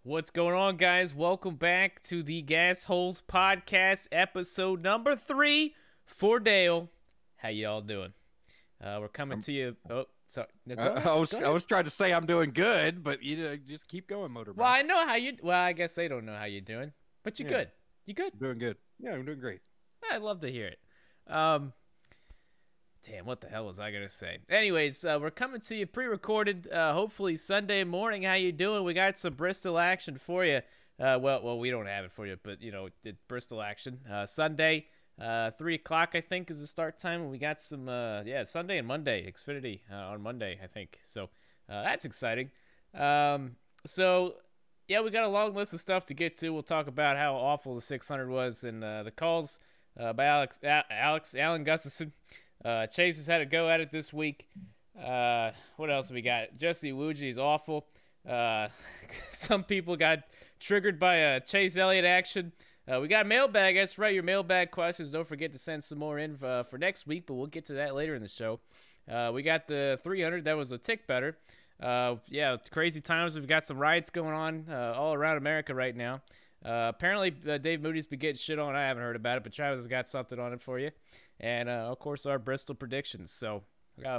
What's going on, guys? Welcome back to the Gas Holes Podcast, episode number 3 for Dale. How y'all doing? We're coming to you. Oh, sorry. No, go ahead. I was trying to say I'm doing good, but you just keep going, Motor Bro. Well, I know how you. Well, I guess they don't know how you're doing, but you're good. You good? I'm doing good. Yeah, I'm doing great. I'd love to hear it. Damn, what the hell was I gonna say? Anyways, we're coming to you pre-recorded, hopefully Sunday morning. How you doing? We got some Bristol action for you. Well, we don't have it for you, but Bristol action. Sunday, 3 o'clock, I think, is the start time. We got some, Sunday and Monday, Xfinity on Monday, I think. So that's exciting. We got a long list of stuff to get to. We'll talk about how awful the 600 was and the calls by Alan Gustafson. Chase has had a go at it this week. What else have we got? Jesse Wuji's awful. Some people got triggered by Chase Elliott action. We got mailbag. That's right, your mailbag questions. Don't forget to send some more in for next week, but we'll get to that later in the show. We got the 300. That was a tick better. Crazy times. We've got some riots going on all around America right now. Apparently, Dave Moody's been getting shit on. I haven't heard about it, but Travis has got something on it for you. And, of course, our Bristol predictions. So,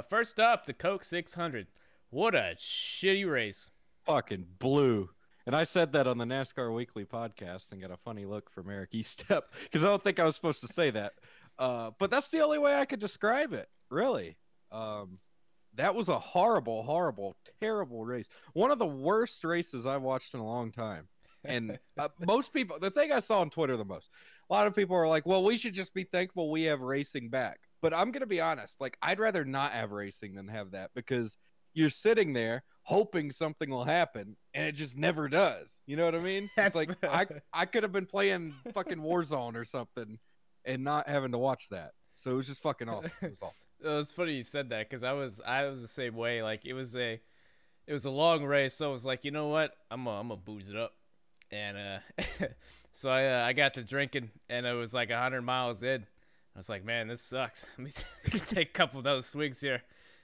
first up, the Coke 600. What a shitty race. Fucking blue. And I said that on the NASCAR Weekly podcast and got a funny look from Eric Eastep because I don't think I was supposed to say that. But that's the only way I could describe it, really. That was a horrible, horrible, terrible race. One of the worst races I've watched in a long time. And most people, the thing I saw on Twitter the most, a lot of people are like, well, we should just be thankful we have racing back. But I'm going to be honest, like, I'd rather not have racing than have that because you're sitting there hoping something will happen and it just never does. You know what I mean? It's like, I could have been playing fucking Warzone or something and not having to watch that. So it was just fucking awful. It was awful. It was funny you said that because I was the same way. Like, it was a long race. So I was like, you know what? I'm gonna booze it up. And so I got to drinking, and it was like 100 miles in. I was like, man, this sucks. Let me take a couple of those swings here.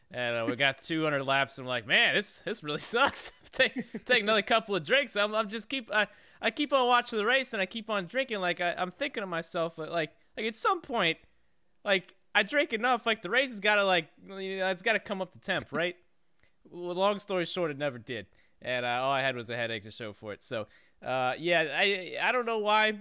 And we got 200 laps. And I'm like, man, this really sucks. take another couple of drinks. I keep on watching the race, and I keep on drinking. Like I'm thinking to myself, like at some point, like I drink enough. Like the race has got to it's got to come up to temp, right? Well, long story short, it never did. And all I had was a headache to show for it. So. I don't know why.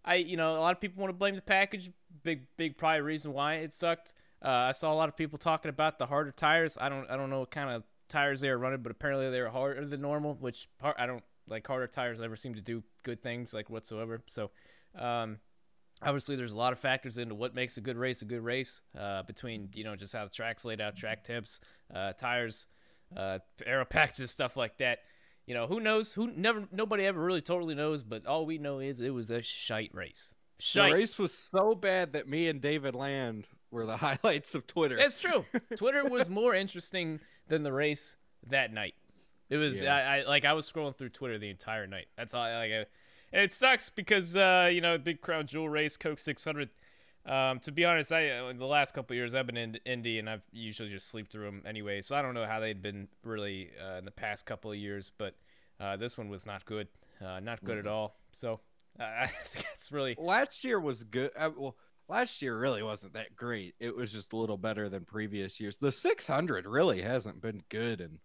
A lot of people want to blame the package. Big probably reason why it sucked. I saw a lot of people talking about the harder tires. I don't know what kind of tires they were running, but apparently they were harder than normal. Which I don't like. Harder tires never seem to do good things like whatsoever. So, obviously there's a lot of factors into what makes a good race between just how the track's laid out, track temps, tires, aero packages, stuff like that. Who knows? Nobody ever really totally knows, but all we know is it was a shite race. The race was so bad that me and David Land were the highlights of Twitter. That's true. Twitter was more interesting than the race that night. It was I was scrolling through Twitter the entire night. That's all and it sucks because big crown jewel race, Coke 600. To be honest, in the last couple of years I've been in Indy and I've usually just sleep through them anyway. So I don't know how they'd been really in the past couple of years, but this one was not good, not good at all. So I think it's really last year was good. Last year really wasn't that great. It was just a little better than previous years. The 600 really hasn't been good in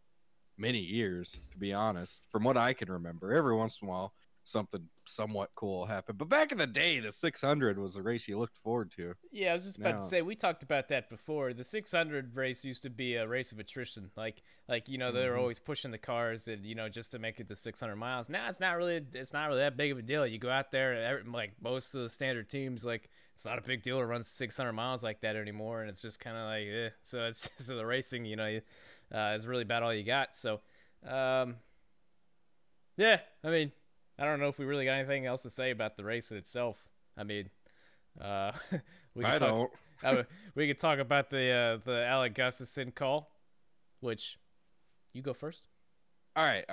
many years, to be honest. From what I can remember, every once in a while something somewhat cool happened. But back in the day, the 600 was the race you looked forward to. Yeah, I was just about to say, we talked about that before. The 600 race used to be a race of attrition. Like they were always pushing the cars and, just to make it to 600 miles. Now it's not really that big of a deal. You go out there, like most of the standard teams, like it's not a big deal to run 600 miles like that anymore. And it's just kind of like, eh. So the racing, is really about all you got. So, yeah, I mean, I don't know if we really got anything else to say about the race itself. I mean, we could talk about the Alec Gustafson call, which you go first. All right.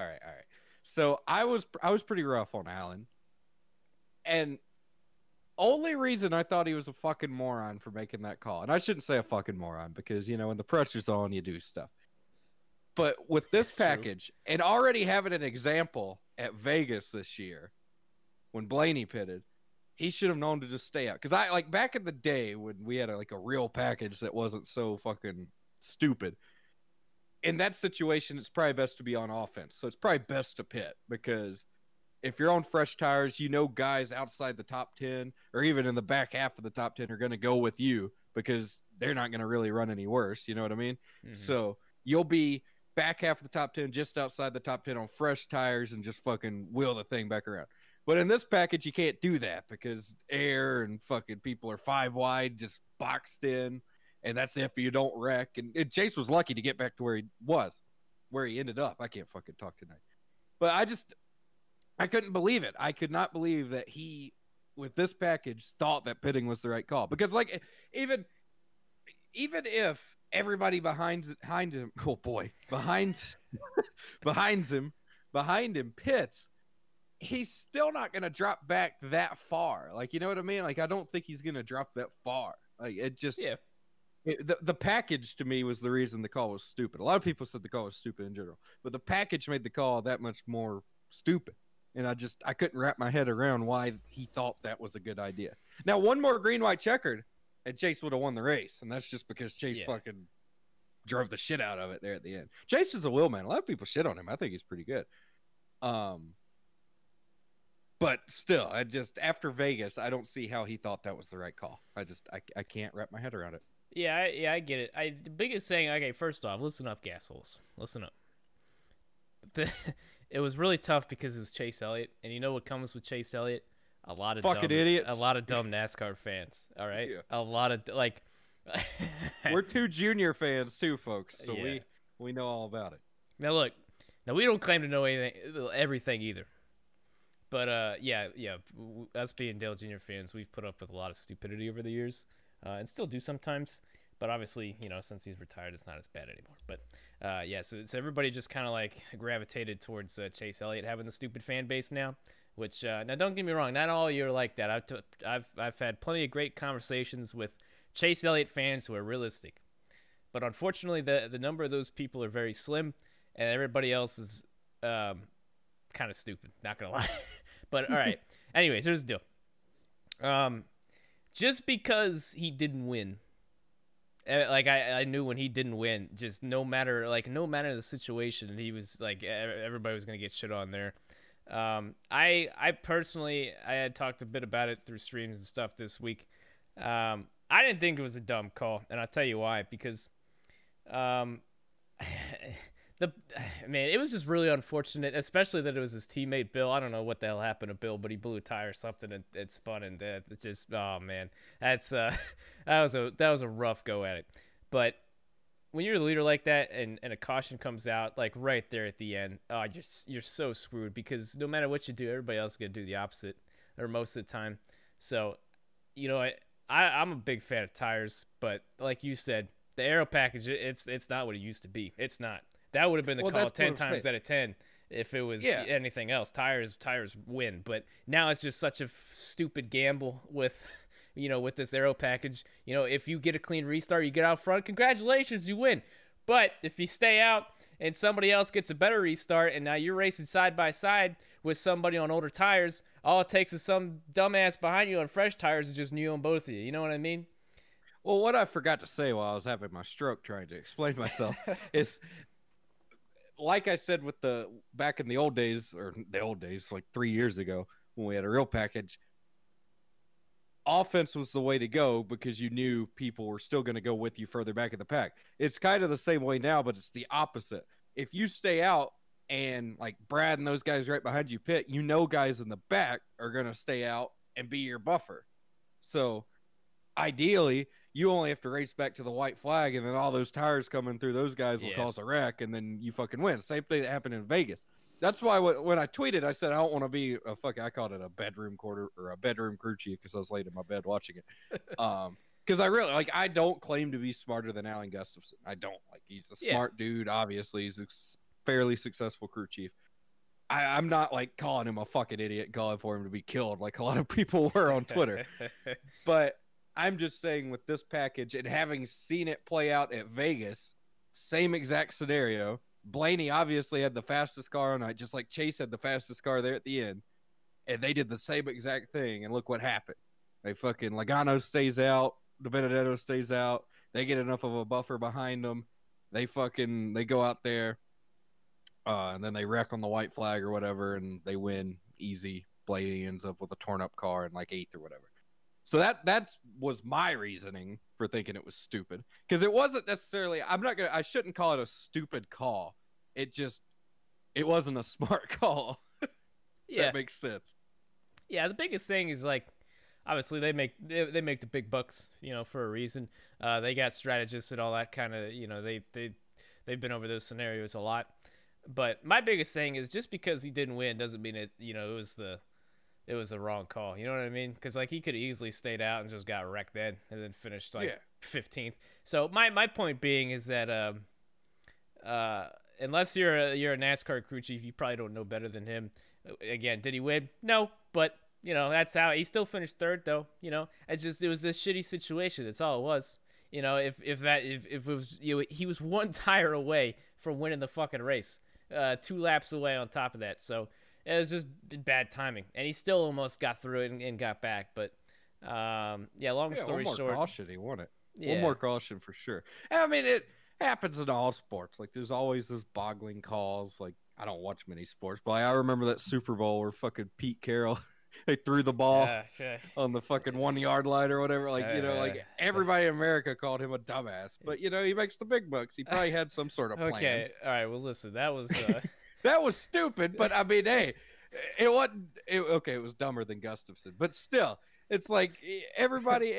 So I was pretty rough on Allen, and only reason I thought he was a fucking moron for making that call, and I shouldn't say a fucking moron because when the pressure's on, you do stuff. But with this package and already having an example at Vegas this year when Blaney pitted, he should have known to just stay out. Because I like back in the day when we had a real package that wasn't so fucking stupid. In that situation, it's probably best to be on offense. So it's probably best to pit because if you're on fresh tires, guys outside the top 10 or even in the back half of the top 10 are going to go with you because they're not going to really run any worse. You know what I mean? Mm-hmm. So you'll be back half of the top 10, just outside the top 10 on fresh tires and just fucking wheel the thing back around. But in this package, you can't do that because air and fucking people are 5 wide, just boxed in. And that's if you don't wreck. And Chase was lucky to get back to where he ended up. I can't fucking talk tonight. But I couldn't believe it. I could not believe that he, with this package, thought that pitting was the right call. Because, like, even if everybody behind him pits, he's still not going to drop back that far. Like, you know what I mean? Like, I don't think he's going to drop that far. Like, it just... Yeah. The package to me was the reason the call was stupid. A lot of people said the call was stupid in general, but the package made the call that much more stupid. And I couldn't wrap my head around why he thought that was a good idea. Now, one more green, white checkered, and Chase would have won the race. And that's just because Chase fucking drove the shit out of it there at the end. Chase is a wheel man. A lot of people shit on him. I think he's pretty good. But still, after Vegas, I don't see how he thought that was the right call. I can't wrap my head around it. Yeah, I get it. The biggest thing, okay, first off, listen up, gassholes. Listen up. It was really tough because it was Chase Elliott, and you know what comes with Chase Elliott? A lot of fucking idiots. A lot of dumb NASCAR fans, all right? Yeah. A lot of, like... We're 2 junior fans, too, folks, so we know all about it. Now, look, we don't claim to know everything either. But, us being Dale Jr. fans, we've put up with a lot of stupidity over the years. And still do sometimes, but obviously, since he's retired, it's not as bad anymore. But so everybody just kind of like gravitated towards Chase Elliott having the stupid fan base now. Which now, don't get me wrong, not all of you are like that. I've had plenty of great conversations with Chase Elliott fans who are realistic, but unfortunately, the number of those people are very slim, and everybody else is kind of stupid. Not gonna lie, but all right. Anyways, here's the deal. Just because he didn't win, like I knew when he didn't win, just no matter the situation, he was like everybody was gonna get shit on there. I personally, I had talked a bit about it through streams and stuff this week. I didn't think it was a dumb call, and I'll tell you why. Because it was just really unfortunate, especially that it was his teammate Bill. I don't know what the hell happened to Bill, but he blew a tire or something and it spun, and it's just, oh man, that was a rough go at it. But when you're a leader like that and a caution comes out like right there at the end, you're so screwed, because no matter what you do, everybody else is gonna do the opposite, or most of the time. So, I'm a big fan of tires, but like you said, the aero package, it's not what it used to be. It's not. That would have been the call 10 times out of 10 if it was anything else. Tires win. But now it's just such a stupid gamble with, with this aero package. If you get a clean restart, you get out front, congratulations, you win. But if you stay out and somebody else gets a better restart and now you're racing side by side with somebody on older tires, all it takes is some dumbass behind you on fresh tires and just kneel on both of you. You know what I mean? Well, what I forgot to say while I was having my stroke trying to explain myself is... Like I said, back in the old days, like 3 years ago, when we had a real package, offense was the way to go because you knew people were still going to go with you further back in the pack. It's kind of the same way now, but it's the opposite. If you stay out and like Brad and those guys right behind you pit, guys in the back are going to stay out and be your buffer. So ideally, you only have to race back to the white flag, and then all those tires coming through those guys will cause a wreck, and then you fucking win. Same thing that happened in Vegas. That's why when I tweeted, I said I don't want to be I called it a bedroom crew chief because I was laid in my bed watching it. Because I don't claim to be smarter than Alan Gustafson. I don't. He's a smart dude. Obviously, he's a fairly successful crew chief. I'm not calling him a fucking idiot and calling for him to be killed like a lot of people were on Twitter. But I'm just saying, with this package and having seen it play out at Vegas, same exact scenario, Blaney obviously had the fastest car on night, just like Chase had the fastest car there at the end. And they did the same exact thing. And look what happened. They fucking Logano stays out. De Benedetto stays out. They get enough of a buffer behind them. They go out there. And then they wreck on the white flag or whatever. And they win easy. Blaney ends up with a torn up car in like 8th or whatever. So that was my reasoning for thinking it was stupid, because it wasn't necessarily. I shouldn't call it a stupid call. It wasn't a smart call. Yeah, that makes sense. Yeah, the biggest thing is like, obviously they make the big bucks, for a reason. They got strategists and all that kind of, they've been over those scenarios a lot. But my biggest thing is, just because he didn't win doesn't mean it was the wrong call. You know what I mean? Because like, he could have easily stayed out and just got wrecked then, and then finished 15th. So my point being is that unless you're a NASCAR crew chief, you probably don't know better than him. Again, did he win? No, but that's how he still finished 3rd though. It was this shitty situation. That's all it was. If it was, he was one tire away from winning the fucking race, 2 laps away on top of that. So it was just bad timing, and he still almost got through it and got back. But long story short, one more caution, he won it. Yeah. One more caution for sure. I mean, it happens in all sports. Like, there's always those boggling calls. Like, I don't watch many sports, but I remember that Super Bowl where fucking Pete Carroll, they threw the ball on the fucking 1 yard line or whatever. Like, like everybody in America called him a dumbass, but he makes the big bucks. He probably had some sort of plan. Okay, all right. Well, listen, that was that was stupid, but I mean, hey, it wasn't. It was dumber than Gustafson, but still, it's like everybody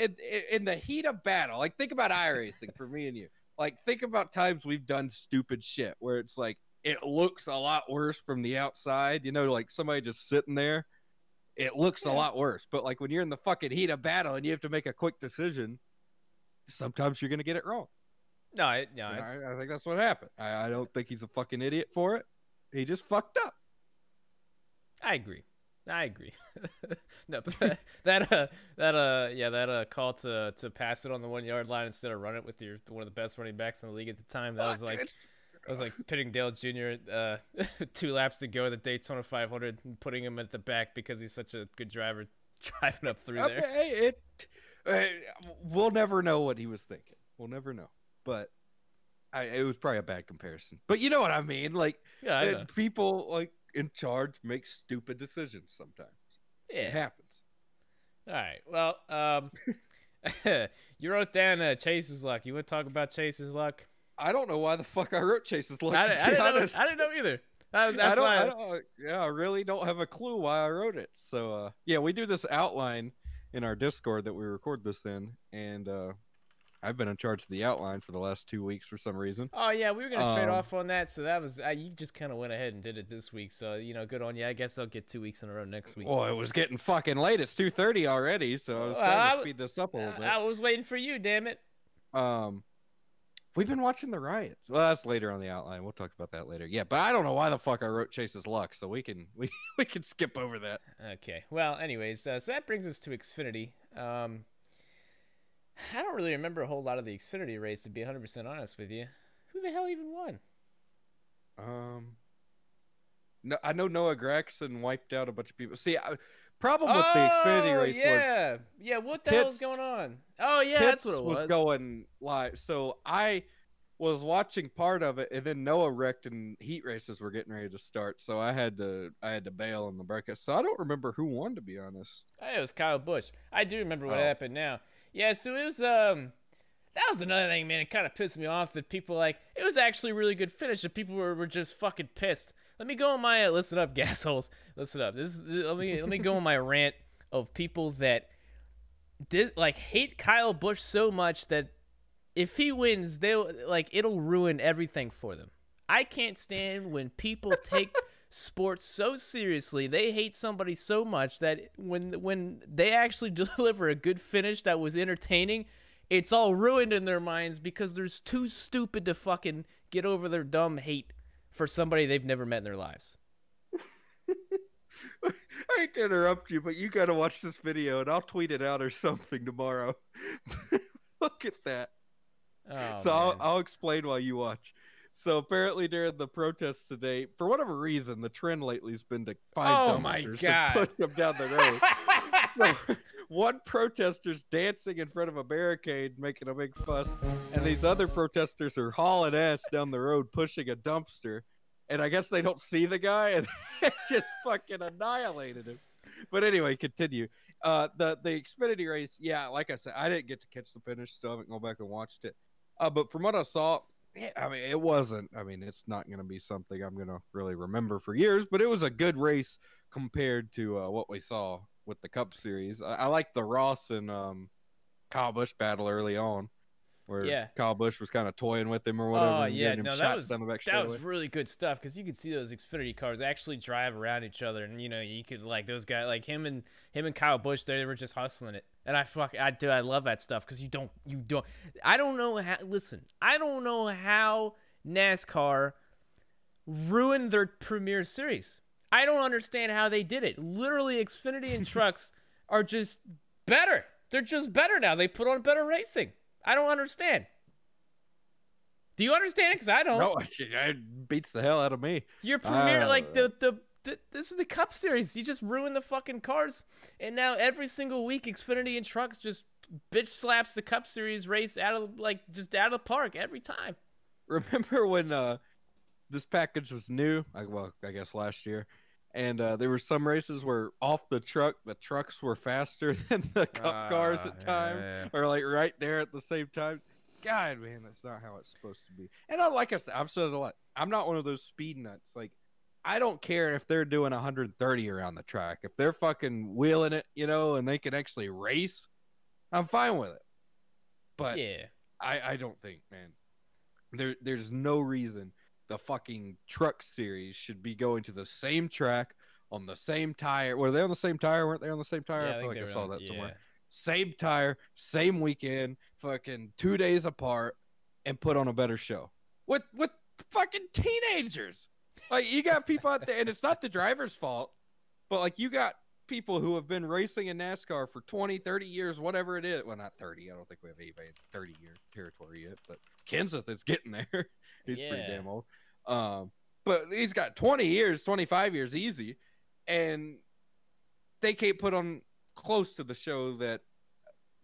in the heat of battle. Like, think about iRacing for me and you. Like, think about times we've done stupid shit where it's like, it looks a lot worse from the outside, like somebody just sitting there. It looks a lot worse. But like, when you're in the fucking heat of battle and you have to make a quick decision, sometimes you're going to get it wrong. No, I think that's what happened. I don't think he's a fucking idiot for it. He just fucked up. I agree. No, but that call to pass it on the 1 yard line instead of run it with one of the best running backs in the league at the time. That was like pitting Dale Jr. 2 laps to go at the Daytona 500 and putting him at the back because he's such a good driver driving up through there. We'll never know what he was thinking. We'll never know. But it was probably a bad comparison. But you know what I mean? Like, people like in charge make stupid decisions sometimes. Yeah, it happens. All right. Well, you wrote down Chase's luck. You want to talk about Chase's luck? I don't know why the fuck I wrote Chase's luck. I didn't know either. I really don't have a clue why I wrote it. So, we do this outline in our Discord that we record this in, and I've been in charge of the outline for the last 2 weeks for some reason. Oh yeah, we were gonna trade off on that, so that was you just kind of went ahead and did it this week. So good on you. I guess I'll get 2 weeks in a row next week. Well, it was getting fucking late. It's 2:30 already, so I was trying to speed this up a little bit. I was waiting for you, damn it. We've been watching the riots. Well, that's later on the outline. We'll talk about that later. Yeah, but I don't know why the fuck I wrote Chase's luck, so we can skip over that. Okay. Well, anyways, so that brings us to Xfinity. I don't really remember a whole lot of the Xfinity race, to be 100% honest with you. Who the hell even won? No, I know Noah Gragson wiped out a bunch of people. See, problem with the Xfinity race was... Yeah, what the hell is going on? Oh, yeah, that's what it was. Going live. So I was watching part of it, and then Noah wrecked and heat races were getting ready to start. So I had to bail on the breakfast. So I don't remember who won, to be honest. It was Kyle Busch. I do remember what happened now. Yeah, so it was that was another thing, man. It kind of pissed me off that people it was actually a really good finish, and people were just fucking pissed. Let me go on my listen up, gasholes. Listen up. Let me go on my rant of people that hate Kyle Busch so much that if he wins, it'll ruin everything for them. I can't stand when people take sports so seriously. They hate somebody so much that when they actually deliver a good finish that was entertaining, it's all ruined in their minds because they're too stupid to fucking get over their dumb hate for somebody they've never met in their lives. I hate to interrupt you, but you got to watch this video, and I'll tweet it out or something tomorrow. Look at that. Oh, so I'll explain while you watch. So apparently during the protests today, for whatever reason, the trend lately has been to find Oh my dumpsters God. and push them down the road. So one protester's dancing in front of a barricade, making a big fuss, and these other protesters are hauling ass down the road, pushing a dumpster. And I guess they don't see the guy, and they just fucking annihilated him. But anyway, continue. The Xfinity race, yeah, like I said, I didn't get to catch the finish, still haven't gone back and watched it. But from what I saw, yeah, I mean, it wasn't. I mean, it's not going to be something I'm going to really remember for years, but it was a good race compared to what we saw with the Cup Series. I like the Ross and Kyle Busch battle early on, where Kyle Busch was kind of toying with him or whatever. Oh and yeah, giving him no, shots down the back that was straightaway. really good stuff because you could see those Xfinity cars actually drive around each other, and you could like those guys, like him and Kyle Busch, they were just hustling it, and I love that stuff because I don't know how NASCAR ruined their Premier Series. I don't understand how they did it. Literally, Xfinity and trucks are just better. They're just better now. They put on better racing. I don't understand. Do you understand it? Because I don't. No, it beats the hell out of me. Your Premier, this is the Cup Series. You just ruined the fucking cars, and now every single week, Xfinity and trucks just bitch slaps the Cup Series race out of the park every time. Remember when this package was new? I guess last year. And there were some races where off the trucks were faster than the Cup cars at time, or like right there at the same time. God, man, that's not how it's supposed to be. And like I said, I've said it a lot. I'm not one of those speed nuts. Like, I don't care if they're doing 130 around the track. If they're fucking wheeling it, and they can actually race, I'm fine with it. But yeah, I don't think, man, there's no reason the fucking truck series should be going to the same track on the same tire. Were they on the same tire? Weren't they on the same tire? Yeah, I feel like I saw that somewhere. Yeah. Same tire, same weekend, fucking 2 days apart, and put on a better show with fucking teenagers. Like, you got people out there, and it's not the driver's fault, but like, you got people who have been racing in NASCAR for 20, 30 years, whatever it is. Well, not 30. I don't think we have anybody in 30-year territory yet, but Kenseth is getting there. He's pretty damn old. But he's got 20 years, 25 years easy, and they can't put on close to the show that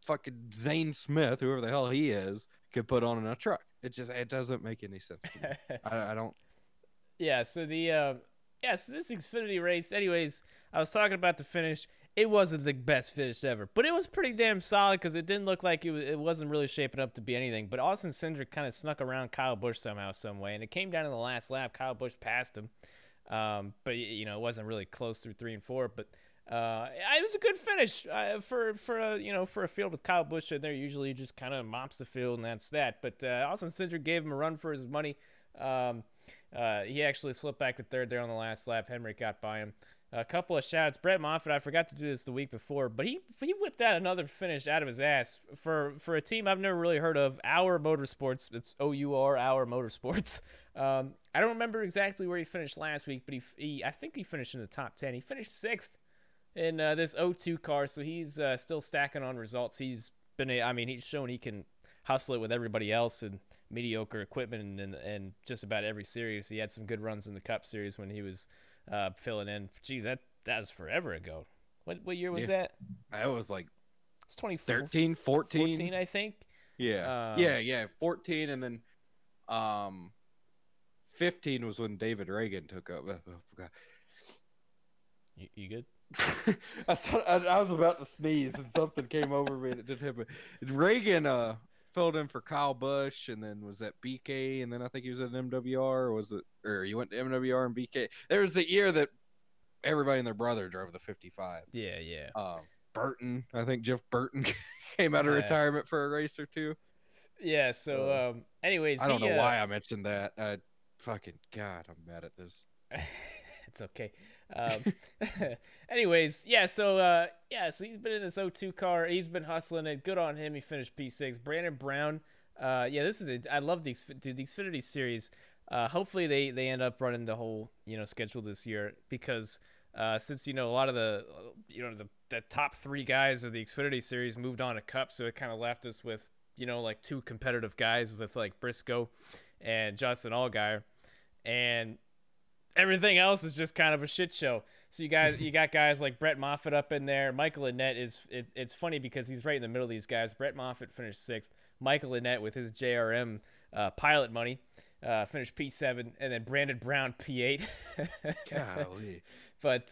fucking Zane Smith, whoever the hell he is, could put on in a truck. It doesn't make any sense to me. I don't. Yeah. So so this Xfinity race, anyways, I was talking about the finish. It wasn't the best finish ever, but it was pretty damn solid because it didn't look like it wasn't really shaping up to be anything. But Austin Cindric kind of snuck around Kyle Busch somehow, some way, and it came down to the last lap. Kyle Busch passed him, but it wasn't really close through 3 and 4. But it was a good finish for a field with Kyle Busch in there. Usually, just kind of mops the field, and that's that. But Austin Cindric gave him a run for his money. He actually slipped back to third there on the last lap. Henrik got by him. A couple of shots. Brett Moffitt, I forgot to do this the week before, but he whipped out another finish out of his ass for a team I've never really heard of, Our Motorsports. It's OUR, Our Motorsports. I don't remember exactly where he finished last week, but I think he finished in the top 10. He finished 6th in this 02 car, so he's still stacking on results. He's shown he can hustle it with everybody else and mediocre equipment and just about every series. He had some good runs in the Cup Series when he was filling in. Geez, that was forever ago. What year was that? That was like it's 2013, 14, I think. Yeah. 14, and then 15 was when David Reagan took up. You good? I thought I was about to sneeze and something came over me and it didn't happen. Reagan filled in for Kyle Busch, and then was at BK, and then I think he was at MWR, or he went to MWR and BK. There was a year that everybody and their brother drove the 55. Yeah. Burton, I think Jeff Burton came out of retirement for a race or two. Yeah. So, anyways, I don't know why I mentioned that. Fucking God, I'm mad at this. It's okay. Anyways, so he's been in this 02 car. He's been hustling it. Good on him. He finished P6. Brandon Brown. This is I love the Xfinity series. Hopefully they end up running the whole schedule this year because since a lot of the the top 3 guys of the Xfinity series moved on to Cup, so it kind of left us with like 2 competitive guys with like Briscoe and Justin Allgaier, and everything else is just kind of a shit show. So you got guys like Brett Moffitt up in there. Michael Annett it's funny because he's right in the middle of these guys. Brett Moffitt finished 6th. Michael Annett with his JRM pilot money finished P7, and then Brandon Brown P8. Golly. But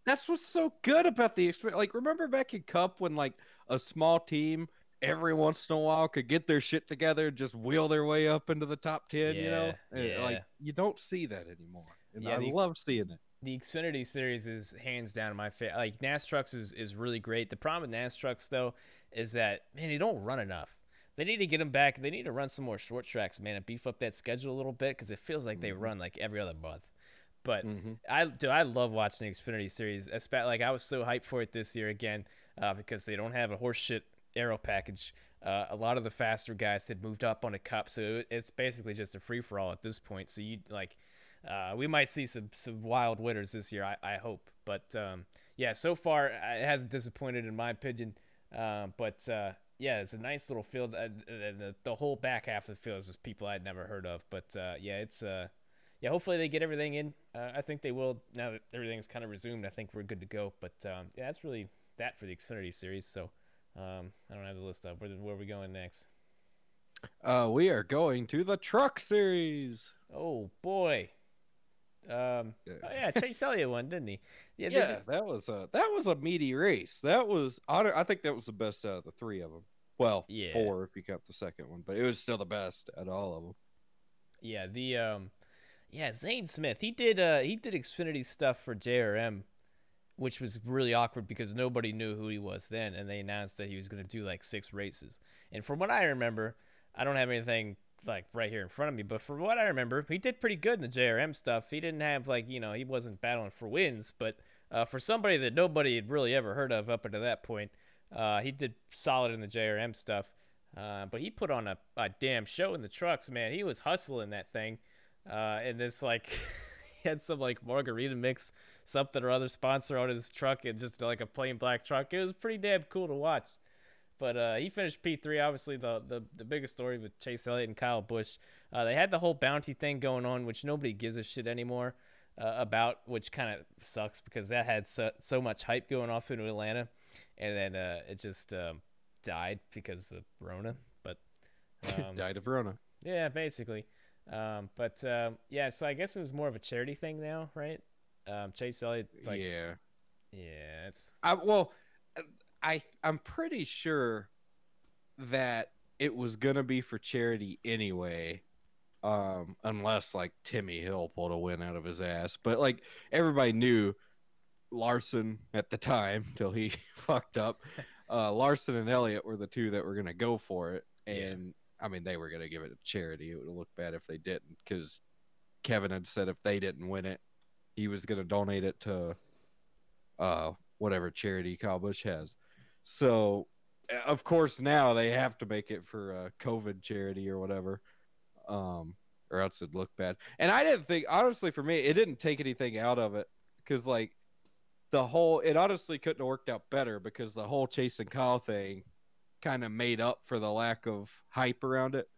that's what's so good about the experience. Like, remember back in Cup when like a small team every once in a while could get their shit together and just wheel their way up into the top 10, you know? Yeah. Like, you don't see that anymore. And Yeah, I love seeing it. The Xfinity series is hands down my favorite. Like, NASCAR is really great. The problem with NASCAR, though, is that, man, they don't run enough. They need to get them back. They need to run some more short tracks, man, and beef up that schedule a little bit because it feels like they run like every other month. But I love watching the Xfinity series. Like, I was so hyped for it this year again because they don't have a horseshit aero package. A lot of the faster guys had moved up on a Cup, so it's basically just a free for all at this point. So you like, we might see some wild winners this year. I hope, but yeah, so far it hasn't disappointed in my opinion. But yeah, it's a nice little field. The whole back half of the field is just people I'd never heard of. But yeah, it's yeah, hopefully they get everything in. I think they will now that everything's kind of resumed. I think we're good to go. But yeah, that's really that for the Xfinity series. So I don't have the list up. Where are we going next? We are going to the Truck Series. Oh boy. Oh yeah, Chase Elliott won, didn't he? Yeah, that was a meaty race. I think that was the best out of the 3 of them. Well, 4 if you count the second one, but it was still the best out of all of them. Yeah, Zane Smith. He did Xfinity stuff for JRM, which was really awkward because nobody knew who he was then, and they announced that he was going to do like 6 races. And from what I remember, I don't have anything like right here in front of me, but from what I remember, he did pretty good in the JRM stuff. He didn't have like, you know, he wasn't battling for wins, but for somebody that nobody had really ever heard of up until that point, he did solid in the JRM stuff. But he put on a damn show in the trucks, man. He was hustling that thing. And this like he had some like margarita mix something or other sponsor on his truck and just like a plain black truck. It was pretty damn cool to watch. But he finished P3. Obviously the biggest story with Chase Elliott and Kyle Busch. They had the whole bounty thing going on, which nobody gives a shit anymore about, which kind of sucks because that had so much hype going off into Atlanta, and then it just died because of Rona. But died of Rona. Yeah, basically. But yeah, so I guess it was more of a charity thing now, right? Chase Elliott, like, yeah, it's. I'm pretty sure that it was gonna be for charity anyway, unless like Timmy Hill pulled a win out of his ass. But like everybody knew Larson at the time till he fucked up. Larson and Elliott were the 2 that were gonna go for it, and. I mean, they were going to give it to charity. It would have looked bad if they didn't, because Kevin had said if they didn't win it, he was going to donate it to whatever charity Kyle Busch has. So, of course, now they have to make it for COVID charity or whatever, or else it'd look bad. And I didn't think, honestly, for me, it didn't take anything out of it, because, like, it honestly couldn't have worked out better, because the whole Chase and Kyle thing kind of made up for the lack of hype around it,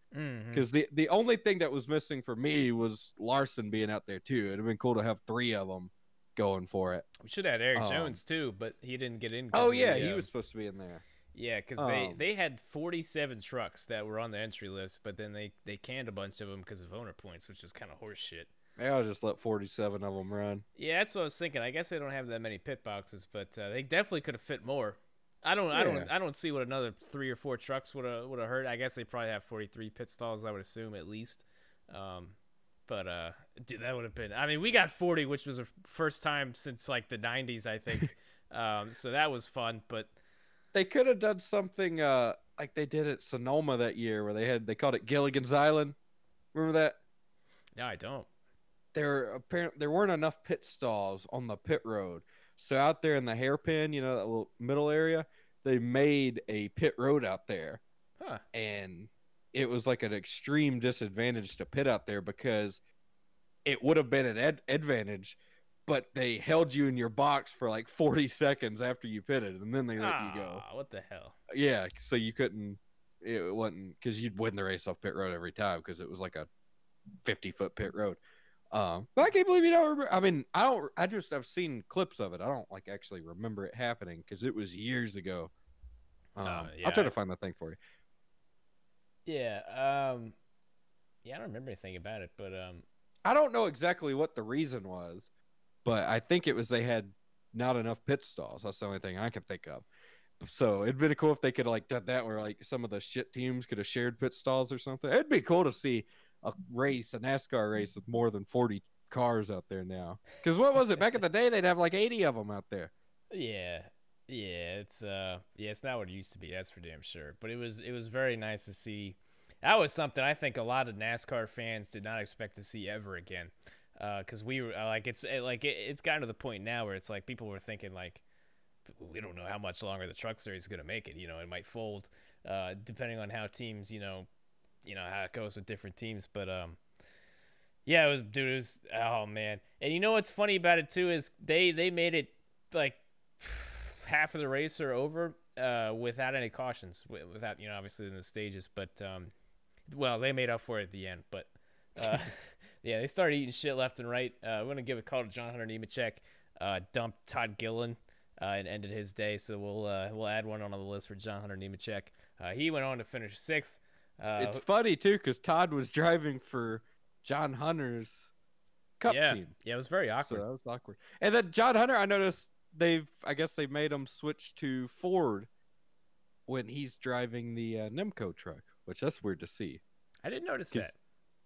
because the only thing that was missing for me was Larson being out there too. It'd have been cool to have 3 of them going for it. We should have had Eric Jones too, but he didn't get in. Oh yeah, he was supposed to be in there. Yeah, because they had 47 trucks that were on the entry list, but then they canned a bunch of them because of owner points, which is kind of horse shit. I'll just let 47 of them run. Yeah, that's what I was thinking. I guess they don't have that many pit boxes, but they definitely could have fit more. I don't see what another 3 or 4 trucks would have hurt. I guess they probably have 43 pit stalls, I would assume, at least. But dude, that would have been. I mean, we got 40, which was the first time since like the 90s, I think. So that was fun. But they could have done something like they did at Sonoma that year, where they called it Gilligan's Island. Remember that? No, I don't. There weren't enough pit stalls on the pit road. So out there in the hairpin, you know, that little middle area, they made a pit road out there. Huh. And it was like an extreme disadvantage to pit out there, because it would have been an advantage, but they held you in your box for like 40 seconds after you pitted, and then they let you go. What the hell? Yeah, so you couldn't, it wasn't, because you'd win the race off pit road every time, because it was like a 50-foot pit road. But I can't believe you don't remember. I mean, I've seen clips of it. I don't like actually remember it happening because it was years ago. Yeah, I'll try to find that thing for you. Yeah. Yeah, I don't remember anything about it, but I don't know exactly what the reason was, but I think it was they had not enough pit stalls. That's the only thing I can think of. So it'd been cool if they could have like done that, where like some of the shit teams could have shared pit stalls or something. It'd be cool to see a NASCAR race with more than 40 cars out there now. Because what was it back in the day? They'd have like 80 of them out there. yeah, it's it's not what it used to be. That's for damn sure. But it was very nice to see. That was something I think a lot of NASCAR fans did not expect to see ever again. Because we were like, it's gotten to the point now where it's like people were thinking like, we don't know how much longer the truck series is going to make it. You know, it might fold, depending on how teams, you know how it goes with different teams. But yeah, it was oh man. And you know what's funny about it too is they made it like half of the race or over without any cautions, without obviously in the stages. But well, they made up for it at the end. But yeah, they started eating shit left and right. We're gonna give a call to John Hunter Nemechek. Dumped Todd Gillen. And ended his day, so we'll add one on the list for John Hunter Nemechek. He went on to finish 6th. It's funny too because Todd was driving for John Hunter's Cup team. Yeah, it was very awkward. So that was awkward. And then John Hunter, I noticed I guess they've made him switch to Ford when he's driving the Nemco truck, which that's weird to see. I didn't notice that.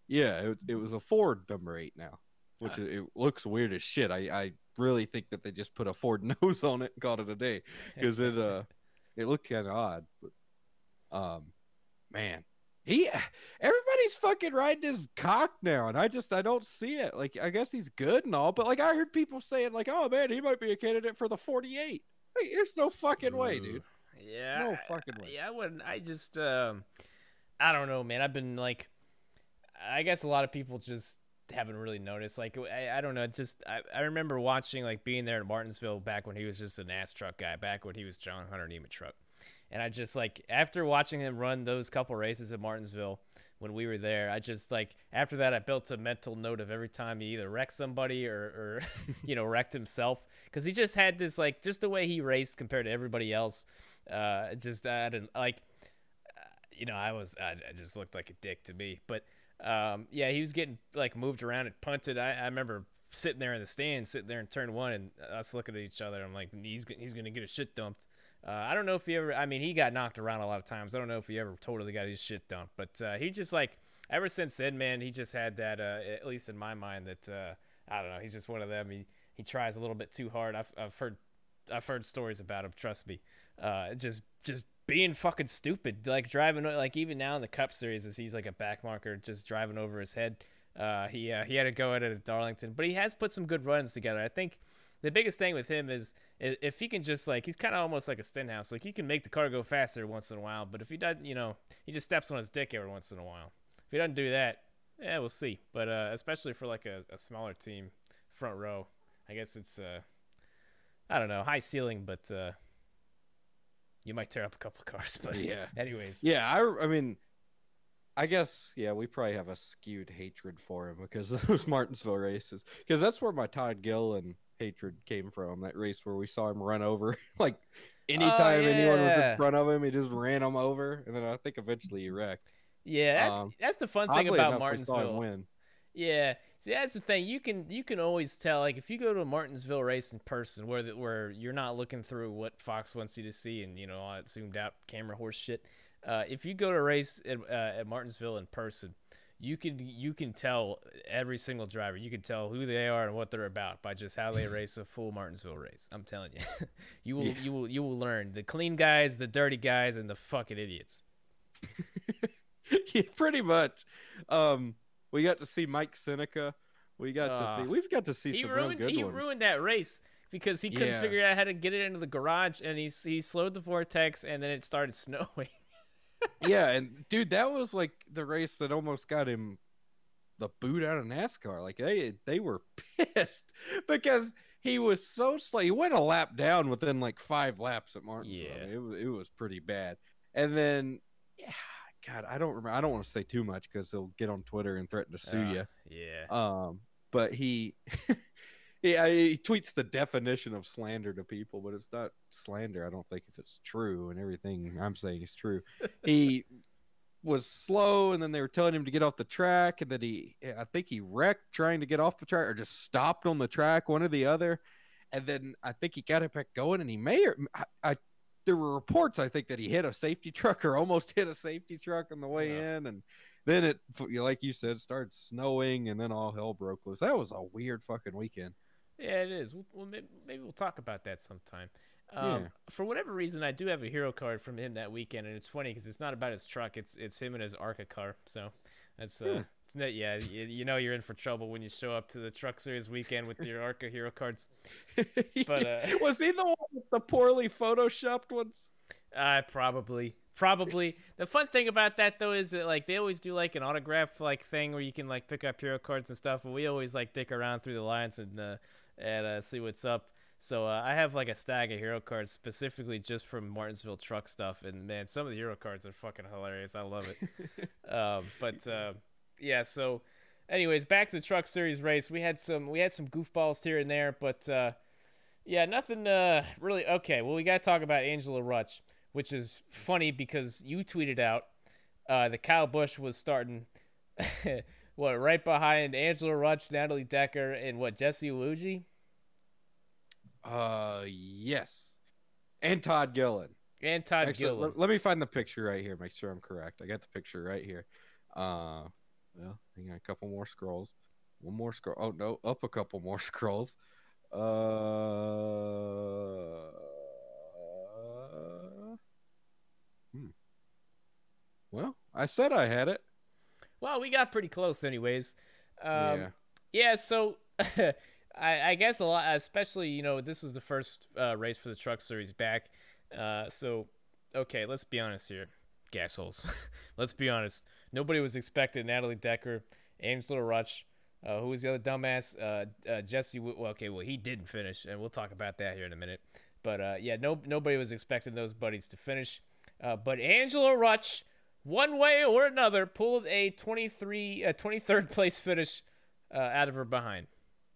Yeah, it was a Ford number 8 now, which it looks weird as shit. I really think that they just put a Ford nose on it and called it a day because it looked kind of odd. But man, everybody's fucking riding his cock now, and I don't see it. Like, I guess he's good and all, but like I heard people saying like, oh man, he might be a candidate for the 48. Like, there's no fucking way, dude. Yeah, no fucking way. Yeah, I wouldn't. I just I don't know, man. I've been like, I guess a lot of people just haven't really noticed. Like, I don't know. Just I remember watching, like, being there in Martinsville back when he was just a NAS truck guy, back when he was John Hunter Nemechek. And I just, like, after watching him run those couple races at Martinsville when we were there, I just, like, after that, I built a mental note of every time he either wrecked somebody or wrecked himself. Because he just had this, like, just the way he raced compared to everybody else. I didn't, like, I just looked like a dick to me. But yeah, he was getting like moved around and punted. I remember sitting there in the stands, sitting there in turn 1, and us looking at each other. I'm like, he's gonna get his shit dumped. I don't know if he ever. I mean, he got knocked around a lot of times. I don't know if he ever totally got his shit dumped. But he just, like, ever since then, man, he just had that. At least in my mind, that I don't know. He's just one of them. He tries a little bit too hard. I've heard stories about him. Trust me. Just being fucking stupid, like driving, like even now in the Cup Series, as he's like a back marker, just driving over his head. He had to go at it at Darlington, but he has put some good runs together. I think the biggest thing with him is if he can just, like, he's kind of almost like a Stenhouse. Like, he can make the car go faster once in a while, but if he doesn't, he just steps on his dick every once in a while. If he doesn't do that, yeah, we'll see. But especially for like a smaller team, front row, I guess it's I don't know, high ceiling, but you might tear up a couple of cars. But yeah, anyways, yeah, I mean, I guess, yeah, we probably have a skewed hatred for him because of those Martinsville races. Because that's where my Todd Gillen hatred came from. That race where we saw him run over. Like, anytime anyone was in front of him, he just ran him over. And then I think eventually he wrecked. Yeah, that's the fun thing about Martinsville. We saw him win. Yeah, see, that's the thing. You can always tell, like, if you go to a Martinsville race in person, where you're not looking through what Fox wants you to see and all that zoomed out camera horse shit. If you go to a race at Martinsville in person, you can tell every single driver. You can tell who they are and what they're about by just how they race a full Martinsville race. I'm telling you, you will learn the clean guys, the dirty guys, and the fucking idiots. Yeah, pretty much. We got to see Mike Seneca. We've got to see some real good ones. He ruined that race because he couldn't figure out how to get it into the garage, and he slowed the vortex, and then it started snowing. Yeah, and dude, that was like the race that almost got him the boot out of NASCAR. Like, they were pissed because he was so slow. He went a lap down within like 5 laps at Martinsville. Yeah, it was pretty bad. And then, God, I don't remember. I don't want to say too much because he'll get on Twitter and threaten to sue you. Yeah. But he he tweets the definition of slander to people, but it's not slander. I don't think if it's true, and everything I'm saying is true. He was slow, and then they were telling him to get off the track, and then I think he wrecked trying to get off the track, or just stopped on the track, one or the other. And then I think he got it back going, and he may or there were reports, I think, that he hit a safety truck or almost hit a safety truck on the way in, and then it, like you said, started snowing, and then all hell broke loose. That was a weird fucking weekend. Yeah, it is. Well, maybe we'll talk about that sometime. Yeah. For whatever reason, I do have a hero card from him that weekend, and it's funny because it's not about his truck; it's him and his ARCA car. So that's it's net. Yeah, you know you're in for trouble when you show up to the Truck Series weekend with your ARCA hero cards. But was he the one with the poorly photoshopped ones? Probably. The fun thing about that though is that like they always do like an autograph like thing where you can like pick up hero cards and stuff, and we always like dick around through the lines and see what's up. So I have like a stack of hero cards specifically just from Martinsville truck stuff, and man, some of the hero cards are fucking hilarious. I love it. Yeah. So, anyways, back to the Truck Series race. We had some goofballs here and there, but yeah, nothing really. Okay, well, we got to talk about Angela Rutsch, which is funny because you tweeted out that Kyle Busch was starting. What, right behind Angela Rutsch, Natalie Decker, and what, Jesse Iwuji? Yes. And Todd Gillen. Gillen. Let me find the picture right here. Make sure I'm correct. I got the picture right here. Well, hang on, a couple more scrolls. One more scroll. Oh no, up a couple more scrolls. Well, I said I had it. Well, we got pretty close, anyways. Yeah. Yeah. So, I guess a lot, especially this was the first race for the Truck Series back. So, okay, let's be honest here, gasholes. Let's be honest. Nobody was expecting Natalie Decker, Angela Rutsch, who was the other dumbass, Jesse. Well, okay, well he didn't finish, and we'll talk about that here in a minute. But yeah, nobody was expecting those buddies to finish. But Angela Rutsch, one way or another, pulled a 23rd place finish out of her behind.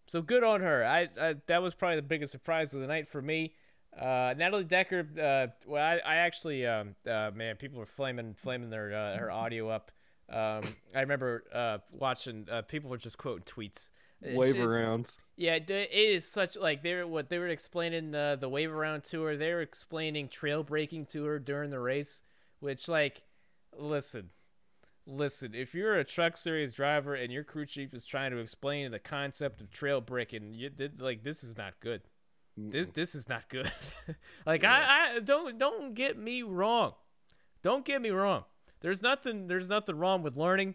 So good on her. That was probably the biggest surprise of the night for me. Natalie Decker. Well, I actually, man, people were flaming their her audio up. I remember watching. People were just quoting tweets. Wave arounds. Yeah, it is such like they were explaining the wave around to her. They were explaining trail braking to her during the race, which like. Listen, if you're a Truck Series driver and your crew chief is trying to explain the concept of trail braking, this is not good. This is not good. Like yeah. I don't get me wrong. Don't get me wrong. There's nothing wrong with learning,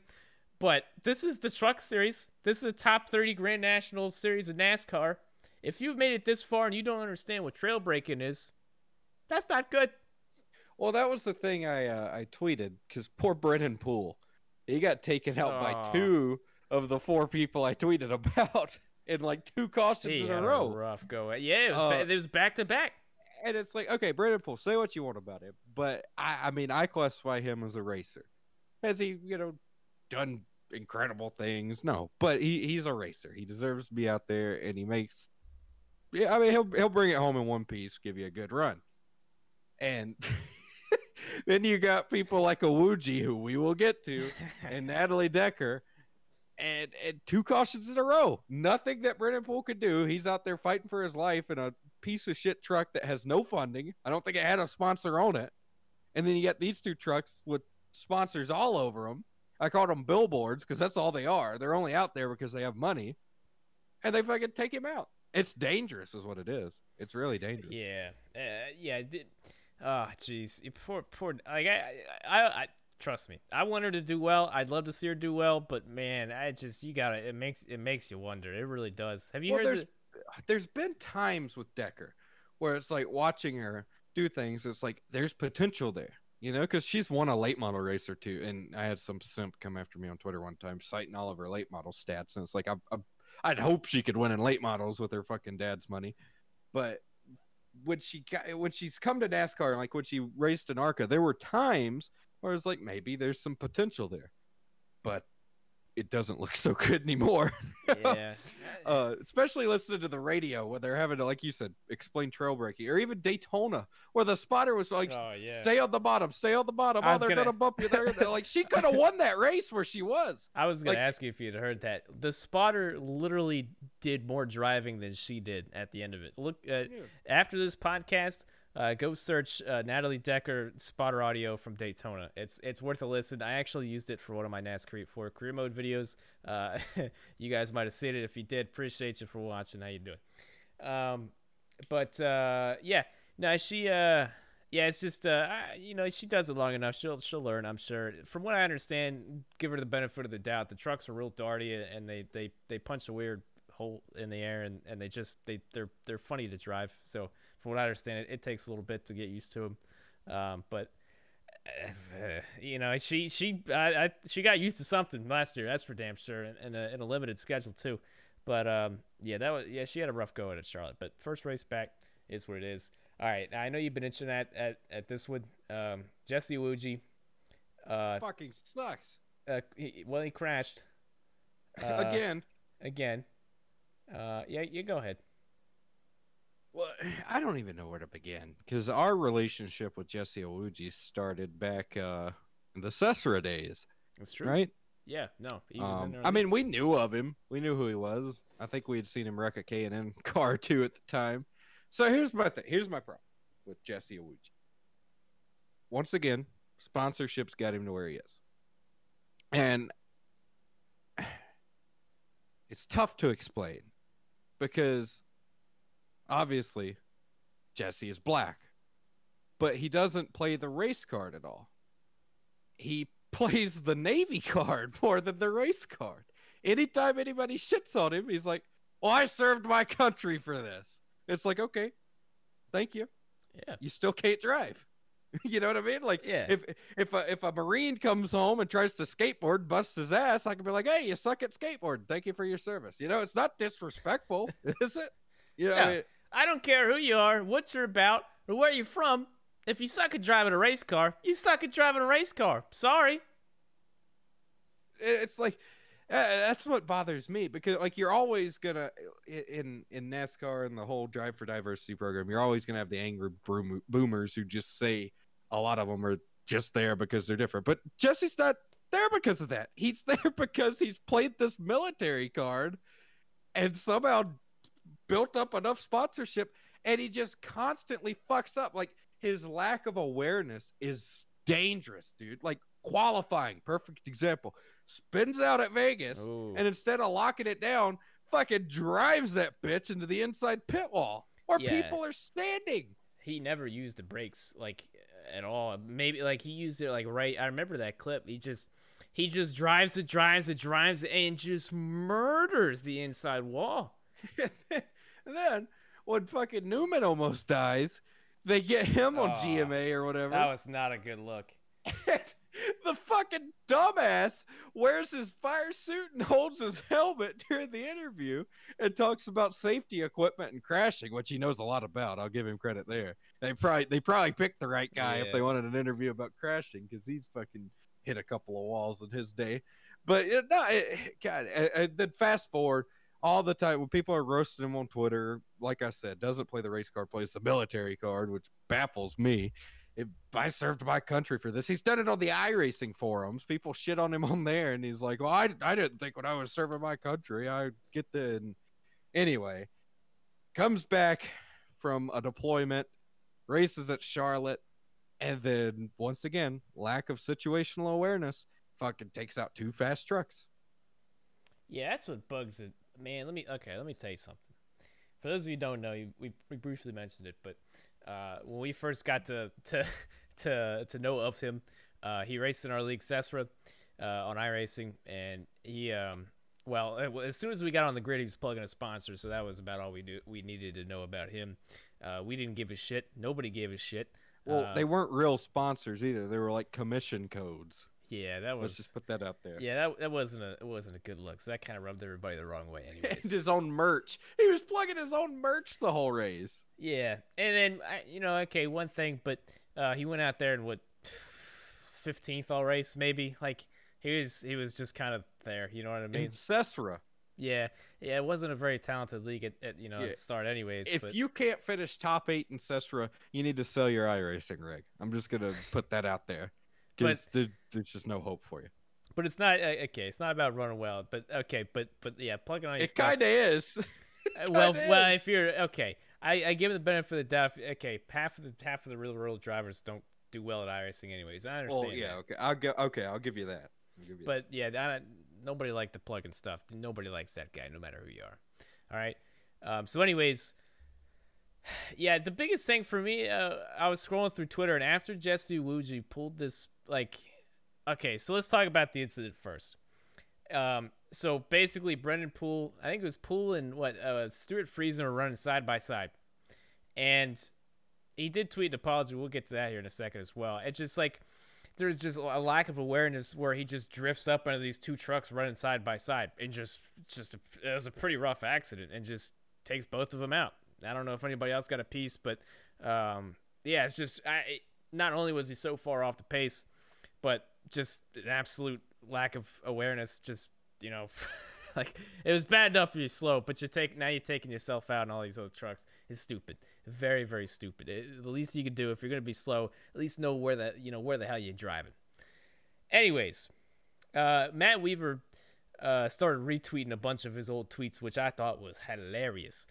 but this is the Truck Series. This is the top 30 Grand National Series of NASCAR. If you've made it this far and you don't understand what trail braking is, that's not good. Well, that was the thing I tweeted, because poor Brennan Poole, he got taken out by 2 of the 4 people I tweeted about in like 2 cautions in a row. Rough go. Yeah, it was back to back. And it's like, okay, Brennan Poole, say what you want about him, but I mean, I classify him as a racer. Has he, done incredible things? No, but he's a racer. He deserves to be out there, and he makes. Yeah, I mean, he'll bring it home in one piece, give you a good run, and. Then you got people like Iwuji, who we will get to, and Natalie Decker, and 2 cautions in a row. Nothing that Brennan Poole could do. He's out there fighting for his life in a piece of shit truck that has no funding. I don't think it had a sponsor on it. And then you got these 2 trucks with sponsors all over them. I called them billboards because that's all they are. They're only out there because they have money. And they fucking take him out. It's dangerous is what it is. It's really dangerous. Yeah. Yeah. Oh, jeez. Poor. Like, I trust me. I want her to do well. I'd love to see her do well, but man, it makes you wonder. It really does. Have you heard? There's been times with Decker where it's like watching her do things. It's like there's potential there, because she's won a late model race or 2. And I had some simp come after me on Twitter one time citing all of her late model stats, and it's like I'd hope she could win in late models with her fucking dad's money, but. When she's come to NASCAR, like when she raced in ARCA, there were times where it's like maybe there's some potential there, but it doesn't look so good anymore. Yeah. Especially listening to the radio where they're having to, like you said, explain trail braking, or even Daytona where the spotter was like, Oh, yeah. stay on the bottom, stay on the bottom. Oh, they're gonna bump you. They're like, she could have won that race where she was. I was gonna ask you if you'd heard that. The spotter literally did more driving than she did at the end of it. Look, after this podcast, go search Natalie Decker spotter audio from Daytona. It's worth a listen. I actually used it for one of my NASCAR 4 career mode videos. You guys might have seen it. If you did, appreciate you for watching. How you doing? Yeah, no, she it's just she does it long enough. She'll learn, I'm sure. From what I understand, give her the benefit of the doubt. The trucks are real darty, and they punch a weird hole in the air, and they're funny to drive. So from what I understand, it takes a little bit to get used to them. But she got used to something last year. That's for damn sure, in a limited schedule too. But she had a rough go at Charlotte. But first race back is what it is. All right, I know you've been itching at this one. Jesse Iwuji. Fucking sucks. He crashed. Again. You go ahead. Well, I don't even know where to begin, because our relationship with Jesse Iwuji started back in the Cesara days. That's true. Right? Yeah, no. He was in there. I mean, we knew of him. We knew who he was. I think we had seen him wreck a K&N car, too, at the time. So here's my thing. Here's my problem with Jesse Iwuji. Once again, sponsorships got him to where he is. And it's tough to explain because obviously Jesse is black, but he doesn't play the race card at all. He plays the Navy card more than the race card. Anytime anybody shits on him, he's like, well, I served my country for this. It's like, okay, thank you. Yeah. You still can't drive. You know what I mean? Like, yeah. if a Marine comes home and tries to skateboard, busts his ass, I can be like, hey, you suck at skateboarding. Thank you for your service. You know, it's not disrespectful, is it? You know, yeah. I don't care who you are, what you're about, or where you're from. If you suck at driving a race car, you suck at driving a race car. Sorry. It's like, that's what bothers me, because like you're always gonna in NASCAR and the whole Drive for Diversity program, you're always gonna have the angry boomers who just say a lot of them are just there because they're different. But Jesse's not there because of that. He's there because he's played this military card and somehow built up enough sponsorship, and he just constantly fucks up. Like, his lack of awareness is dangerous, dude. Like, qualifying, perfect example. Spins out at Vegas, and instead of locking it down, fucking drives that bitch into the inside pit wall where people are standing. He never used the brakes, like, at all. Maybe, like, he used it, like, right. I remember that clip. He just drives it, and just murders the inside wall. And then, when fucking Newman almost dies, they get him on GMA or whatever. That was not a good look. The fucking dumbass wears his fire suit and holds his helmet during the interview and talks about safety equipment and crashing, which he knows a lot about. I'll give him credit there. They probably picked the right guy if they wanted an interview about crashing, because he's fucking hit a couple of walls in his day. But then fast forward, all the time when people are roasting him on Twitter, like I said, doesn't play the race card, plays the military card, which baffles me. I served my country for this. He's done it on the iRacing forums. People shit on him on there, and he's like, well, I didn't think when I was serving my country, I get the... And anyway, comes back from a deployment, races at Charlotte, and then, once again, lack of situational awareness, fucking takes out 2 fast trucks. Yeah, that's what bugs it. Man, let me tell you something. For those of you who don't know, we briefly mentioned it, but when we first got to know of him, he raced in our league Cesara on iRacing, and he as soon as we got on the grid, he was plugging a sponsor, so that was about all we needed to know about him. We didn't give a shit. Nobody gave a shit. Well, they weren't real sponsors either. They were like commission codes. Yeah, that was. Let's just put that out there. Yeah, that wasn't a good look. So that kind of rubbed everybody the wrong way. Anyways, his own merch. He was plugging his own merch the whole race. Yeah, and then one thing, but he went out there and 15th all race, maybe. Like he was just kind of there. You know what I mean? In Cesra. Yeah, it wasn't a very talented league at at the start, anyways. If you can't finish top 8 in Cesra, you need to sell your iRacing rig. I'm just gonna put that out there, because there's just no hope for you. But it's not okay. It's not about running well. But okay. But yeah, plugging on your stuff. It kind of is. Well, if you're okay, I give it the benefit of the doubt. Okay, half of the real world drivers don't do well at iRacing, anyways. I understand. Well, yeah. That. Okay. I'll give you that. But yeah, nobody liked the plug-in stuff. Nobody likes that guy, no matter who you are. All right. So, anyways, yeah, the biggest thing for me, I was scrolling through Twitter, and after Jesse Iwuji pulled this, like, okay, so let's talk about the incident first. So basically, Brendan Poole, I think it was Poole and Stuart Friesen were running side by side, and he did tweet an apology. We'll get to that here in a second as well. It's just like there's just a lack of awareness where he just drifts up under these two trucks running side by side, and it was a pretty rough accident, and just takes both of them out. I don't know if anybody else got a piece, but yeah, it's just not only was he so far off the pace, but just an absolute lack of awareness. Just like it was bad enough if you're slow, but you're taking yourself out in all these other trucks. It's stupid, very, very stupid. The least you can do if you're gonna be slow, at least know where the hell you're driving. Anyways, Matt Weaver started retweeting a bunch of his old tweets, which I thought was hilarious.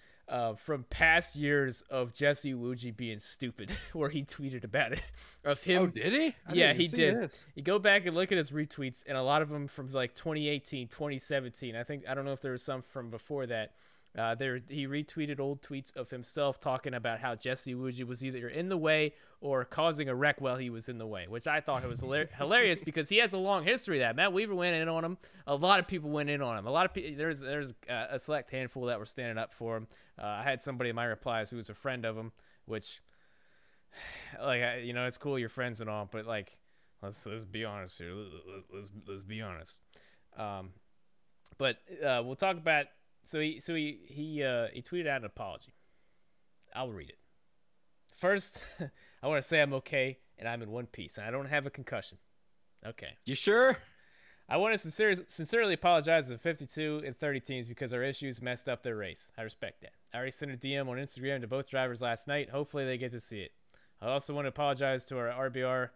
From past years of Jesse Iwuji being stupid, where he tweeted about it. Of him. Oh, did he? Yeah, he did. This. You go back and look at his retweets, and a lot of them from like 2018, 2017. I don't know if there was some from before that. He retweeted old tweets of himself talking about how Jesse Iwuji was either in the way or causing a wreck while he was in the way, which I thought it was hilarious because he has a long history of that. Matt Weaver went in on him. A lot of people went in on him. A lot of people. There's a select handful that were standing up for him. I had somebody in my replies who was a friend of him, which, like, it's cool you're friends and all, but like, let's be honest here. Let's be honest. But we'll talk about. So he tweeted out an apology. I'll read it. First, I want to say I'm okay and I'm in one piece and I don't have a concussion. Okay. You sure? I want to sincerely apologize to the 52 and 30 teams because our issues messed up their race. I respect that. I already sent a DM on Instagram to both drivers last night. Hopefully they get to see it. I also want to apologize to our RBR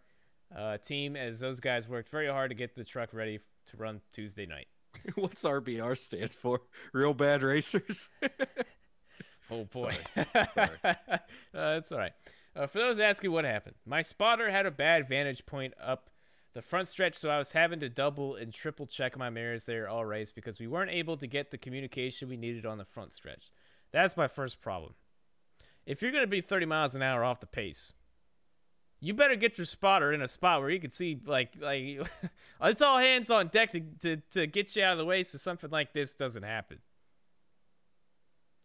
team as those guys worked very hard to get the truck ready to run Tuesday night. What's RBR stand for? Real bad racers? Oh, boy. Sorry. That's all right. For those asking what happened, my spotter had a bad vantage point up the front stretch, so I was having to double and triple check my mirrors there all race because we weren't able to get the communication we needed on the front stretch. That's my first problem. If you're going to be 30 miles an hour off the pace, you better get your spotter in a spot where you can see, like it's all hands on deck to get you out of the way so something like this doesn't happen.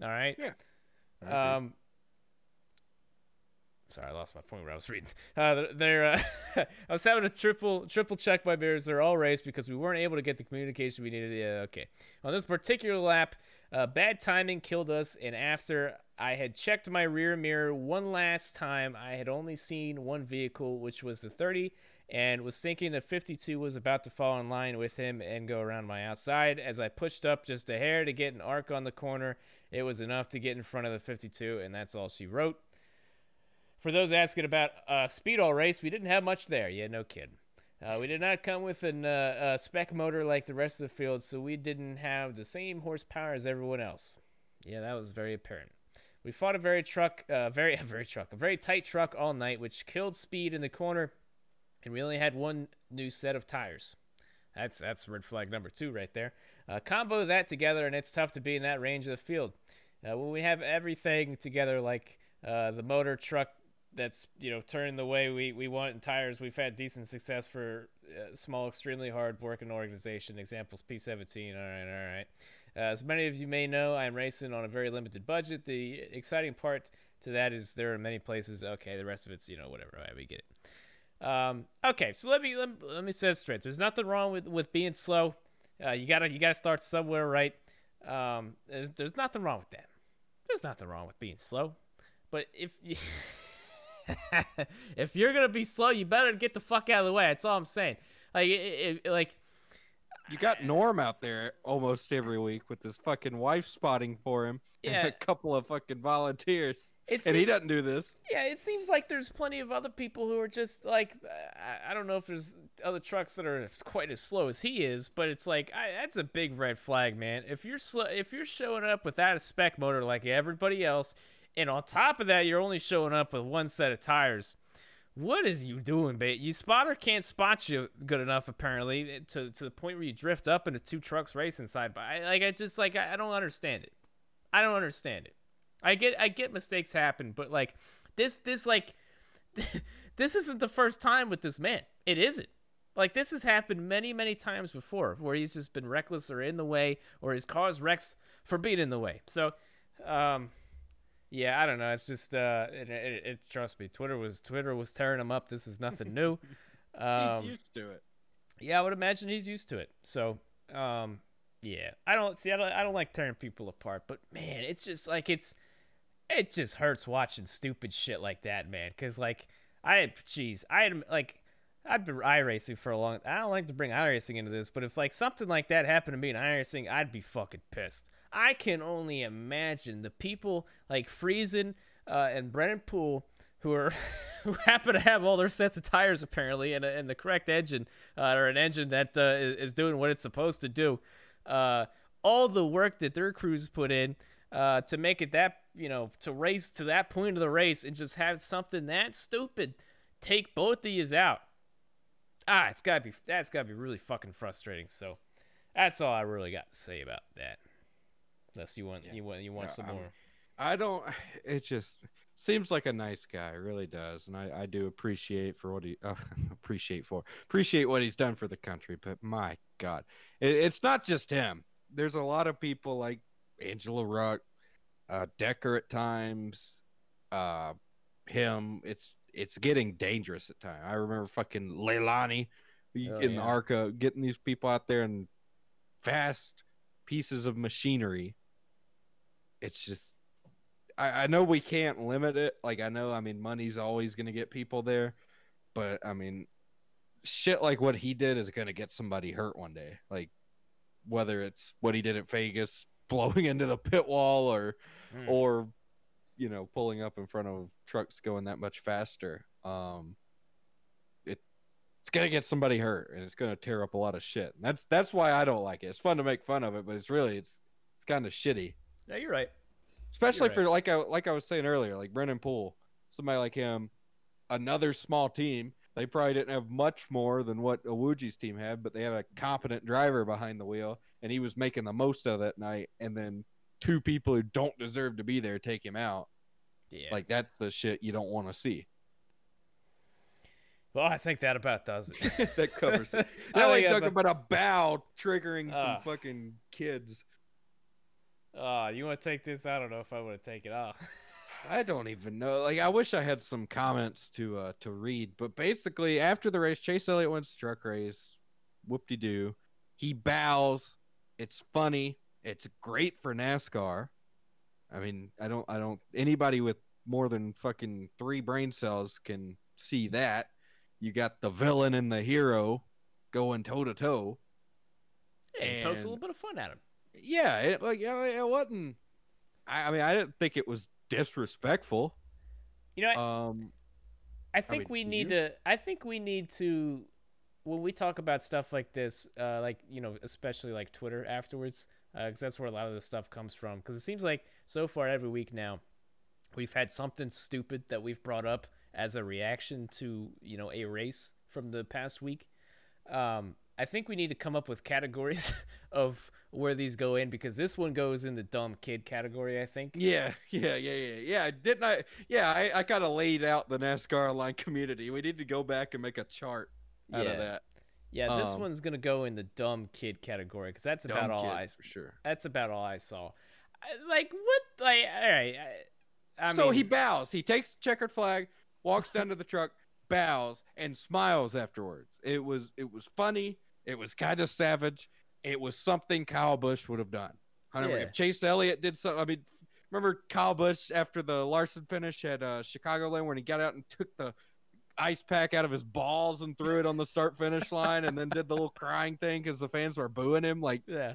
All right? Yeah. Sorry, I lost my point where I was reading. I was having a triple check my mirrors. They're all race because we weren't able to get the communication we needed. Yeah, okay. On this particular lap, bad timing killed us, and after I had checked my rear mirror one last time, I had only seen one vehicle, which was the 30, and was thinking the 52 was about to fall in line with him and go around my outside. As I pushed up just a hair to get an arc on the corner, it was enough to get in front of the 52, and that's all she wrote. For those asking about Speedball race, we didn't have much there. Yeah, no kidding. We did not come with a spec motor like the rest of the field, so we didn't have the same horsepower as everyone else. Yeah, that was very apparent. We fought a very tight truck all night, which killed speed in the corner, and we only had one new set of tires. That's red flag number 2 right there. Combo that together, and it's tough to be in that range of the field. When we have everything together, like the motor, truck that's turning the way we want, and tires, we've had decent success for small, extremely hard working organization. Examples P17. All right. As many of you may know, I'm racing on a very limited budget. The exciting part to that is there are many places. Okay, the rest of it's whatever. All right, we get it. Okay, so let me set it straight. There's nothing wrong with being slow. You gotta start somewhere, right? There's nothing wrong with that. There's nothing wrong with being slow. But if you If you're gonna be slow, you better get the fuck out of the way. That's all I'm saying. Like, like You got Norm out there almost every week with his fucking wife spotting for him and Yeah. a couple of fucking volunteers. It And he seems- doesn't do this. Yeah, it seems like there's plenty of other people who are just like, I don't know if there's other trucks that are quite as slow as he is, but it's like that's a big red flag, man. If you're if you're showing up without a spec motor like everybody else, and on top of that you're only showing up with one set of tires, what is you doing, babe? You spotter can't spot you good enough apparently to the point where you drift up into two trucks racing side by. Like I just like I don't understand it. I don't understand it. I get mistakes happen, but like this like this isn't the first time with this man. It isn't. Like this has happened many times before where he's just been reckless or in the way or his car's wrecks for being in the way. So yeah, I don't know. It's just trust me, Twitter was tearing him up. This is nothing new. He's used to it. Yeah, I would imagine he's used to it. So yeah, I don't like tearing people apart, but man, it's just like it just hurts watching stupid shit like that, man. Cause like I've been iRacing for a long. I don't like to bring iRacing into this, but if like something like that happened to me in iRacing, I'd be fucking pissed. I can only imagine the people like Friesen and Brennan Poole who happen to have all their sets of tires apparently and the correct engine or an engine that is doing what it's supposed to do. All the work that their crews put in to make it that, to race to that point of the race and just have something that stupid take both of yous out. That's gotta be really fucking frustrating. So that's all I really got to say about that. Unless you want some more. I don't. It just seems like a nice guy. It really does, and I do appreciate what he's done for the country. But my God, it's not just him. There's a lot of people like Angela Ruck, Decker at times, him. It's getting dangerous at times. I remember fucking Leilani in the ARCA getting these people out there and fast pieces of machinery. It's just, I know we can't limit it. Like, money's always going to get people there. But, shit like what he did is going to get somebody hurt one day. Like, whether it's what he did at Vegas, blowing into the pit wall or pulling up in front of trucks going that much faster. It's going to get somebody hurt, and it's going to tear up a lot of shit. And that's why I don't like it. It's fun to make fun of it, but it's kind of shitty. Yeah, you're right. Especially for like I was saying earlier, like Brennan Poole, somebody like him, another small team. They probably didn't have much more than what Awuji's team had, but they had a competent driver behind the wheel, and he was making the most of that night. And then two people who don't deserve to be there take him out. Yeah, like that's the shit you don't want to see. Well, I think that about does it. That covers it. Now we talk about a bow triggering some fucking kids. You want to take this? I don't know if I want to take it off. I don't even know. Like, I wish I had some comments to read. But basically, after the race, Chase Elliott wins the truck race. Whoop-de-doo. He bows. It's funny. It's great for NASCAR. I mean, I don't. Anybody with more than fucking 3 brain cells can see that. You got the villain and the hero going toe to toe. And he pokes a little bit of fun at him. Yeah, it wasn't. I didn't think it was disrespectful. I think we need to when we talk about stuff like this, especially like Twitter afterwards, because that's where a lot of this stuff comes from. Because it seems like so far every week now, we've had something stupid that we've brought up as a reaction to a race from the past week. I think we need to come up with categories of where these go in, because this one goes in the dumb kid category, I think. Yeah. Didn't I? Yeah, I kind of laid out the NASCAR Online community. We need to go back and make a chart out of that. Yeah, this one's gonna go in the dumb kid category, because that's about all for sure. That's about all I saw. All right. So he bows. He takes the checkered flag, walks down to the truck, bows, and smiles afterwards. It was funny. It was kind of savage. It was something Kyle Busch would have done. If Chase Elliott did something, remember Kyle Busch after the Larson finish at Chicagoland when he got out and took the ice pack out of his balls and threw it on the start finish line and then did the little crying thing because the fans were booing him. Like, Yeah.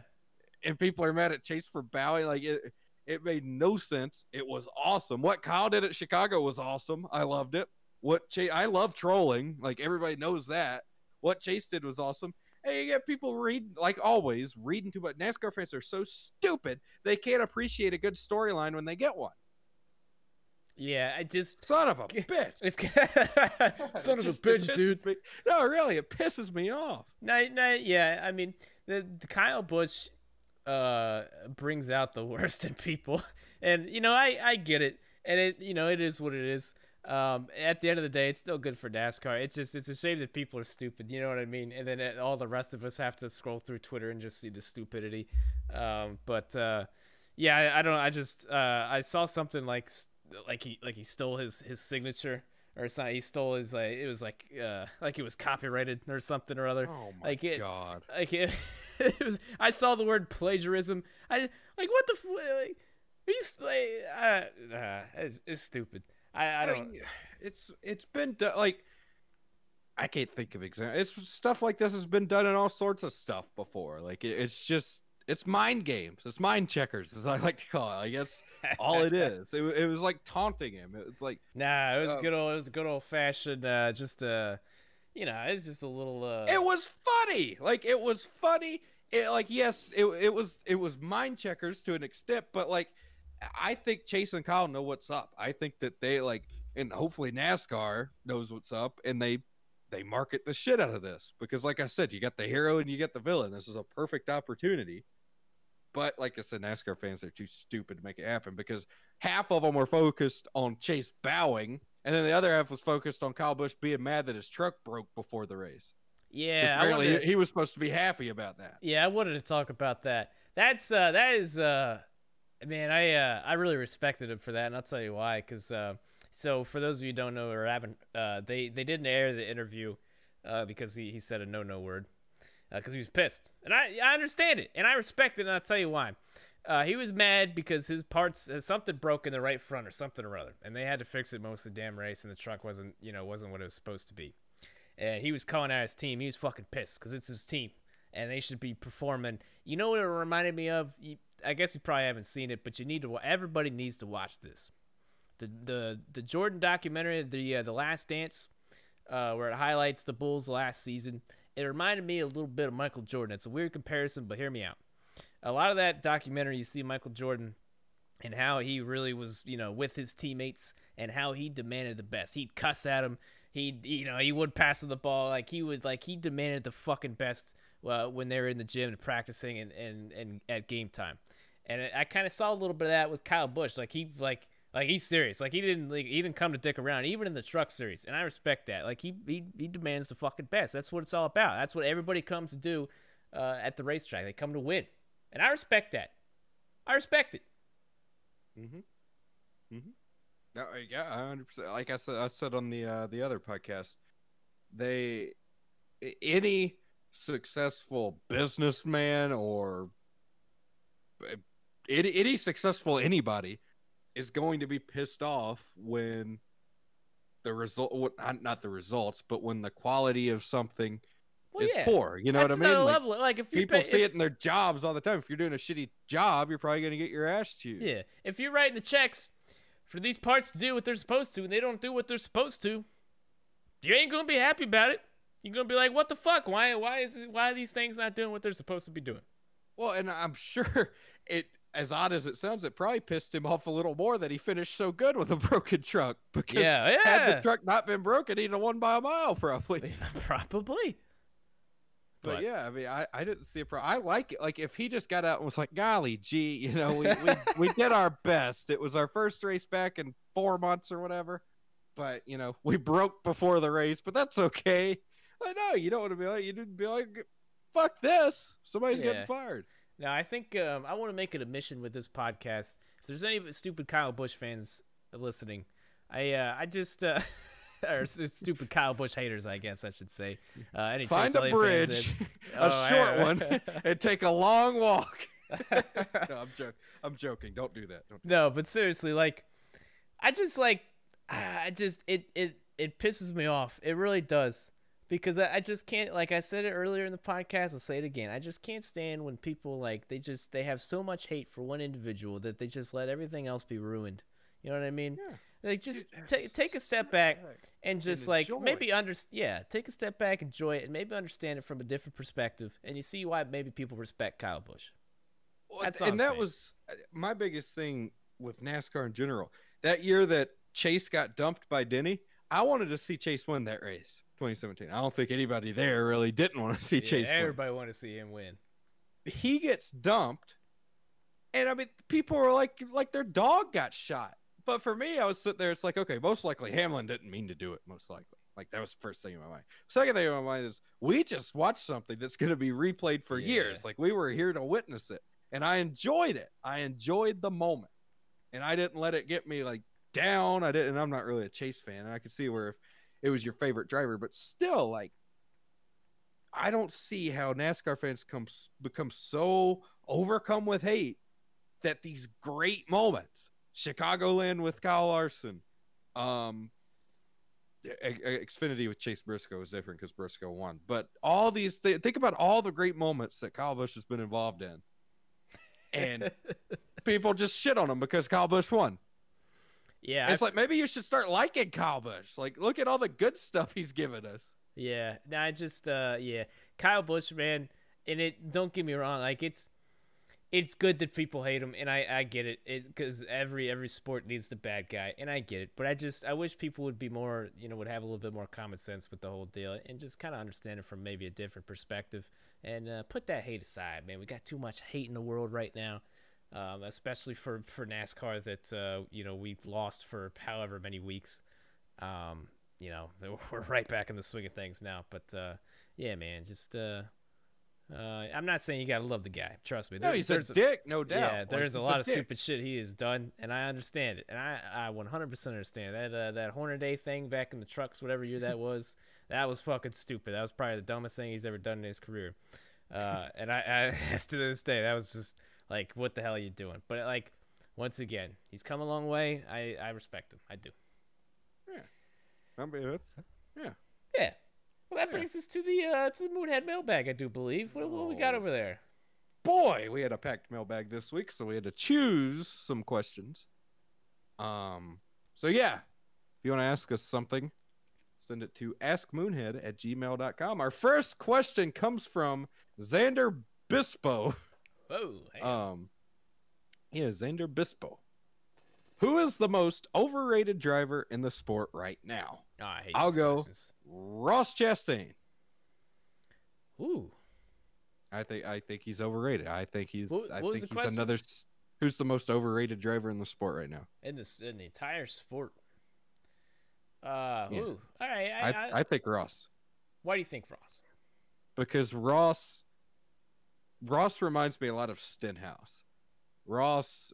and people are mad at Chase for bowing. Like, it made no sense. It was awesome. What Kyle did at Chicago was awesome. I loved it. I love trolling. Like, everybody knows that. What Chase did was awesome. Hey, you get people reading, like always, reading too much. NASCAR fans are so stupid they can't appreciate a good storyline when they get one. Yeah, I just Son of a bitch. Son of a bitch, dude. No, really, it pisses me off. No, yeah. I mean, the Kyle Busch brings out the worst in people, and I get it, and it is what it is. At the end of the day, it's still good for NASCAR. It's a shame that people are stupid. You know what I mean? And then all the rest of us have to scroll through Twitter and just see the stupidity. Yeah, I don't know. I saw something like he stole his signature or something. He stole his it was like it was copyrighted or something or other. Oh my god! It was. I saw the word plagiarism. What the it's stupid. I don't. It's been done, like, I can't think of examples. It's stuff like this has been done in all sorts of stuff before. Like, it's mind games. It's mind checkers, as I like to call it. Like, that's all it is. It was like taunting him. It's like, nah, it was good old fashioned. It's just a little. It was funny. Like, it was funny. Yes, it was mind checkers to an extent, but like, I think Chase and Kyle know what's up. I think that they and hopefully NASCAR knows what's up, and they market the shit out of this because, like I said, you got the hero and you get the villain. This is a perfect opportunity. But like I said, NASCAR fans are too stupid to make it happen because half of them were focused on Chase bowing, and then the other half was focused on Kyle Busch being mad that his truck broke before the race. Yeah, apparently he was supposed to be happy about that. Yeah, I wanted to talk about that. That is. Man, I really respected him for that, and I'll tell you why. Because so for those of you who don't know or haven't, they didn't air the interview because he said a no word because he was pissed, and I understand it and I respect it, and I'll tell you why. He was mad because his parts something broke in the right front or something or other, and they had to fix it most of the damn race, and the truck wasn't what it was supposed to be, and he was calling out his team. He was fucking pissed because it's his team, and they should be performing. You know what it reminded me of? I guess you probably haven't seen it, but everybody needs to watch this. The Jordan documentary, the Last Dance, where it highlights the Bulls last season. It reminded me a little bit of Michael Jordan. It's a weird comparison, but hear me out. A lot of that documentary, you see Michael Jordan and how he really was, with his teammates and how he demanded the best. He'd cuss at him. He would pass him the ball. He demanded the fucking best when they were in the gym and practicing and at game time. And I kind of saw a little bit of that with Kyle Busch. He's serious. He didn't come to dick around, even in the truck series. And I respect that. He demands the fucking best. That's what it's all about. That's what everybody comes to do at the racetrack. They come to win. And I respect that. I respect it. No, yeah, 100%. Like I said on the other podcast, any successful businessman or any successful anybody is going to be pissed off when the result, not the results, but when the quality of something is poor. You know what I mean? Level. If people see it in their jobs all the time. If you're doing a shitty job, you're probably going to get your ass chewed. Yeah. If you're writing the checks for these parts to do what they're supposed to, and they don't do what they're supposed to, you ain't going to be happy about it. You're going to be like, what the fuck? Why are these things not doing what they're supposed to be doing? Well, and I'm sure as odd as it sounds, it probably pissed him off a little more that he finished so good with a broken truck. Because had the truck not been broken, he'd have won by a mile, probably. Probably. But yeah, I mean, I didn't see a problem. I like it. Like, if he just got out and was like, golly gee, we did our best. It was our first race back in 4 months or whatever. But, we broke before the race, but that's okay. I know, you don't want to be like, you didn't be like, fuck this. Somebody's getting fired. Now, I think I want to make it a mission with this podcast. If there's any stupid Kyle Busch fans listening, I just or stupid Kyle Busch haters, I guess I should say. Any Find a bridge, a short one, and take a long walk. No, I'm joking. Don't do that. Don't do No, but seriously, like, I just like, it pisses me off. It really does. Because I just can't, like I said it earlier in the podcast, I'll say it again. I just can't stand when people, like, they have so much hate for one individual that they just let everything else be ruined. You know what I mean? Yeah. Like, just take a step back and just, like, enjoy. maybe take a step back, enjoy it, and maybe understand it from a different perspective. And you see why maybe people respect Kyle Busch. That's all I'm that saying. was my biggest thing with NASCAR in general. That year that Chase got dumped by Denny, I wanted to see Chase win that race. 2017. I don't think anybody there really didn't want to see Chase win. Everybody wanted to see him win. He gets dumped, and I mean, people were like their dog got shot. But for me, I was sitting there. It's like, okay, most likely Hamlin didn't mean to do it. Most likely, like that was the first thing in my mind. Second thing in my mind is we just watched something that's going to be replayed for years. Like we were here to witness it, and I enjoyed it. I enjoyed the moment, and I didn't let it get me like down. I didn't. And I'm not really a Chase fan, and I could see where if it was your favorite driver, but still, like, I don't see how NASCAR fans become so overcome with hate that these great moments, Chicagoland with Kyle Larson, Xfinity with Chase Briscoe is different because Briscoe won, but all these think about all the great moments that Kyle Busch has been involved in, and people just shit on him because Kyle Busch won. Yeah, it's like maybe you should start liking Kyle Busch. Like, look at all the good stuff he's given us. Yeah, no, I just Kyle Busch, man, and it. Don't get me wrong, like it's good that people hate him, and I get it, because every sport needs the bad guy, and I get it. But I wish people would be more, would have a little bit more common sense with the whole deal, and just kind of understand it from maybe a different perspective, and put that hate aside, man. We got too much hate in the world right now. Especially for NASCAR that, we lost for however many weeks. We're right back in the swing of things now. But, yeah, man, just I'm not saying you got to love the guy. Trust me. No, he's a dick, no doubt. Yeah, there's a lot of stupid shit he has done, and I understand it. And I 100% understand that Horner Day thing back in the trucks, whatever year that was fucking stupid. That was probably the dumbest thing he's ever done in his career. And I to this day, that was just... like, what the hell are you doing? But, like, once again, he's come a long way. I respect him. I do. Yeah. Yeah. Yeah. Well, that brings us to the Moonhead mailbag, I do believe. What we got over there? Boy, we had a packed mailbag this week, so we had to choose some questions. So, yeah. If you want to ask us something, send it to askmoonhead@gmail.com. Our first question comes from Xander Bispo. Whoa. Yeah, Xander Bispo. Who is the most overrated driver in the sport right now? Oh, I hate I'll these go questions. Ross Chastain. Ooh. I think he's overrated. I think he's question? another. Who's the most overrated driver in the sport right now? In the entire sport. Yeah. Ooh. All right. I think Ross. Why do you think Ross? Because Ross reminds me a lot of Stenhouse. Ross,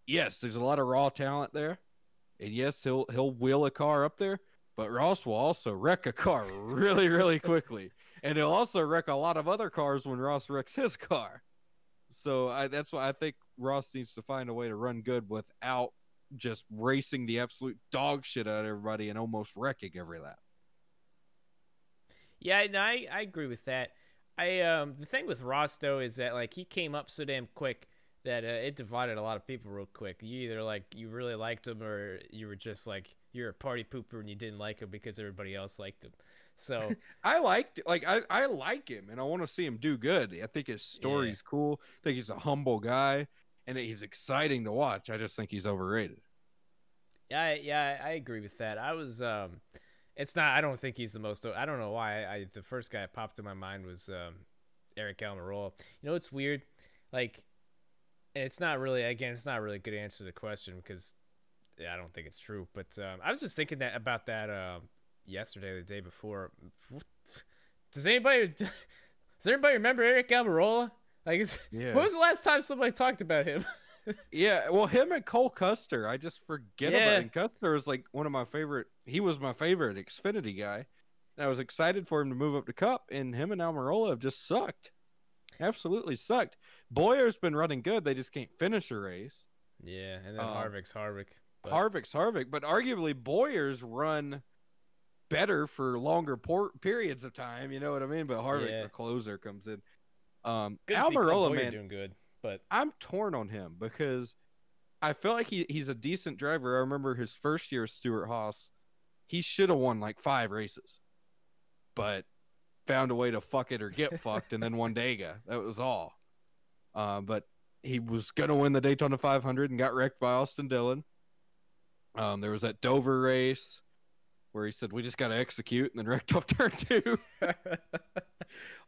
yes, there's a lot of raw talent there, and yes, he'll wheel a car up there, but Ross will also wreck a car really, really quickly, and he'll also wreck a lot of other cars when Ross wrecks his car. So that's why I think Ross needs to find a way to run good without just racing the absolute dog shit out of everybody and almost wrecking every lap. Yeah, no, I agree with that. The thing with Ross though is that, like, he came up so damn quick that it divided a lot of people real quick. You either, like, you really liked him, or you were just like, you're a party pooper and you didn't like him because everybody else liked him. So I like him, and I want to see him do good. I think his story's cool. I think he's a humble guy, and he's exciting to watch. I just think he's overrated. Yeah, I agree with that. It's not. I don't think he's the most. I don't know why. The first guy that popped in my mind was Eric Almirola. It's weird. Like, and it's not really. Again, it's not really a good answer to the question because I don't think it's true. But I was just thinking about that yesterday, or the day before. Does anybody remember Eric Almirola? Like, when was the last time somebody talked about him? Yeah, well, him and Cole Custer, I just forget about him. Custer was like one of my favorite. He was my favorite Xfinity guy, and I was excited for him to move up to Cup. And him and Almirola have just sucked, absolutely sucked. Boyer's been running good. They just can't finish a race. Yeah, and then Harvick's Harvick. But... Harvick's Harvick, but arguably Boyer's run better for longer periods of time. You know what I mean? But Harvick, the closer, comes in. Almirola, man, doing good, but I'm torn on him because I feel like he's a decent driver. I remember his first year as Stewart Haas, he should have won like 5 races, but found a way to fuck it or get fucked, and then won Dega. That was all. But he was gonna win the Daytona 500 and got wrecked by Austin Dillon. There was that Dover race where he said, we just got to execute, and then wrecked off turn 2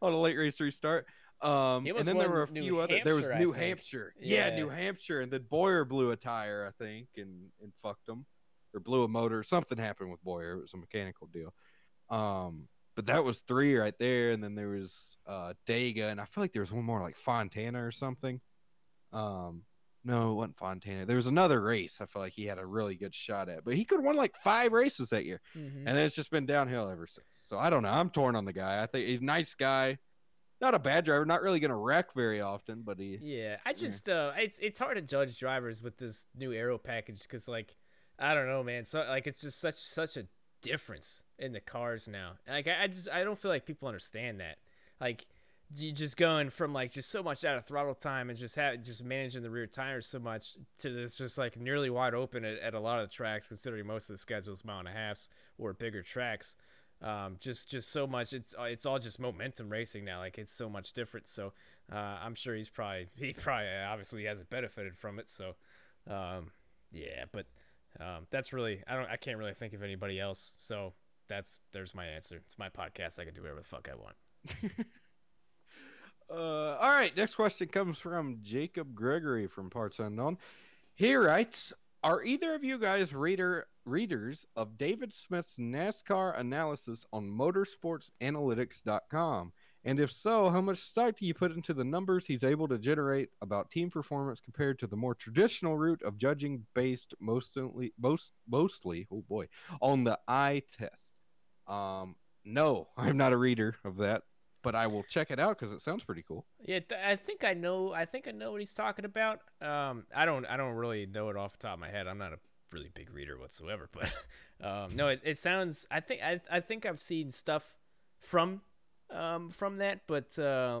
on a late race restart. And then there were a few other. There was New Hampshire. Yeah, New Hampshire. And then Boyer blew a tire, I think, and fucked him. Or blew a motor. Something happened with Boyer. It was a mechanical deal. But that was 3 right there. And then there was Dega. And I feel like there was one more, like Fontana or something. No, it wasn't Fontana. There was another race I feel like he had a really good shot at. But he could have won like 5 races that year. And then it's just been downhill ever since. So I don't know. I'm torn on the guy. I think he's a nice guy. Not a bad driver. Not really going to wreck very often, but he... Yeah, I just... it's hard to judge drivers with this new aero package because, like, I don't know, man. So, like, it's just such a difference in the cars now. Like, I don't feel like people understand that. Like... You just going from like just so much out of throttle time and just managing the rear tires so much to this just like nearly wide open at a lot of the tracks, considering most of the schedules 1.5 miles or bigger tracks. Just so much. It's all just momentum racing now. Like it's so much different. So I'm sure he probably obviously hasn't benefited from it. So yeah, but that's really I can't really think of anybody else. So there's my answer. It's my podcast. I can do whatever the fuck I want. All right, next question comes from Jacob Gregory from Parts Unknown. He writes, are either of you guys readers of David Smith's NASCAR analysis on motorsportsanalytics.com? And if so, how much stock do you put into the numbers he's able to generate about team performance compared to the more traditional route of judging based mostly on the eye test? No, I'm not a reader of that. But I will check it out because it sounds pretty cool. Yeah, I think I know what he's talking about. I don't really know it off the top of my head. I'm not a really big reader whatsoever. But no, it sounds. I think I've seen stuff from that. But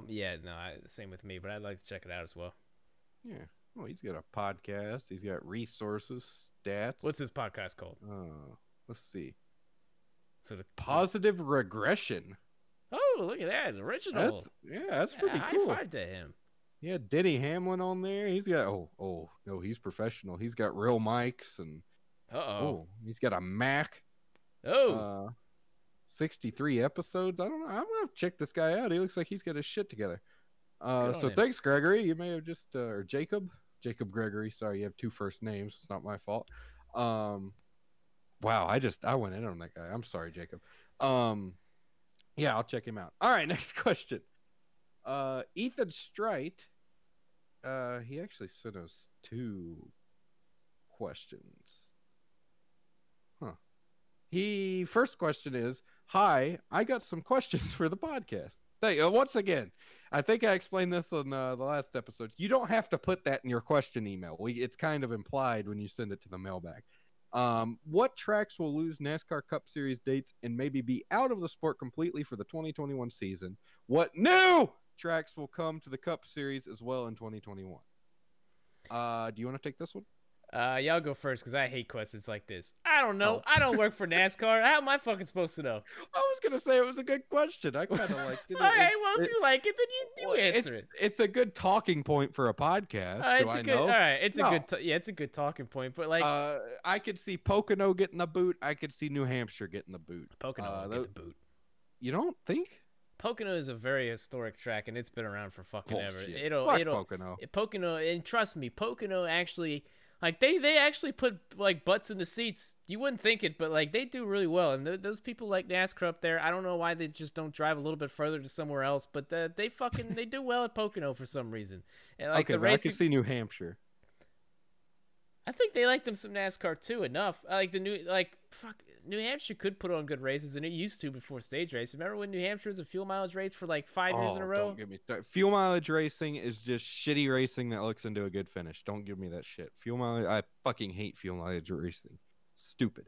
yeah, no, same with me. But I'd like to check it out as well. Yeah. Well, he's got a podcast. He's got resources, stats. What's his podcast called? Let's see. Positive Regression. Oh, look at that. Original. That's pretty cool. High five to him. Yeah, Denny Hamlin on there. He's got no, he's professional. He's got real mics and he's got a Mac. 63 episodes. I don't know. I'm gonna check this guy out. He looks like he's got his shit together. So thanks, Gregory. You may have just or Jacob Gregory. Sorry, you have 2 first names. It's not my fault. Wow, I went in on that guy. I'm sorry, Jacob. Yeah, I'll check him out. All right, next question. Ethan Strite, he actually sent us 2 questions. First question is, hi, I got some questions for the podcast. Once again, I think I explained this on the last episode. You don't have to put that in your question email. It's kind of implied when you send it to the mailbag. What tracks will lose NASCAR Cup Series dates and maybe be out of the sport completely for the 2021 season? What new tracks will come to the Cup Series as well in 2021? Do you want to take this one? Y'all go first because I hate questions like this. I don't know. I don't work for NASCAR. How am I fucking supposed to know? I was gonna say it was a good question. I kind of liked it. All right, well, if you like it, then you answer it. It's a good talking point for a podcast. It's a good talking point. But like, I could see Pocono getting the boot. I could see New Hampshire getting the boot. Pocono will get the boot. You don't think? Pocono is a very historic track, and it's been around for fucking ever. Pocono. Pocono, and trust me, Pocono actually. Like, they actually put, like, butts in the seats. You wouldn't think it, but, like, they do really well. And those people like NASCAR up there, I don't know why they just don't drive a little bit further to somewhere else, but they do well at Pocono for some reason. And, like, okay, I can see New Hampshire. I think they like them some NASCAR, too, enough. New Hampshire could put on good races, and it used to before stage race. Remember when New Hampshire was a fuel mileage race for like 5 years in a row? Don't get me started. Fuel mileage racing is just shitty racing that looks into a good finish. Don't give me that shit. Fuel mileage, I fucking hate fuel mileage racing. Stupid.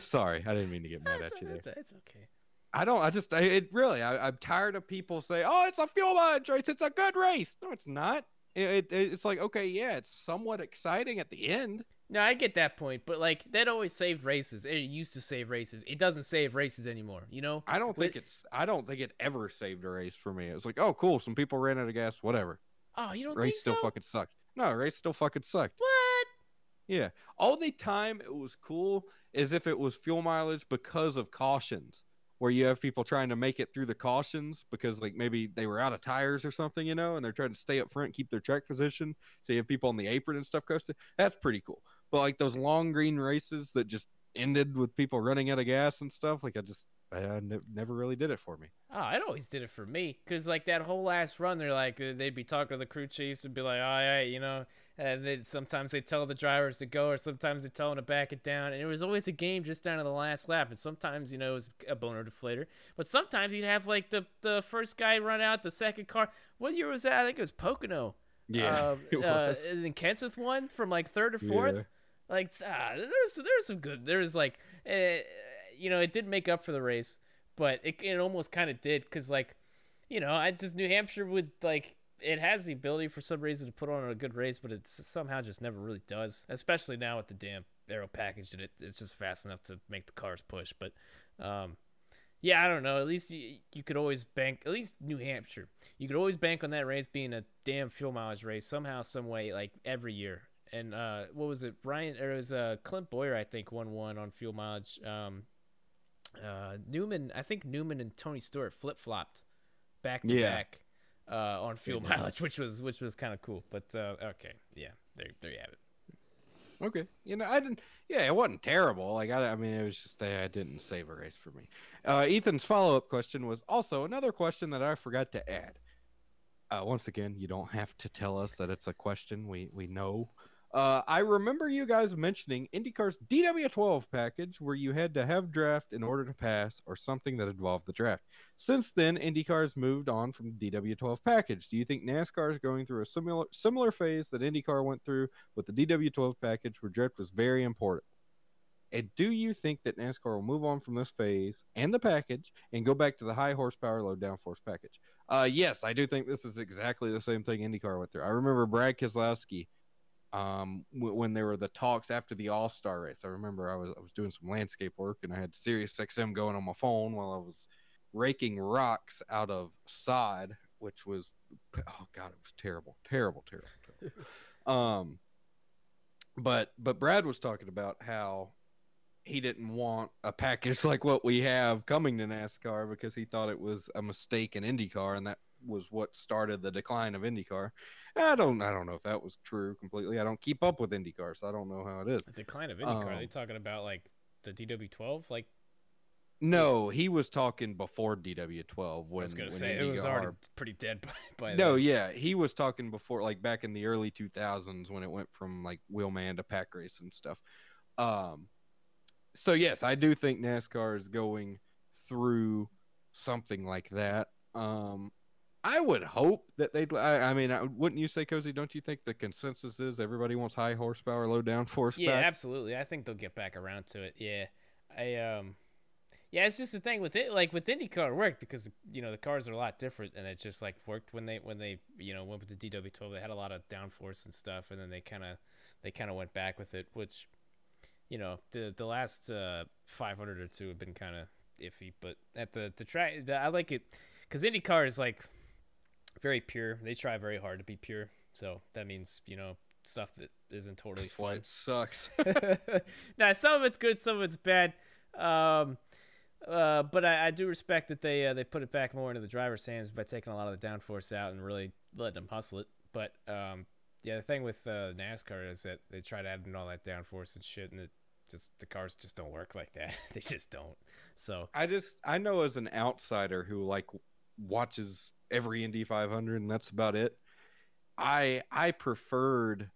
Sorry, I didn't mean to get mad at you there. It's okay. I'm tired of people say, "Oh, it's a fuel mileage race. It's a good race." No, it's not. It's like, okay, yeah, it's somewhat exciting at the end. No, I get that point, but like that always saved races. It used to save races. It doesn't save races anymore. You know? I don't think it ever saved a race for me. It's like, oh, cool, some people ran out of gas, whatever. Oh, you don't race think so? Still fucking sucked. No, race still fucking sucked. What? Yeah. Only time it was cool is if it was fuel mileage because of cautions, where you have people trying to make it through the cautions because like maybe they were out of tires or something, you know, and they're trying to stay up front, keep their track position. So you have people on the apron and stuff coasting. That's pretty cool. But like those long green races that just ended with people running out of gas and stuff, like I never really did it for me. Oh, it always did it for me. Because, like, that whole last run, they're like, they'd be talking to the crew chiefs and be like, all right, you know, and sometimes they tell the drivers to go or sometimes they tell them to back it down. And it was always a game just down to the last lap. And sometimes, you know, it was a boner deflator. But sometimes you'd have, like, the first guy run out, the second car. What year was that? I think it was Pocono. Yeah, it was. And then Kenseth won from, like, third or fourth. Yeah. Like, there's some good. There's, like, you know, it didn't make up for the race. But it almost kind of did because, like, you know, New Hampshire would, like, it has the ability for some reason to put on a good race, but it somehow just never really does, especially now with the damn aero package and it's just fast enough to make the cars push. But, yeah, I don't know. At least you could always bank, at least New Hampshire, you could always bank on that race being a damn fuel mileage race somehow, some way, like, every year. And what was it? It was Clint Boyer, I think, won one on fuel mileage. Newman and Tony Stewart flip-flopped back to back on fuel mileage, which was kind of cool. But okay, yeah, there you have it. Okay, you know, it wasn't terrible. Like I mean, it was just I didn't save a race for me. Ethan's follow-up question was also another question that I forgot to add. Once again, you don't have to tell us that it's a question. We know. I remember you guys mentioning IndyCar's DW12 package where you had to have draft in order to pass or something that involved the draft. Since then, IndyCar's moved on from the DW12 package. Do you think NASCAR is going through a similar phase that IndyCar went through with the DW12 package where draft was very important? And do you think that NASCAR will move on from this phase and the package and go back to the high horsepower, low downforce package? Yes, I do think this is exactly the same thing IndyCar went through. I remember Brad Keselowski, when there were the talks after the All-Star race. I remember I was doing some landscape work and I had Sirius XM going on my phone while I was raking rocks out of sod, which was, oh God, it was terrible. But Brad was talking about how he didn't want a package like what we have coming to NASCAR because he thought it was a mistake in IndyCar, and that was what started the decline of IndyCar. I don't know if that was true completely. I don't keep up with IndyCar, so I don't know how it is. It's a decline of IndyCar. Are they talking about like the DW12? Like, no, he was talking before DW12. When, I was gonna when say IndyCar... it was already pretty dead by no, then. Yeah, he was talking before, like back in the early 2000s when it went from like wheelman to pack race and stuff. So yes, I do think NASCAR is going through something like that. I would hope that they'd. I mean, wouldn't you say, Cozy? Don't you think the consensus is everybody wants high horsepower, low downforce? Yeah, absolutely. I think they'll get back around to it. Yeah, yeah, it's just the thing with it. Like with IndyCar, it worked because you know the cars are a lot different, and it just like worked when they you know went with the DW12. They had a lot of downforce and stuff, and then they kind of went back with it, which you know the last 500 or two have been kind of iffy. But at the track, I like it because IndyCar is like very pure. They try very hard to be pure, so that means you know stuff that isn't totally fun. It sucks. Now some of it's good, some of it's bad. But I do respect that they put it back more into the driver's hands by taking a lot of the downforce out and really letting them hustle it. But yeah, the thing with NASCAR is that they try to add in all that downforce and shit, and the cars just don't work like that. They just don't. So I know as an outsider who like watches every Indy 500 and that's about it. I preferred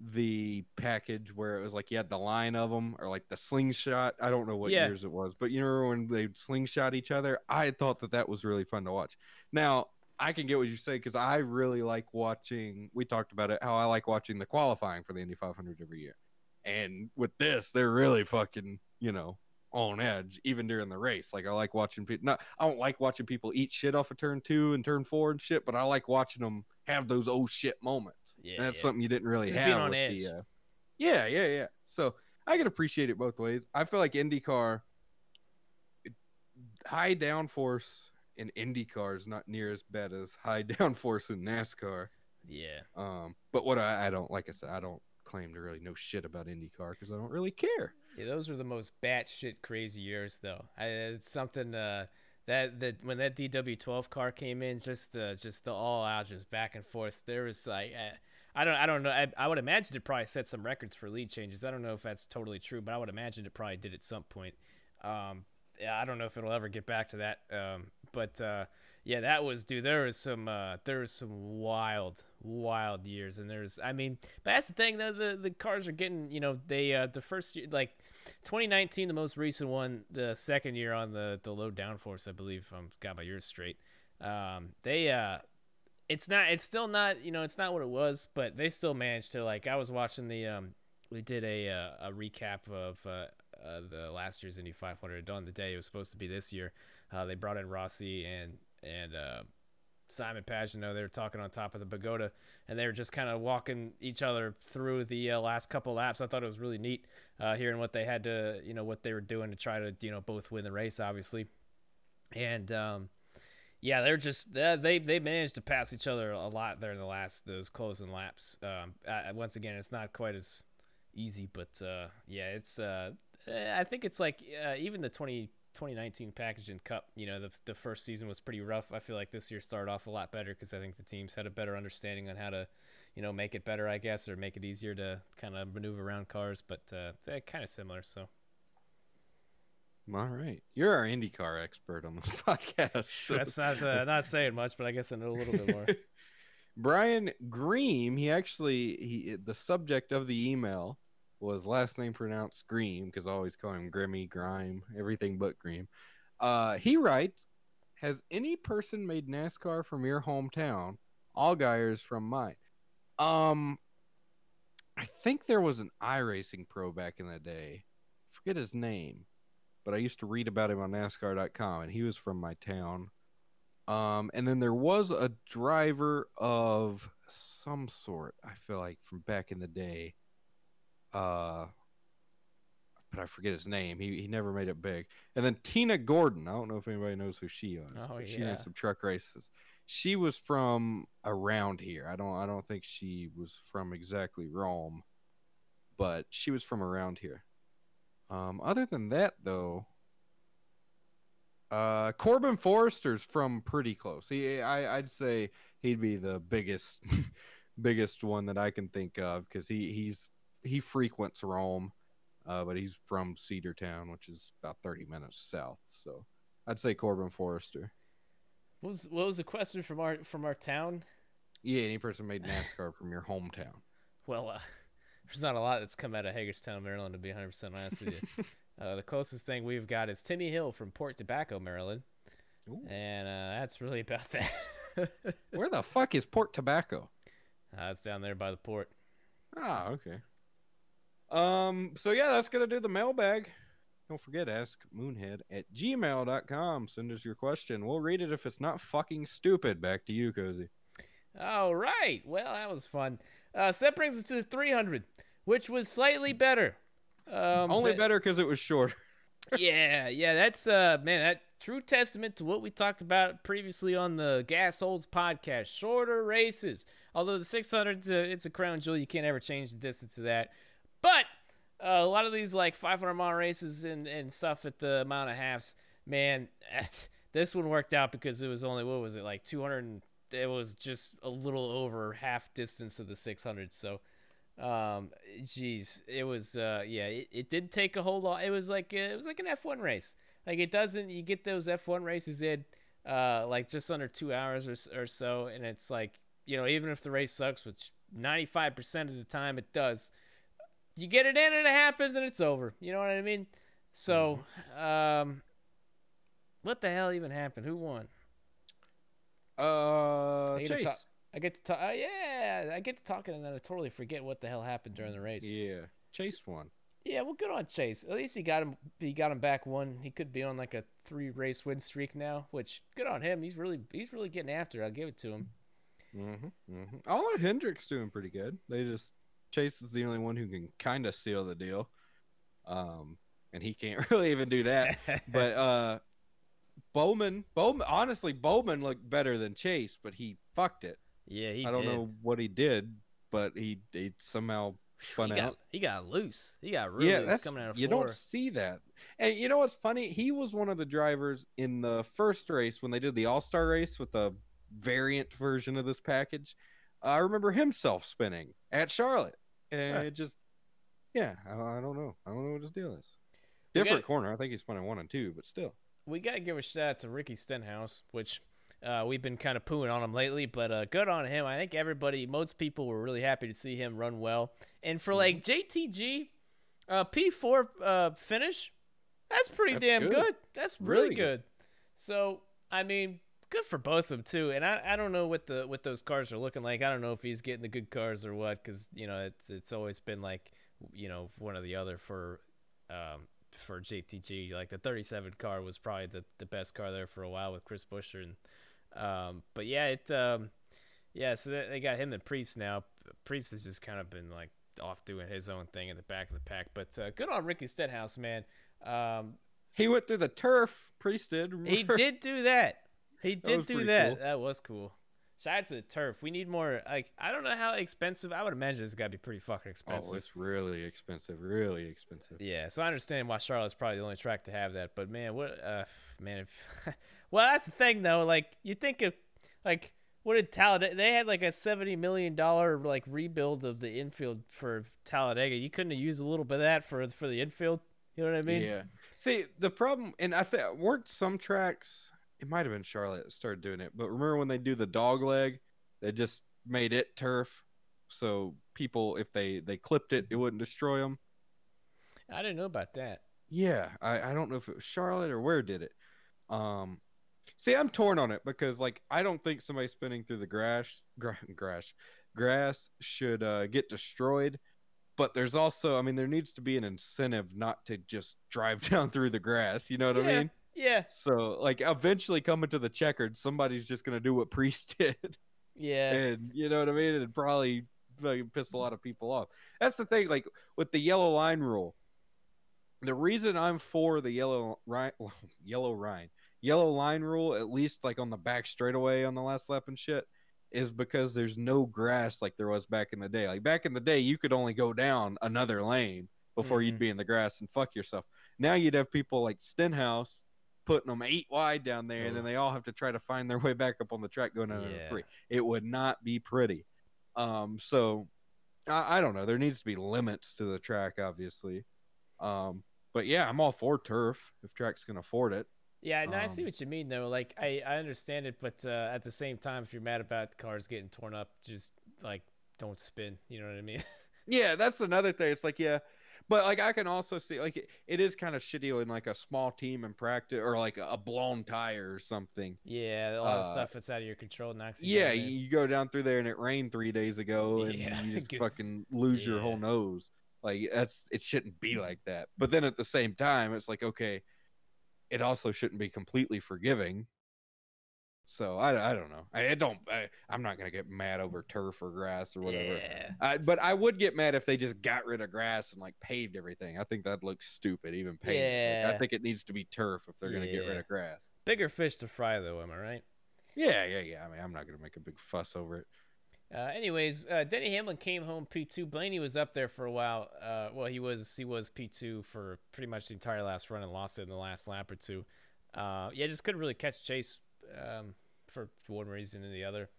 the package where it was like you had the line of them, or like the slingshot. I don't know what Yeah. years it was, but you remember when they slingshot each other? I thought that was really fun to watch. Now, I can get what you say, because I really like watching, we talked about it, how I like watching the qualifying for the Indy 500 every year. And with this, they're really fucking, on edge, even during the race. Like, I like watching people, I don't like watching people eat shit off of turn 2 and turn 4 and shit, but I like watching them have those oh shit moments. Yeah, And that's something you didn't really just have being on with edge. Yeah. So I can appreciate it both ways. I feel like IndyCar, high downforce in IndyCar is not near as bad as high downforce in NASCAR. Yeah. But what I don't, like I said, I don't claim to really know shit about IndyCar because I don't really care. Yeah, those were the most batshit crazy years, though. It's something that when that DW12 car came in, just the all out, just back and forth. There was like, I don't know. I would imagine it probably set some records for lead changes. I don't know if that's totally true, but I would imagine it probably did at some point. Yeah, I don't know if it'll ever get back to that. But yeah, that was, dude. There was some wild years, and but that's the thing though. The cars are getting, they the first year, like 2019, the most recent one, the second year on the low downforce, I believe. Got my years straight. It's still not, it's not what it was, but they still managed to, like, I was watching we did a recap of the last year's Indy 500 on the day it was supposed to be this year. They brought in Rossi and Simon Pagenaud. They were talking on top of the pagoda, and they were just kind of walking each other through the last couple laps. I thought it was really neat hearing what they had to, what they were doing to try to, both win the race, obviously. And yeah, they're just they managed to pass each other a lot there in those closing laps. Once again, it's not quite as easy, but yeah, it's I think it's like even the 2019 package and cup, the first season was pretty rough. I feel like this year started off a lot better because I think the teams had a better understanding on how to, make it better, I guess, or make it easier to kind of maneuver around cars, but they're kind of similar. So all right, you're our IndyCar expert on this podcast, so. That's not saying much, but I guess I know a little bit more. Brian Greem, the subject of the email was last name pronounced Greem, because I always call him Grimmy, Grime, everything but Greem. He writes, has any person made NASCAR from your hometown? Allgaier's from mine. I think there was an iRacing pro back in the day. I forget his name, but I used to read about him on NASCAR.com, and he was from my town. And then there was a driver of some sort, I feel like, from back in the day. But I forget his name. He never made it big. And then Tina Gordon. I don't know if anybody knows who she is. Oh, but yeah. She ran some truck races. She was from around here. I don't think she was from exactly Rome, but she was from around here. Other than that, though, Corbin Forrester's from pretty close. I'd say he'd be the biggest one that I can think of, because he frequents Rome, but he's from Cedartown, which is about 30 minutes south. So I'd say Corbin Forrester. What was the question from our town? Yeah, any person made NASCAR from your hometown. Well, there's not a lot that's come out of Hagerstown, Maryland, to be 100% honest with you. The closest thing we've got is Timmy Hill from Port Tobacco, Maryland. Ooh. And that's really about that. Where the fuck is Port Tobacco? It's down there by the port. Ah, okay. So yeah, that's gonna do the mailbag. Don't forget, askmoonhead@gmail.com. Send us your question. We'll read it if it's not fucking stupid. Back to you, Cozy. All right. Well, that was fun. So that brings us to the 300, which was slightly better. Only better because it was short. yeah. That's that true testament to what we talked about previously on the Gas Holds podcast. Shorter races. Although the 600, it's a crown jewel. You can't ever change the distance of that. But a lot of these like 500-mile races and stuff at the amount of halves, man, this one worked out because it was only, what was it, like 200? It was just a little over half distance of the 600. So, geez, it was, it did take a whole lot. It was like an F1 race. Like you get those F1 races in, like just under 2 hours or so. And it's like, even if the race sucks, which 95% of the time it does. You get it in and it happens and it's over. You know what I mean? So, what the hell even happened? Who won? Chase. I get to talk. Yeah, I get to talking and then I totally forget what the hell happened during the race. Yeah, Chase won. Yeah, well, good on Chase. At least he got him. He got him back one. He could be on like a 3-race win streak now, which good on him. He's really getting after it. I'll give it to him. All Hendrick's doing pretty good. Chase is the only one who can kind of seal the deal, and he can't really even do that. But Bowman, honestly, Bowman looked better than Chase, but he fucked it. Yeah, I don't know what he did, but he somehow spun out. He got loose. He got really loose coming out of 4. You don't see that. And you know what's funny? He was one of the drivers in the first race when they did the All-Star race with the variant version of this package. I remember himself spinning at Charlotte. And it just, I don't know. I don't know what his deal is. Different corner. I think he spun in 1 and 2, but still. We got to give a shout out to Ricky Stenhouse, which we've been kind of pooing on him lately, but good on him. I think most people were really happy to see him run well. And for like JTG, P4 finish, that's pretty damn good. That's really good. So, I mean, good for both of them too. And I don't know what those cars are looking like. I don't know if he's getting the good cars or what, because it's always been like one or the other for JTG. Like the 37 car was probably the best car there for a while with Chris Buescher. And but yeah, so they got him and Priest now. Priest has just kind of been like off doing his own thing in the back of the pack. But good on Ricky Stenhouse, man. He went through the turf. Priest did. Remember? He did do that. He did do that. Cool. That was cool. Shout out to the turf. We need more. Like, I don't know how expensive. I would imagine it's got to be pretty fucking expensive. Oh, it's really expensive. Really expensive. Yeah, so I understand why Charlotte's probably the only track to have that. But man, well, that's the thing though. Like, you think of, like, what did Talladega? They had like a $70 million like rebuild of the infield for Talladega. You couldn't have used a little bit of that for the infield. You know what I mean? Yeah. See, the problem, and I think weren't some tracks. It might have been Charlotte that started doing it, but remember when they do the dog leg, they just made it turf, so people, if they clipped it, it wouldn't destroy them. I didn't know about that. Yeah, I don't know if it was Charlotte or where did it. See, I'm torn on it because like I don't think somebody spinning through the grass should get destroyed. But there's also, I mean, there needs to be an incentive not to just drive down through the grass. You know what I mean? Yeah. So, like, eventually coming to the checkered, somebody's just going to do what Priest did. Yeah. And, you know what I mean? It'd probably piss a lot of people off. That's the thing, like, with the yellow line rule. The reason I'm for the yellow line rule, at least, like, on the back straightaway on the last lap and shit, is because there's no grass like there was back in the day. Like, back in the day, you could only go down another lane before you'd be in the grass and fuck yourself. Now you'd have people like Stenhouse putting them 8 wide down there, and then they all have to try to find their way back up on the track going down to 3. It would not be pretty. So I don't know. There needs to be limits to the track, obviously. But yeah, I'm all for turf if track's can afford it. Yeah, no, I see what you mean though. Like I understand it, but at the same time, if you're mad about cars getting torn up, just like don't spin. You know what I mean? Yeah, that's another thing. It's like, yeah. But, like, I can also see, like, it is kind of shitty in, like, a small team in practice or, like, a blown tire or something. Yeah, a lot of stuff that's out of your control knocks you down. Yeah, you go down through there and it rained 3 days ago and you just fucking lose your whole nose. Like, it shouldn't be like that. But then at the same time, it's like, okay, it also shouldn't be completely forgiving. So I don't know. I'm not gonna get mad over turf or grass or whatever. Yeah. But I would get mad if they just got rid of grass and like paved everything. I think that looks stupid, even paved. Yeah. Like, I think it needs to be turf if they're gonna get rid of grass. Bigger fish to fry, though. Am I right? Yeah. I mean, I'm not gonna make a big fuss over it. Anyways, Denny Hamlin came home P2. Blaney was up there for a while. Well, he was P2 for pretty much the entire last run and lost it in the last lap or two. Just couldn't really catch Chase. For one reason or the other.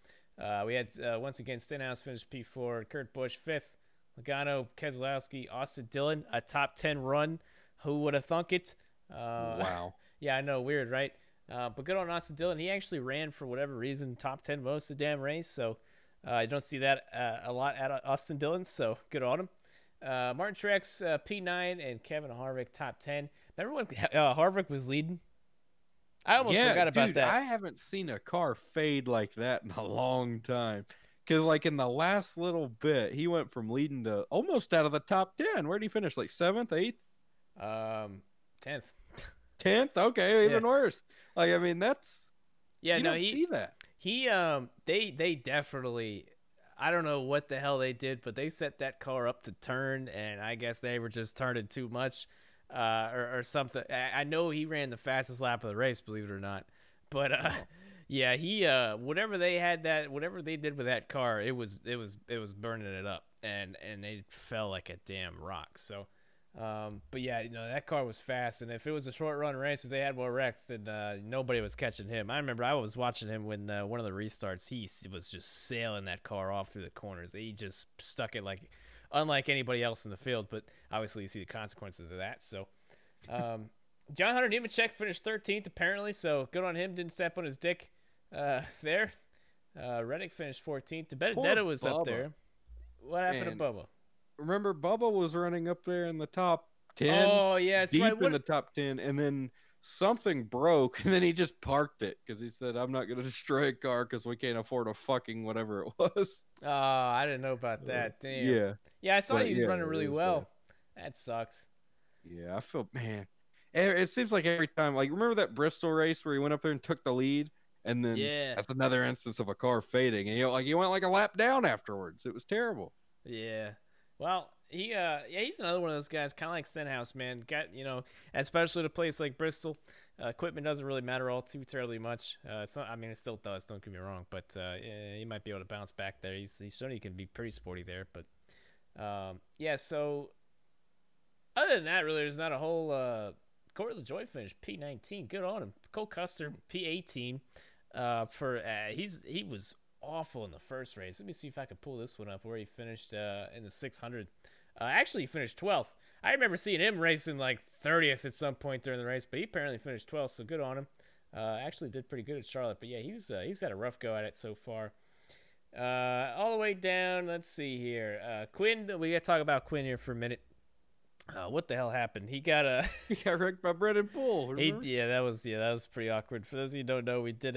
We had, once again, Stenhouse finished P4, Kurt Busch 5th, Logano, Keselowski, Austin Dillon, a top 10 run. Who would have thunk it? Wow. Yeah, I know, weird, right? But good on Austin Dillon. He actually ran, for whatever reason, top 10 most of the damn race. So, You don't see that a lot at Austin Dillon, so good on him. Martin Truex, P9, and Kevin Harvick, top 10. Remember when Harvick was leading? I almost forgot about that. I haven't seen a car fade like that in a long time. Because, like, in the last little bit, he went from leading to almost out of the top 10. Where did he finish? Like 7th, 8th? 10th. 10th? Okay, even worse. Like, I mean, that's... Yeah, you don't see that. They definitely... I don't know what the hell they did, but they set that car up to turn, and I guess they were just turning too much or something. I know he ran the fastest lap of the race, believe it or not. But... yeah, he whatever they did with that car, it was burning it up, and they fell like a damn rock. So, but yeah, that car was fast, and if it was a short run race, if they had more wrecks, then nobody was catching him. I remember I was watching him when one of the restarts, he was just sailing that car off through the corners. He just stuck it like unlike anybody else in the field. But obviously, you see the consequences of that. So. John Hunter Nemechek finished 13th apparently, so good on him. Didn't step on his dick there. Reddick finished 14th. Benedetto was up there. What happened to Bubba? Remember, Bubba was running up there in the top 10. Oh, yeah, it's deep right. in the top 10, and then something broke, and then he just parked it because he said, "I'm not going to destroy a car because we can't afford a fucking whatever it was." Oh, I didn't know about that. Damn. Yeah, I saw he was running really well. Bad. That sucks. Yeah, I feel, man. It seems like every time, like, remember that Bristol race where he went up there and took the lead, and then that's another instance of a car fading, and he went like a lap down afterwards. It was terrible. Yeah. Well, he's another one of those guys, kind of like Stenhouse, man. Got especially at a place like Bristol, equipment doesn't really matter all too terribly much. It's not. I mean, it still does. Don't get me wrong, but he might be able to bounce back there. He certainly can be pretty sporty there, but yeah. So other than that, really, there's not a whole. Corey LaJoy finished P19. Good on him. Cole Custer P18. He was awful in the first race. Let me see if I can pull this one up where he finished in the 600. Actually, he finished 12th. I remember seeing him racing like 30th at some point during the race, but he apparently finished 12th. So good on him. Actually did pretty good at Charlotte, but yeah, he's had a rough go at it so far. All the way down. Let's see here. Quinn. We got to talk about Quinn here for a minute. What the hell happened? He got wrecked by Brennan Poole. That was pretty awkward. For those of you who don't know, we did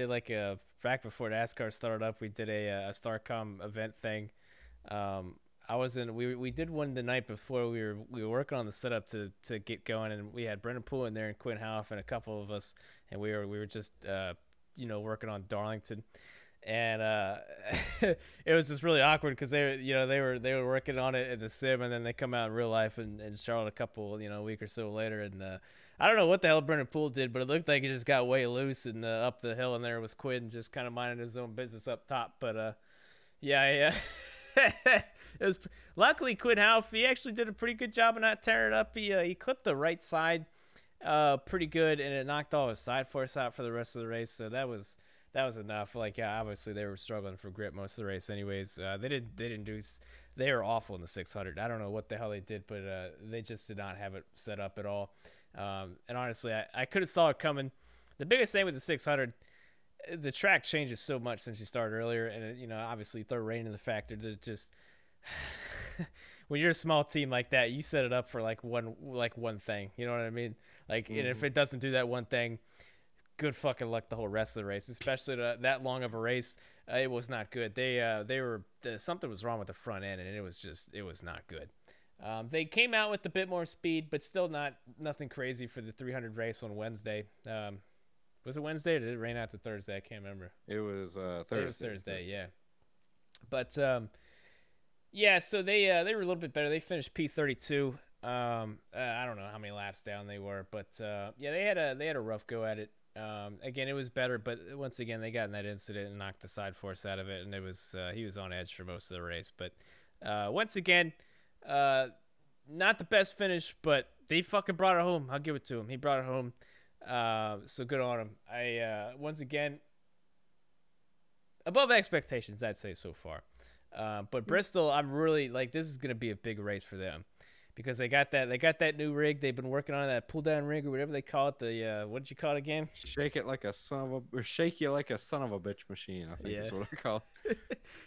like a back before NASCAR started up. We did a Starcom event thing. We did one the night before. We were working on the setup to get going, and we had Brennan Poole in there and Quinn Houff and a couple of us, and we were just working on Darlington. And it was just really awkward because they were working on it in the sim, and then they come out in real life in Charlotte a couple a week or so later, and I don't know what the hell Brennan Poole did, but it looked like he just got way loose and up the hill, and there was Quinn just kind of minding his own business up top. But yeah. It was luckily Quinn Houff. He actually did a pretty good job of not tearing it up. He clipped the right side pretty good, and it knocked all his side force out for the rest of the race. So that was enough. Like, obviously they were struggling for grip most of the race anyways. They were awful in the 600. I don't know what the hell they did, but they just did not have it set up at all. And honestly, I could have saw it coming. The biggest thing with the 600, the track changes so much since you started earlier, and obviously throw rain in the factor. To just when you're a small team like that, you set it up for like one thing. You know what I mean? Like, and if it doesn't do that one thing, good fucking luck the whole rest of the race, especially that long of a race. It was not good. Something was wrong with the front end, and it was not good. They came out with a bit more speed, but still nothing crazy for the 300 race on Wednesday. Was it Wednesday or did it rain out to Thursday? I can't remember. It was Thursday. It was Thursday, yeah. But yeah, so they were a little bit better. They finished P32. I don't know how many laps down they were, but yeah, they had a rough go at it. Again, it was better, but once again, they got in that incident and knocked the side force out of it, and he was on edge for most of the race. But once again, not the best finish, but they fucking brought it home. I'll give it to him. He brought it home. So good on him. Once again, above expectations, I'd say so far. But Bristol, I'm really like, this is going to be a big race for them because they got that new rig. They've been working on that pull down rig or whatever they call it. The what did you call it again? Shake it like a shake you like a son of a bitch machine, I think Yeah. is what I call it.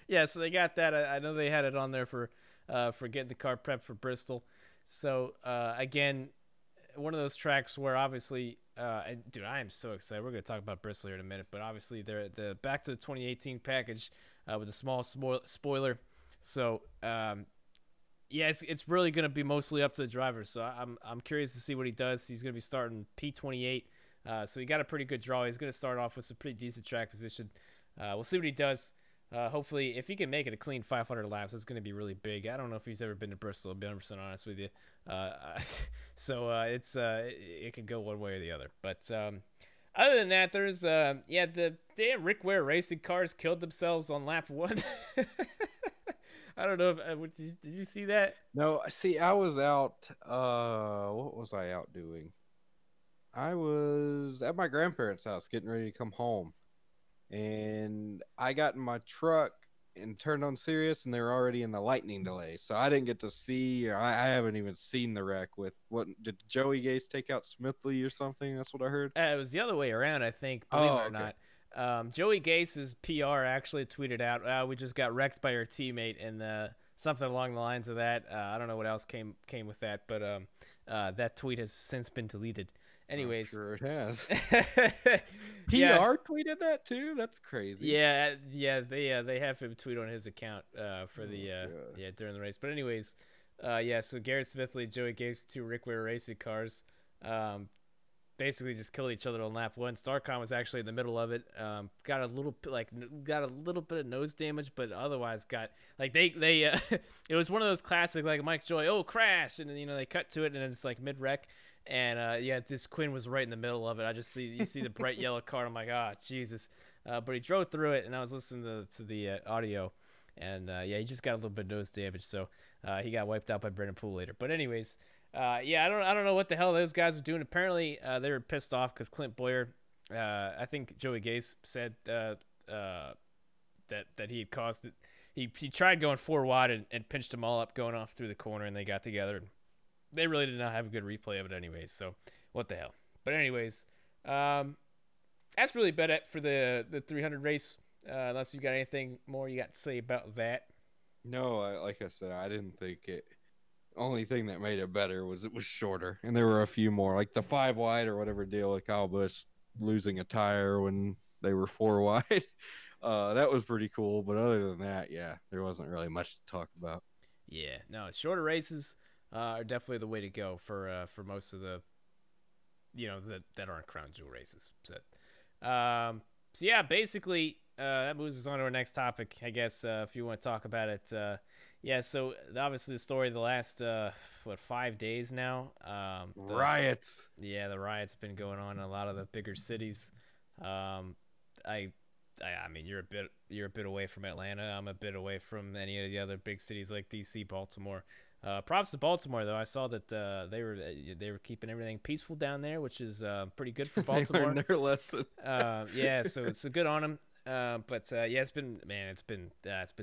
Yeah, so they got that. I know they had it on there for getting the car prepped for Bristol. So again, one of those tracks where obviously, dude, I am so excited. We're going to talk about Bristol here in a minute, but obviously they're the back to the 2018 package with a small spoiler. So yeah, it's really going to be mostly up to the driver. So I'm curious to see what he does. He's going to be starting P28. So he got a pretty good draw. He's going to start off with some pretty decent track position. We'll see what he does. Hopefully, if he can make it a clean 500 laps, it's going to be really big. I don't know if he's ever been to Bristol, to be 100% honest with you. So it can go one way or the other. But other than that, there's the damn Rick Ware racing cars killed themselves on lap 1. I don't know if did you see that? No, see, I was out. What was I out doing? I was at my grandparents' house getting ready to come home. And I got in my truck and turned on Sirius, and they were already in the lightning delay. So I didn't get to see, or I haven't even seen the wreck with what did Joey Gase take out Smithley or something? That's what I heard. It was the other way around, I think, believe it or not. Joey Gase's PR actually tweeted out, we just got wrecked by our teammate, and something along the lines of that. I don't know what else came with that, but that tweet has since been deleted. Anyways, I'm sure it has. Yeah. PR tweeted that too. That's crazy. Yeah, they have him tweet on his account for during the race. But anyways, so Garrett Smithley, Joey Gase, 2 Rick Ware racing cars, basically just killed each other on lap 1. Starcom was actually in the middle of it. Got a little bit of nose damage, but otherwise got like they it was one of those classic like Mike Joy, crash, and then they cut to it and it's like mid wreck. And this Quinn was right in the middle of it. You see the bright yellow car. I'm like, Jesus. But he drove through it, and I was listening to the audio, and he just got a little bit of nose damage, so he got wiped out by Brendan Poole later. But anyways, I don't know what the hell those guys were doing. Apparently, they were pissed off because Clint Boyer, I think Joey Gase said that he had caused it. He tried going 4 wide and pinched them all up going off through the corner, and they got together. They really did not have a good replay of it anyways, so what the hell. But anyways, that's really about it for the 300 race, unless you got anything more you got to say about that. No, like I said, I didn't think it. Only thing that made it better was it was shorter, and there were a few more, like the 5 wide or whatever deal with Kyle Busch losing a tire when they were 4 wide. That was pretty cool, but other than that, there wasn't really much to talk about. Yeah, no, shorter races are definitely the way to go for most of the, that aren't crown jewel races. So basically, that moves us on to our next topic, I guess, if you want to talk about it. So obviously the story of the last 5 days now. Riots. Yeah, the riots have been going on in a lot of the bigger cities. I mean, you're a bit away from Atlanta. I'm a bit away from any of the other big cities like DC, Baltimore. Props to Baltimore, though. I saw that they were keeping everything peaceful down there, which is pretty good for Baltimore. They learned their lesson. So it's good on them. It's been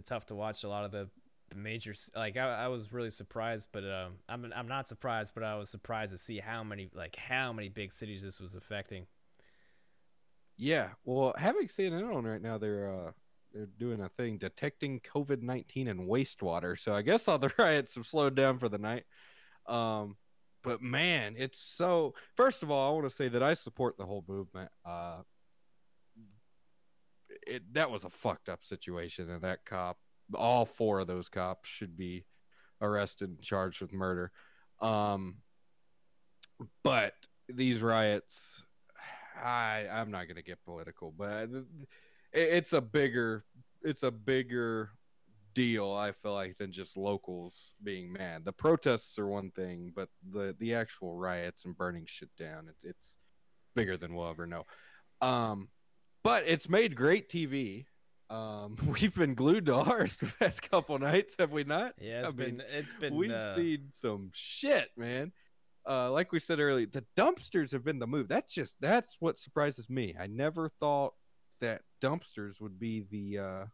tough to watch a lot of the major. Like I was really surprised, but I'm not surprised, but I was surprised to see how many big cities this was affecting. Yeah, well, having CNN on right now, they're doing a thing detecting COVID-19 in wastewater. So I guess all the riots have slowed down for the night. But man, it's so. First of all, I want to say that I support the whole movement. That was a fucked up situation, and that cop, all 4 of those cops should be arrested and charged with murder. But these riots, I'm not going to get political, but it's a bigger deal, I feel like, than just locals being mad. The protests are one thing, but the actual riots and burning shit down, it's bigger than we'll ever know. But it's made great TV. We've been glued to ours the past couple nights, have we not? Yeah, it's been. We've seen some shit, man. Like we said earlier, the dumpsters have been the move. That's what surprises me. I never thought that dumpsters would be the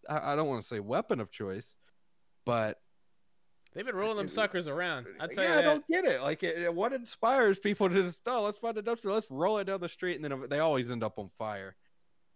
I don't want to say weapon of choice, but They've been rolling them suckers around. I'll tell you Yeah, that. I don't get it. Like, what inspires people to just, oh, let's find a dumpster, let's roll it down the street, and then they always end up on fire.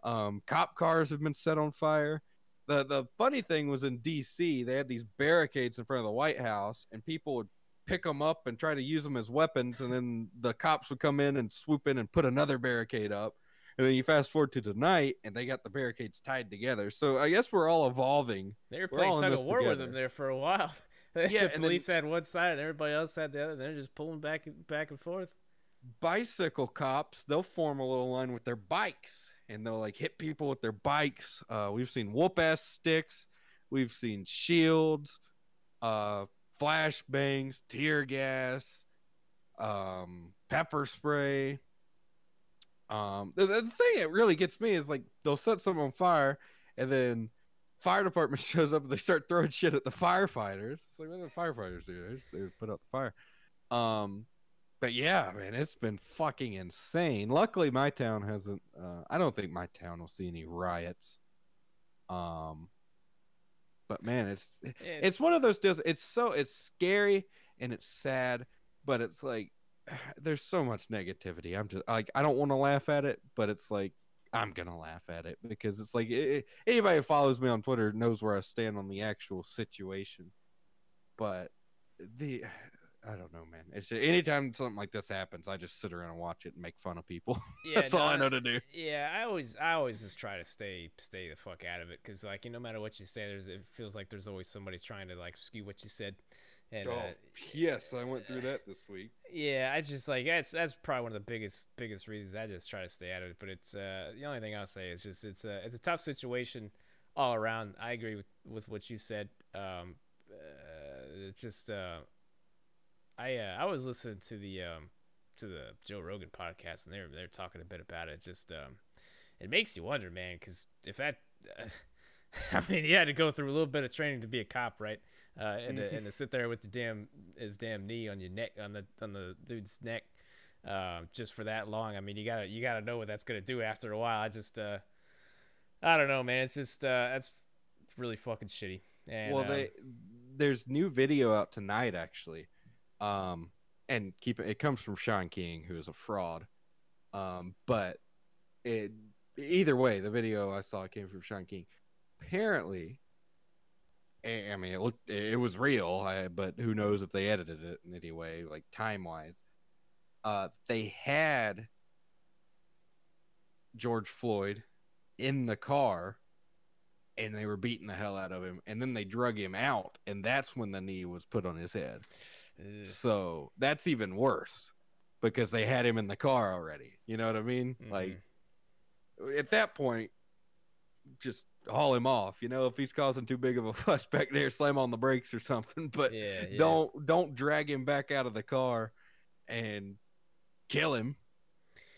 Cop cars have been set on fire. The funny thing was in D.C., they had these barricades in front of the White House, and people would pick them up and try to use them as weapons, and then the cops would come in and swoop in and put another barricade up. And then you fast forward to tonight, and they got the barricades tied together. So I guess we're all evolving. They were playing tug of war with them there for a while. Yeah, the police had one side and everybody else had the other. They're just pulling back and forth. Bicycle cops, they'll form a little line with their bikes, and they'll like hit people with their bikes. We've seen whoop-ass sticks. We've seen shields, flashbangs, tear gas, pepper spray. The thing that really gets me is like they'll set something on fire, and then fire department shows up and they start throwing shit at the firefighters. It's like, what do the firefighters do? They put out the fire. But yeah, man, it's been fucking insane. Luckily, my town hasn't. I don't think my town will see any riots. But man, it's one of those deals. It's scary and it's sad, but it's like there's so much negativity. I'm just like, I don't want to laugh at it, but it's like I'm gonna laugh at it because it's like anybody who follows me on Twitter knows where I stand on the actual situation. But I don't know, man. It's just, anytime something like this happens, I just sit around and watch it and make fun of people. Yeah, That's all I know to do. Yeah, I always just try to stay the fuck out of it because like no matter what you say, it feels like there's always somebody trying to like skew what you said. And yes, I went through that this week. Yeah, I just like that's probably one of the biggest reasons I just try to stay out of it. But it's the only thing I'll say is just it's a tough situation all around. I agree with what you said. It's just I was listening to the Joe Rogan podcast, and they're talking a bit about it. Just it makes you wonder, man, because if that, I mean, you had to go through a little bit of training to be a cop, right? And to sit there with his damn knee on your neck, on the dude's neck, just for that long. I mean, you gotta know what that's gonna do after a while. I don't know, man. It's just that's really fucking shitty. And, well, there's new video out tonight actually. And it comes from Sean King, who is a fraud. But either way, the video I saw came from Sean King. Apparently, I mean, it was real, but who knows if they edited it in any way, like time wise. They had George Floyd in the car, and they were beating the hell out of him, and then they drug him out, and that's when the knee was put on his head. So that's even worse because they had him in the car already. You know what I mean? Mm-hmm. Like at that point, just haul him off. You know, if he's causing too big of a fuss back there, slam on the brakes or something. But don't drag him back out of the car and kill him.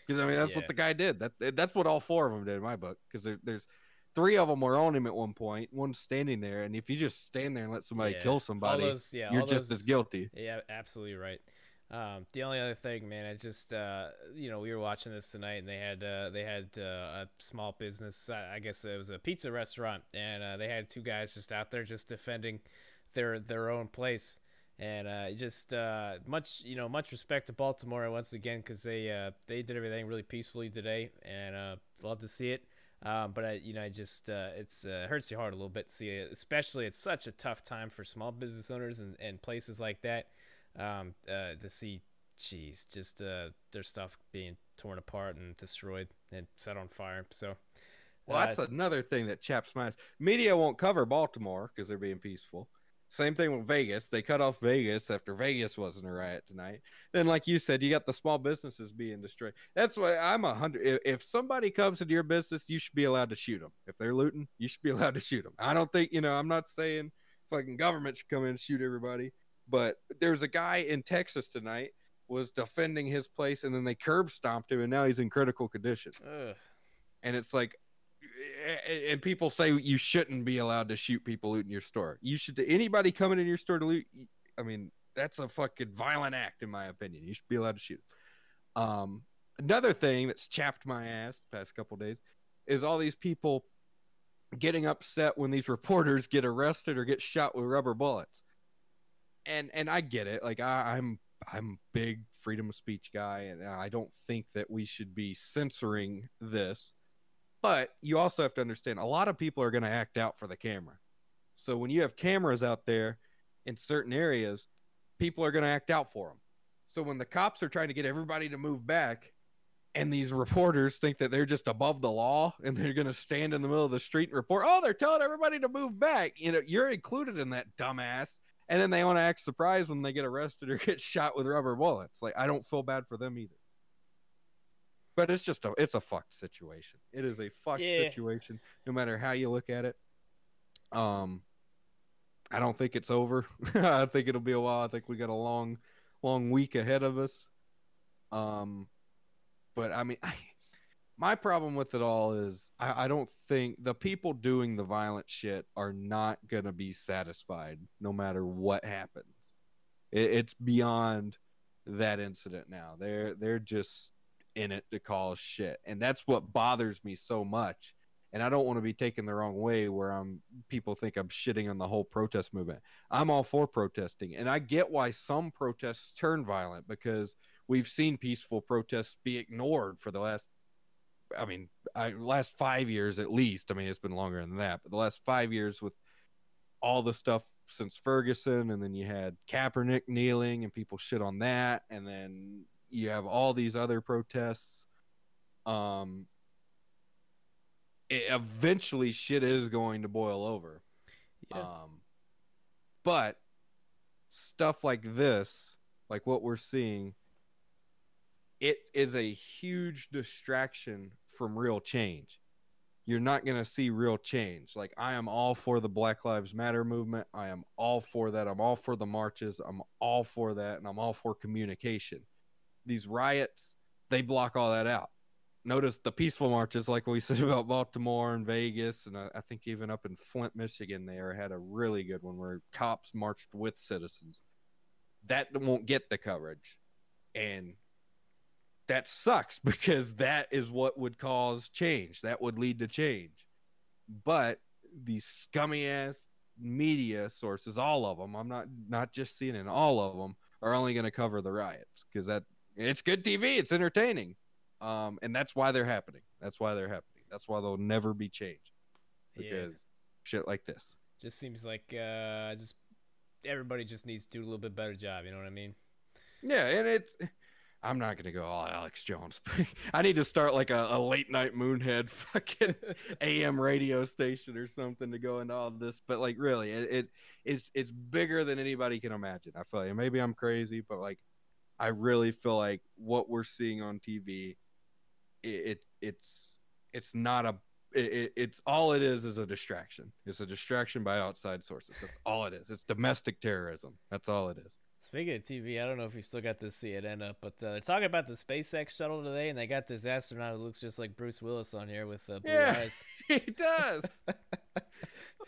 Because I mean, that's what the guy did. That's what all four of them did in my book. Because there's 3 of them were on him at one point. One's standing there, and if you just stand there and let somebody kill somebody, you're just as guilty. Yeah, absolutely right. The only other thing, man, I just we were watching this tonight, and they had a small business. I guess it was a pizza restaurant, and they had 2 guys just out there just defending their own place. And just much respect to Baltimore once again because they did everything really peacefully today, and love to see it. But it hurts your heart a little bit to see it, especially it's such a tough time for small business owners and places like that to see, their stuff being torn apart and destroyed and set on fire. So, that's another thing that chaps my ass. Media won't cover Baltimore because they're being peaceful. Same thing with Vegas. They cut off Vegas after Vegas wasn't a riot tonight. Then, like you said, you got the small businesses being destroyed. That's why I'm 100. If somebody comes into your business, you should be allowed to shoot them. If they're looting, you should be allowed to shoot them. I don't think, I'm not saying fucking government should come in and shoot everybody. But there's a guy in Texas tonight was defending his place, and then they curb stomped him, and now he's in critical condition. Ugh. And it's like, and people say you shouldn't be allowed to shoot people looting your store. You should. Anybody coming in your store to loot, I mean, that's a fucking violent act, in my opinion. You should be allowed to shoot. Another thing that's chapped my ass the past couple of days is all these people getting upset when these reporters get arrested or get shot with rubber bullets. and I get it. Like I'm big freedom of speech guy, and I don't think that we should be censoring this. But you also have to understand a lot of people are going to act out for the camera. So when you have cameras out there in certain areas, people are going to act out for them. So when the cops are trying to get everybody to move back, and these reporters think that they're just above the law and they're going to stand in the middle of the street and report, oh, they're telling everybody to move back. You know, you're included in that, dumbass. And then they want to act surprised when they get arrested or get shot with rubber bullets. Like, I don't feel bad for them either. But it's a fucked situation. It is a fucked situation, no matter how you look at it. I don't think it's over. I think it'll be a while. I think we got a long week ahead of us. But I mean, my problem with it all is I don't think the people doing the violent shit are not going to be satisfied no matter what happens. It's beyond that incident now. They're just in it to cause shit. And that's what bothers me so much. And I don't want to be taken the wrong way where people think I'm shitting on the whole protest movement. I'm all for protesting. And I get why some protests turn violent, because we've seen peaceful protests be ignored for the last 5 years at least. I mean, it's been longer than that, but the last 5 years with all the stuff since Ferguson, and then you had Kaepernick kneeling and people shit on that, and then you have all these other protests. Eventually shit is going to boil over. Yeah. But stuff like this, like what we're seeing, it is a huge distraction from real change. You're not going to see real change. Like, I am all for the Black Lives Matter movement. I am all for that. I'm all for the marches. I'm all for that. And I'm all for communication. These riots, they block all that out. Notice the peaceful marches, like we said about Baltimore and Vegas, and I think even up in Flint, Michigan, they had a really good one where cops marched with citizens. That won't get the coverage. And that sucks, because that is what would cause change. That would lead to change. But these scummy ass media sources, all of them, I'm not just CNN, all of them are only going to cover the riots, because it's good TV, it's entertaining. And that's why they're happening. That's why they'll never be changed, because shit like this just seems like everybody just needs to do a little bit better job. You know what I mean? Yeah, and I'm not gonna go all Alex Jones. I need to start like a late night Moonhead fucking AM radio station or something to go into all of this. But like, really, it's bigger than anybody can imagine. I feel like maybe I'm crazy, but like, I really feel like what we're seeing on TV, it's not a. It's all it is a distraction. It's a distraction by outside sources. That's all it is. It's domestic terrorism. That's all it is. Speaking of TV, I don't know if you still got this CNN up, but they're talking about the SpaceX shuttle today, and they got this astronaut who looks just like Bruce Willis on here with blue eyes. He does.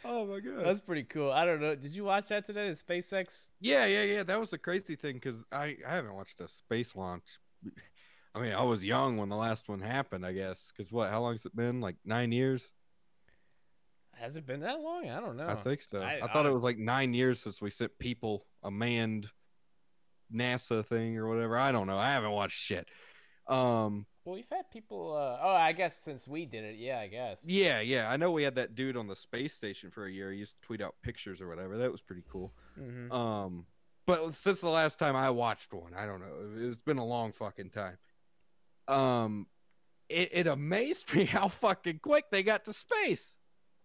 Oh my god, that's pretty cool. I don't know. Did you watch that today, the SpaceX? Yeah. That was the crazy thing, because I haven't watched a space launch. I mean, I was young when the last one happened, I guess. Because how long has it been? Like 9 years? Has it been that long? I don't know. I think so. I thought it was like 9 years since we sent a manned NASA thing or whatever. I don't know. I haven't watched shit. Well, we've had people. I guess since we did it, yeah, I guess. Yeah. I know we had that dude on the space station for a year. He used to tweet out pictures or whatever. That was pretty cool. Mm-hmm. But since the last time I watched one, I don't know. It's been a long fucking time. It amazed me how fucking quick they got to space.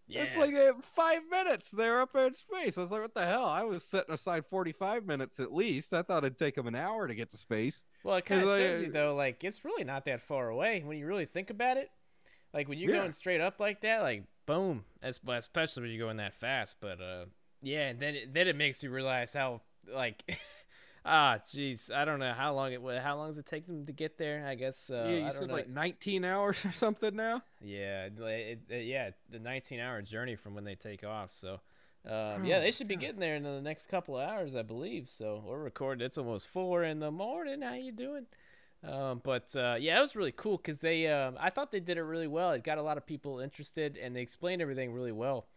Yeah. It's like 5 minutes they were up there in space. I was like, what the hell? I was setting aside 45 minutes at least. I thought it'd take them an hour to get to space. Well, it kind of shows you, though, like, it's really not that far away when you really think about it. Like, when you're going straight up like that, like, boom. Especially when you're going that fast. But, and then it makes you realize how, like... jeez, I don't know how long does it take them to get there? I guess you said like 19 hours or something now. Yeah, the 19-hour journey from when they take off. So, they should be getting there in the next couple of hours, I believe. So we're recording. It's almost 4 in the morning. How you doing? It was really cool because I thought they did it really well. It got a lot of people interested, and they explained everything really well.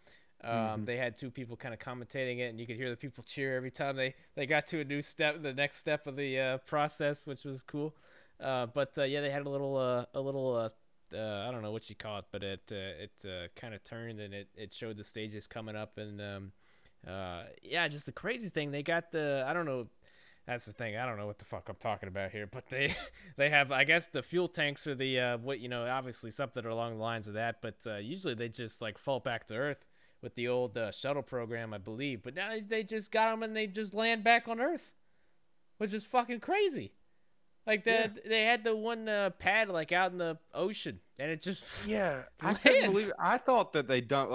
They had two people kind of commentating it, and you could hear the people cheer every time they got to a new step, the next step of the process, which was cool. But yeah, they had a little I don't know what you call it, but it kind of turned and it showed the stages coming up, and yeah, just the crazy thing, they got I don't know. That's the thing. I don't know what the fuck I'm talking about here, but they have, I guess, the fuel tanks are the what, you know, obviously something along the lines of that, but usually they just like fall back to Earth with the old shuttle program, I believe. But now they just got them and they just land back on Earth, which is fucking crazy. Like they had the one pad like out in the ocean, and it just I couldn't believe it. I thought that they dumped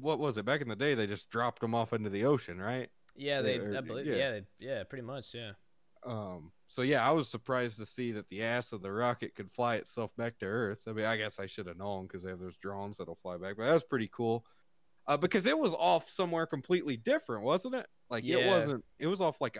what was it back in the day? They just dropped them off into the ocean, right? Yeah, I believe, yeah, pretty much, yeah. So yeah, I was surprised to see that the ass of the rocket could fly itself back to Earth. I mean, I guess I should have known because they have those drones that'll fly back, but that was pretty cool. Because it was off somewhere completely different, wasn't it? Like it was off like,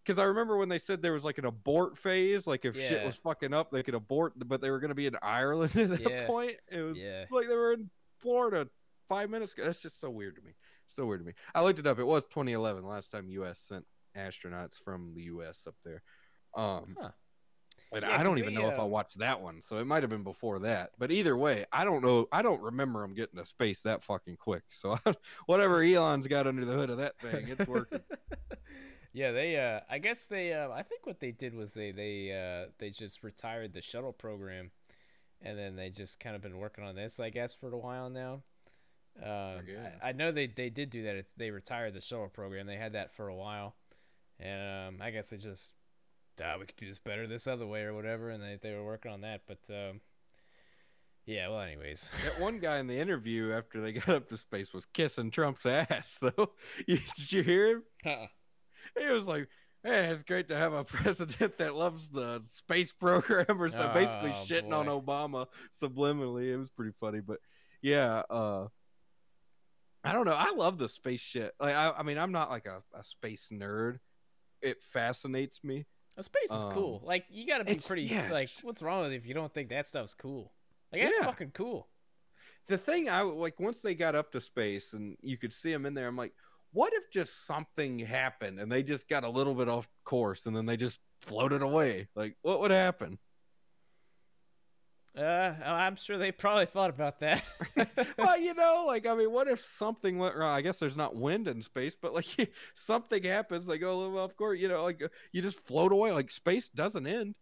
because I remember when they said there was like an abort phase, like if shit was fucking up, they could abort, but they were going to be in Ireland at that point. It was like they were in Florida 5 minutes ago. That's just so weird to me. Still weird to me. I looked it up. It was 2011, last time U.S. sent astronauts from the U.S. up there. And I don't even know if I watched that one, so it might have been before that. But either way, I don't know. I don't remember them getting to space that fucking quick. So whatever Elon's got under the hood of that thing, it's working. Yeah, they I guess they I think what they did was they just retired the shuttle program, and then they just kind of been working on this, I guess, for a while now. I know they did do that. They retired the shuttle program. They had that for a while, and I guess they just we could do this better this other way or whatever, and they were working on that. But yeah, well, anyways, that one guy in the interview after they got up to space was kissing Trump's ass, though. Did you hear him? He was like, "Hey, it's great to have a president that loves the space program," or so, basically shitting on Obama subliminally. It was pretty funny, but yeah. I don't know. I love the space shit. Like, I mean, I'm not like a space nerd. It fascinates me. Space is cool. Like, you gotta be pretty. Like, what's wrong with it if you don't think that stuff's cool? Like, that's fucking cool. The thing I like, once they got up to space and you could see them in there, I'm like, what if just something happened and they just got a little bit off course and then they just floated away? Like, what would happen? I'm sure they probably thought about that. Well, you know, like, I mean, what if something went wrong? I guess there's not wind in space, but like something happens, they go a little off course, you know, like you just float away. Like, space doesn't end,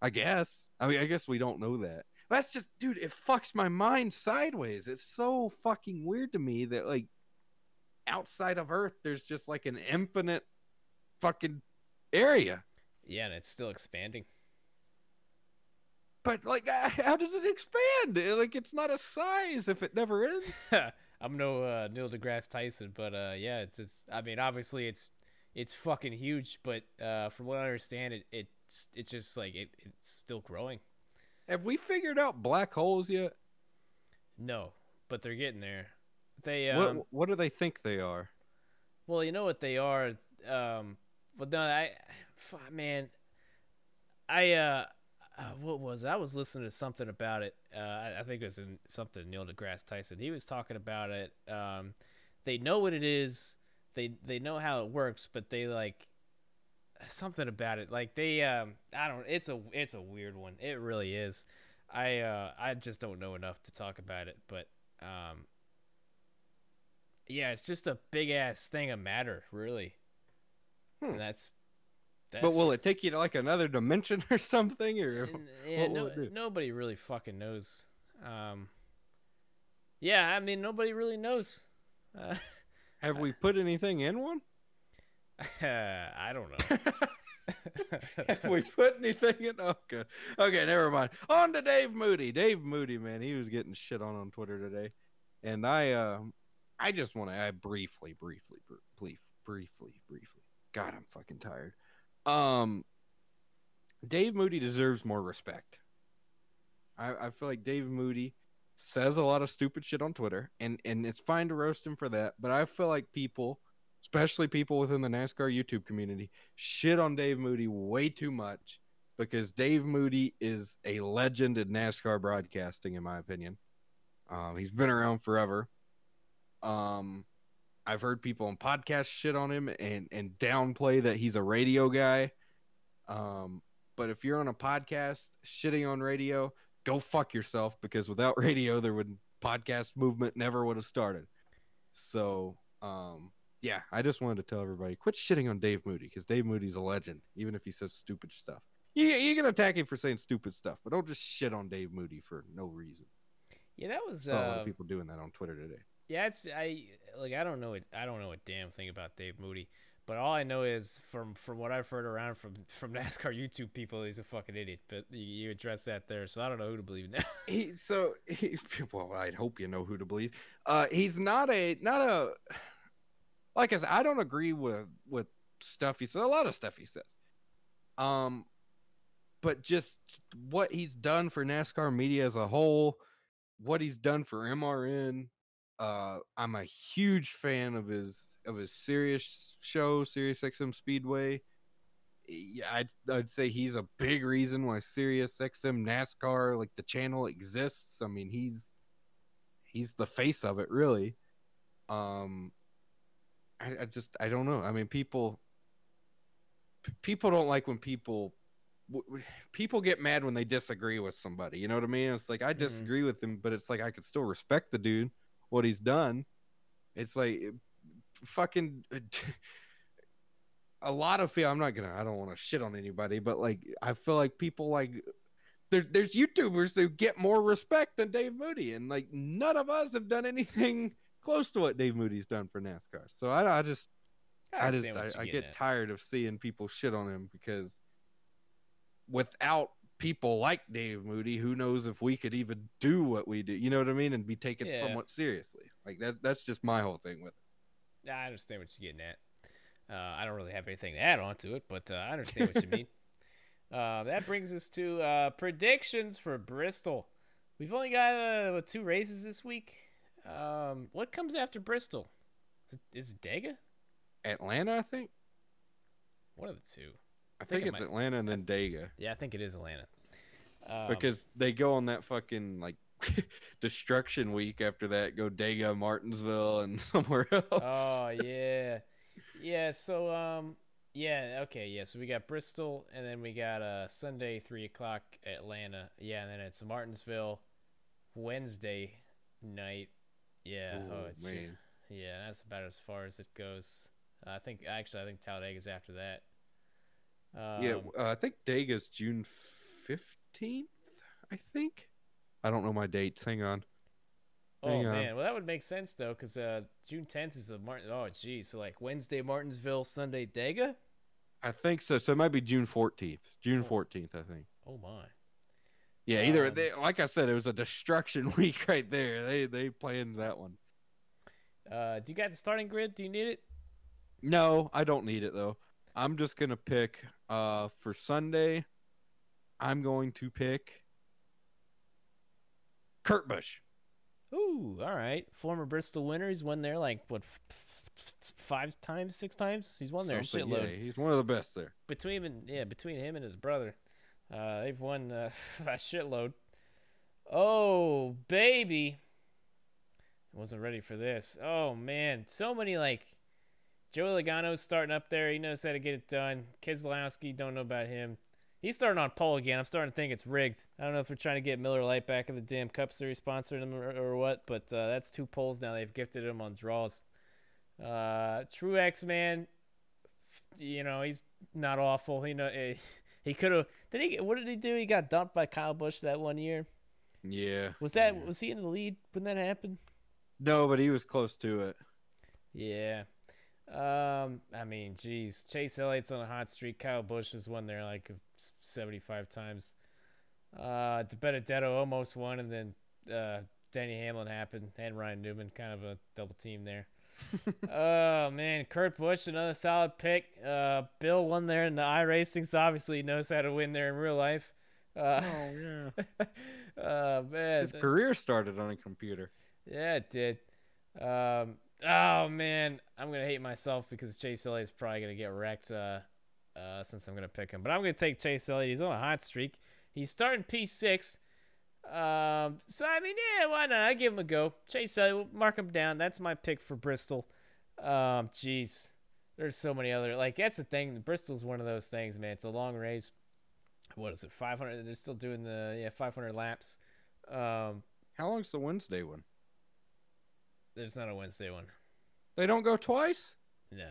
I guess. I mean, I guess we don't know that. That's just, dude, it fucks my mind sideways. It's so fucking weird to me that, like, outside of Earth, there's just like an infinite fucking area. Yeah, and it's still expanding. But, like, how does it expand? Like, it's not a size if it never ends. I'm no Neil deGrasse Tyson, but yeah, it's. I mean, obviously, it's fucking huge. But from what I understand, it's just like it's still growing. Have we figured out black holes yet? No, but they're getting there. They what do they think they are? Well, you know what they are. But no, man, what was it? I was listening to something about it. I think it was in something Neil deGrasse Tyson. He was talking about it. They know what it is. They know how it works, but they like something about it. Like they I don't. It's a weird one. It really is. I just don't know enough to talk about it. But yeah, it's just a big ass thing of matter, really. And that's but will it take you to like another dimension or something, or yeah, nobody really fucking knows. Yeah, I mean, nobody really knows. Have we put anything in one? I don't know. Have we put anything in? Okay, never mind. On to Dave Moody. Dave Moody, man, he was getting shit on Twitter today, and I just want to add briefly. God, I'm fucking tired. Dave Moody deserves more respect. I feel like Dave Moody says a lot of stupid shit on Twitter, and it's fine to roast him for that, but I feel like people, especially people within the NASCAR YouTube community, shit on Dave Moody way too much, because Dave Moody is a legend in NASCAR broadcasting, in my opinion. He's been around forever. I've heard people on podcasts shit on him and downplay that he's a radio guy. But if you're on a podcast shitting on radio, go fuck yourself, because without radio, podcast movement never would have started. So, yeah, I just wanted to tell everybody, quit shitting on Dave Moody, because Dave Moody's a legend, even if he says stupid stuff. You can attack him for saying stupid stuff, but don't just shit on Dave Moody for no reason. Yeah, that was a lot of people doing that on Twitter today. Yeah, I don't know a damn thing about Dave Moody, but all I know is from what I've heard around from NASCAR YouTube people, he's a fucking idiot. But you address that there, so I don't know who to believe now. Well, I'd hope you know who to believe. He's not a like I said, I don't agree with stuff he says. A lot of stuff he says. But just what he's done for NASCAR media as a whole, what he's done for MRN. I'm a huge fan of his Sirius show, Sirius XM Speedway. Yeah, I'd say he's a big reason why Sirius XM NASCAR, like the channel, exists. I mean, he's the face of it, really. I don't know. I mean, people don't like when people get mad when they disagree with somebody. You know what I mean? It's like, I disagree with him, but it's like I could still respect the dude, what he's done. It's like fucking a lot of people. I don't want to shit on anybody, but like, I feel like people like there's YouTubers who get more respect than Dave Moody, and like none of us have done anything close to what Dave Moody's done for NASCAR. So I get tired of seeing people shit on him, because without people like Dave Moody, who knows if we could even do what we do, you know what I mean, and be taken somewhat seriously. Like that's just my whole thing with it. I understand what you're getting at. I don't really have anything to add on to it, but I understand what you mean. That brings us to predictions for Bristol. We've only got 2 races this week. What comes after Bristol? Is it Dega? Atlanta, I think. One of the two. I think it's Atlanta and then Dega. Yeah, I think it is Atlanta. Because they go on that fucking like destruction week after that. Go Dega, Martinsville, and somewhere else. Oh yeah, yeah. So yeah, okay, yeah. So we got Bristol, and then we got Sunday 3:00 Atlanta. Yeah, and then it's Martinsville Wednesday night. Yeah. Ooh, man. Yeah, that's about as far as it goes. I think Talladega's after that. I think Dega's June 15th, I think. I don't know my dates. Hang on. Man. Well, that would make sense, though, because June 10th is the Martin. Oh, geez. So, like, Wednesday, Martinsville, Sunday, Dega? I think so. So it might be June 14th. June 14th, I think. Oh, my. Yeah, either like I said, it was a destruction week right there. They planned that one. Do you got the starting grid? Do you need it? No, I don't need it, though. I'm just going to pick for Sunday, I'm going to pick Kurt Busch. Ooh, all right. Former Bristol winner. He's won there like, what, 5 times, 6 times? He's won there a shitload. Yeah, he's one of the best there. Between him and his brother, they've won a shitload. Oh, baby. I wasn't ready for this. Oh, man. So many, like, Joey Logano's starting up there. He knows how to get it done. Keselowski, don't know about him. He's starting on pole again. I'm starting to think it's rigged. I don't know if they're trying to get Miller Lite back in the damn Cup Series sponsoring him or what, but that's 2 poles now. They've gifted him on draws. Truex, man, you know, he's not awful. You know, he could have. What did he do? He got dumped by Kyle Busch that one year. Yeah. Was he in the lead when that happened? No, but he was close to it. Yeah. I mean, geez, Chase Elliott's on a hot streak. Kyle Busch has won there like 75 times. DiBenedetto almost won, and then Denny Hamlin happened, and Ryan Newman, kind of a double team there. Oh man, Kurt Busch, another solid pick. Bill won there in the iRacing, so obviously he knows how to win there in real life. Oh yeah. Man, his career started on a computer. Yeah, it did. Oh man, I'm gonna hate myself because Chase Elliott's probably gonna get wrecked. Since I'm gonna pick him, but I'm gonna take Chase Elliott. He's on a hot streak. He's starting P6. So I mean, yeah, why not? I give him a go. Chase, mark him down. That's my pick for Bristol. Jeez, there's so many other like that's the thing. Bristol's one of those things, man. It's a long race. What is it? 500. They're still doing the 500 laps. How long's the Wednesday one? There's not a Wednesday one. They don't go twice? Nah.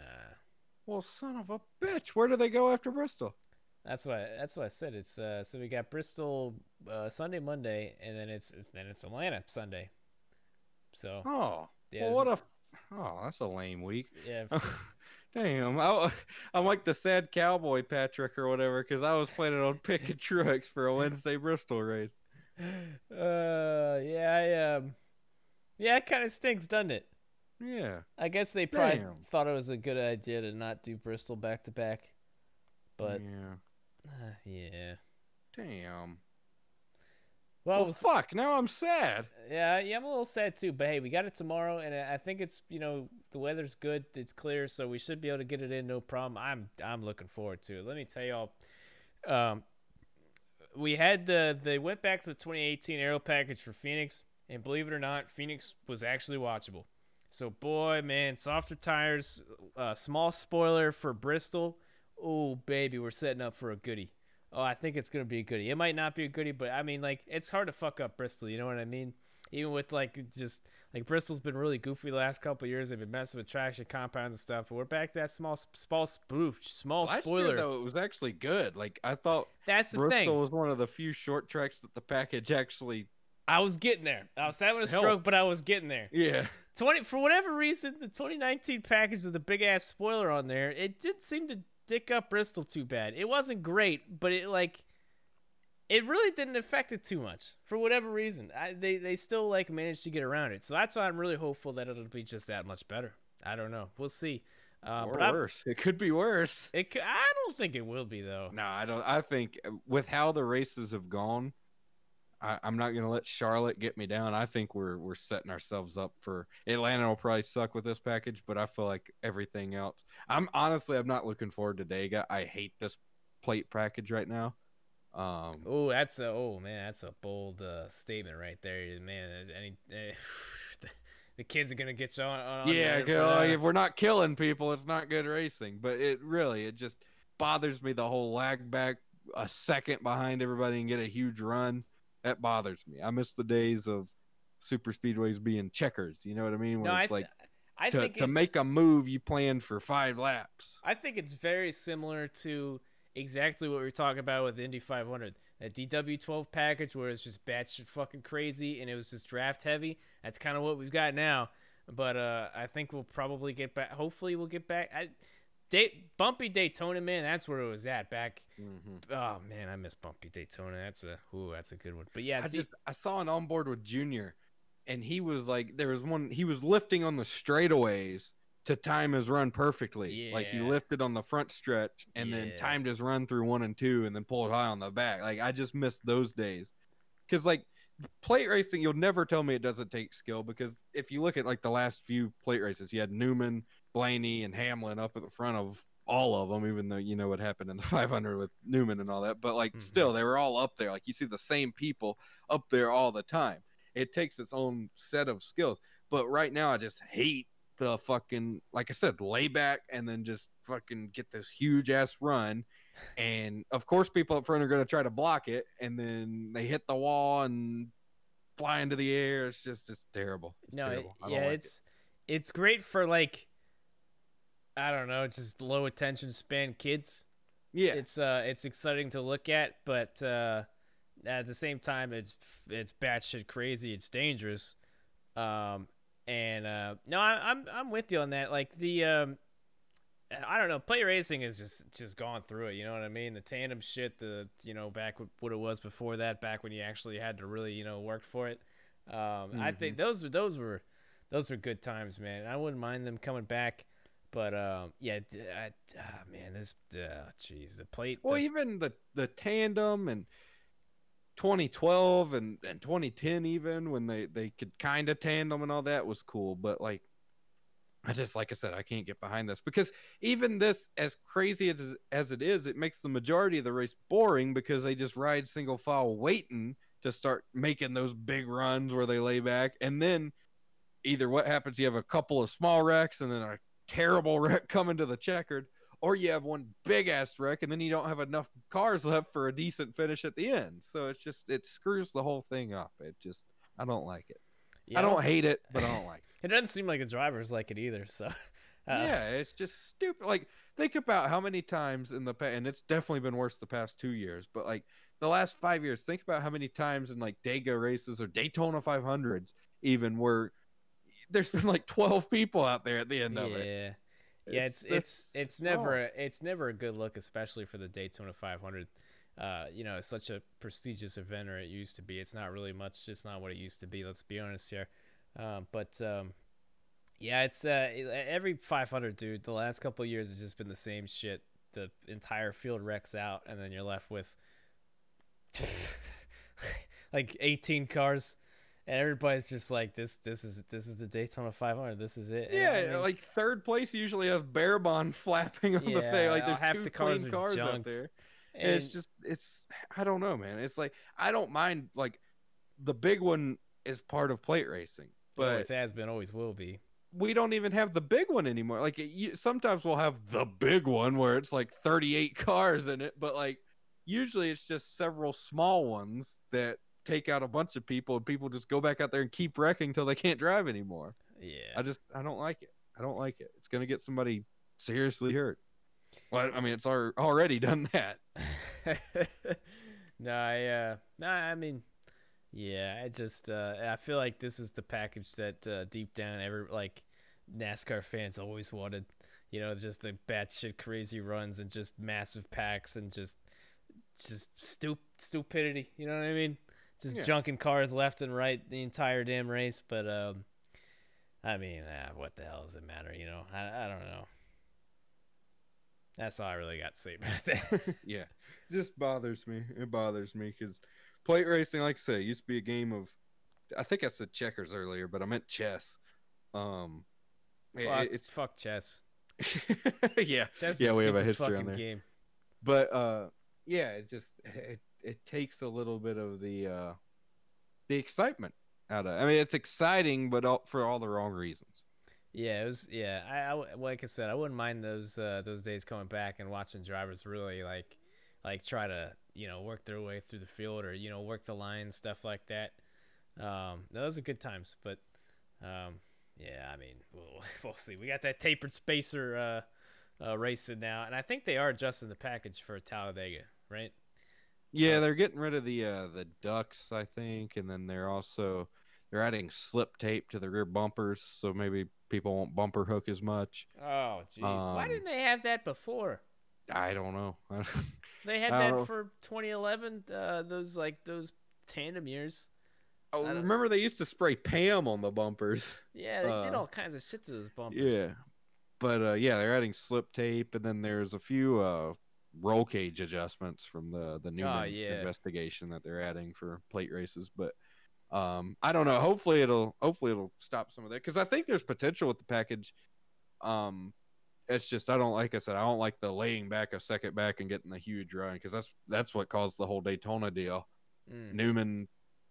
Well, son of a bitch. Where do they go after Bristol? That's what I said. It's so we got Bristol Sunday, Monday, and then it's Atlanta Sunday. So yeah, well, that's a lame week. Yeah. Damn, I'm like the sad cowboy Patrick or whatever because I was planning on picking Truex for a Wednesday Bristol race. Yeah, it kind of stinks, doesn't it? Yeah. I guess they probably thought it was a good idea to not do Bristol back to back, but yeah. Damn. Well, fuck. Now I'm sad. Yeah, I'm a little sad too. But hey, we got it tomorrow, and I think it's the weather's good, it's clear, so we should be able to get it in no problem. I'm looking forward to it. Let me tell y'all, we had they went back to the 2018 Aero package for Phoenix, and believe it or not, Phoenix was actually watchable. So boy, man, softer tires, small spoiler for Bristol. Oh baby, we're setting up for a goodie. Oh, I think it's gonna be a goodie. It might not be a goodie, but I mean, like, it's hard to fuck up Bristol. You know what I mean? Even with just Bristol's been really goofy the last couple of years. They've been messing with traction compounds and stuff. But we're back to that small spoiler. Last year, though, it was actually good. Like I thought, that's the Bristol thing. was one of the few short tracks that the package actually. I was getting there. I was having a stroke, but I was getting there. Yeah. For whatever reason, the 2019 package with a big ass spoiler on there, it didn't seem to dick up Bristol too bad. It wasn't great, but it really didn't affect it too much for whatever reason. They still managed to get around it. So that's why I'm really hopeful that it'll be just that much better. I don't know. We'll see. Or worse. It could be worse. I don't think it will be though. No, I don't. I think with how the races have gone, I'm not gonna let Charlotte get me down. I think we're setting ourselves up for Atlanta. Will probably suck with this package, but I feel like everything else. I'm not looking forward to Dega. I hate this plate package right now. That's a bold statement right there, man. The kids are gonna get you on. Yeah, if we're not killing people, it's not good racing. But it just bothers me the whole lag back a second behind everybody and get a huge run. That bothers me. I miss the days of super speedways being checkers. You know what I mean? Where I think to make a move, you plan for 5 laps. I think it's very similar to exactly what we were talking about with Indy 500. That DW12 package where it's just batshit fucking crazy and it was just draft heavy. That's kind of what we've got now. But I think we'll probably get back. Hopefully we'll get back. Bumpy Daytona, man, that's where it was at back. Mm-hmm. Oh man, I miss Bumpy Daytona. That's a good one. But yeah, I saw an onboard with Junior, and he was he was lifting on the straightaways to time his run perfectly. Yeah. Like he lifted on the front stretch and then timed his run through 1 and 2 and then pulled high on the back. Like I just miss those days. Because plate racing, you'll never tell me it doesn't take skill, because if you look at the last few plate races, you had Newman, Blaney, and Hamlin up at the front of all of them, even though you know what happened in the 500 with Newman and all that. But still, they were all up there. You see the same people up there all the time. It takes its own set of skills. But right now, I just hate the fucking, like I said, layback and then just fucking get this huge ass run. And of course, people up front are going to try to block it, and then they hit the wall and fly into the air. It's terrible. Terrible. It's great for I don't know, just low attention span kids. Yeah, it's exciting to look at, but at the same time, it's batshit crazy. It's dangerous. No, I'm with you on that. I don't know. Plate racing is just gone through it. You know what I mean? The tandem shit. Back what it was before that. Back when you actually had to really work for it. I think those were good times, man. I wouldn't mind them coming back. But man, the plate. Well, even the tandem and 2012 and 2010, even when they could kind of tandem and all that was cool. But like I said, I can't get behind this, because even this, as crazy as it is, it makes the majority of the race boring because they just ride single file waiting to start making those big runs where they lay back. And then either what happens, you have a couple of small wrecks and then a terrible wreck coming to the checkered, or you have one big ass wreck and then you don't have enough cars left for a decent finish at the end. So it screws the whole thing up. I don't like it. Yeah, I don't hate it, but I don't like it. It doesn't seem like the drivers like it either. So yeah, it's just stupid. Like, think about how many times in the past, and it's definitely been worse the past 2 years, but like the last 5 years, think about how many times in like Dega races or Daytona 500s even where there's been like 12 people out there at the end of it. Yeah, it's never a good look, especially for the Daytona 500. It's such a prestigious event, or it used to be. It's not really much. It's not what it used to be. Let's be honest here. Yeah, it's every 500, dude. The last couple of years has just been the same shit. The entire field wrecks out, and then you're left with like 18 cars. And everybody's just like, this is the Daytona 500. This is it. Yeah, I mean, like third place usually has Barbon flapping on the thing. Like there's half two the cars clean cars out there. And it's I don't know, man. It's like I don't mind, like the big one is part of plate racing, but it always has been, always will be. We don't even have the big one anymore. Like sometimes we'll have the big one where it's like 38 cars in it, but like usually it's just several small ones that take out a bunch of people, and people just go back out there and keep wrecking till they can't drive anymore. Yeah. I don't like it. I don't like it. It's going to get somebody seriously hurt. Well, I mean, it's already done that. I feel like this is the package that deep down NASCAR fans always wanted. Just the batshit crazy runs and just massive packs and just stupidity. You know what I mean? Just junking cars left and right the entire damn race. But what the hell does it matter? I don't know. That's all I really got to say about that. Yeah, it just bothers me. It bothers me because plate racing, like I say, used to be a game of. I think I said checkers earlier, but I meant chess. Fuck chess. Yeah, chess yeah, is we have a stupid history on fucking there. game. But yeah, it takes a little bit of the excitement out of it. I mean, it's exciting, but for all the wrong reasons. Yeah, it was. Yeah, I like I said, I wouldn't mind those days coming back and watching drivers really like try to work their way through the field or work the line, stuff like that. Those are good times, but yeah, I mean we'll see. We got that tapered spacer racing now, and I think they are adjusting the package for Talladega, right? Yeah, they're getting rid of the ducks, I think, and then they're adding slip tape to the rear bumpers, so maybe people won't bumper hook as much. Oh, jeez. Why didn't they have that before? I don't know. They had that for 2011, those tandem years. Oh, remember they used to spray Pam on the bumpers. Yeah, they did all kinds of shit to those bumpers. Yeah. But, yeah, they're adding slip tape, and then there's a few roll cage adjustments from the Newman investigation that they're adding for plate races. But I don't know. Hopefully it'll stop some of that, because I think there's potential with the package. It's just I don't like the laying back a second back and getting the huge run, because that's what caused the whole Daytona deal. Newman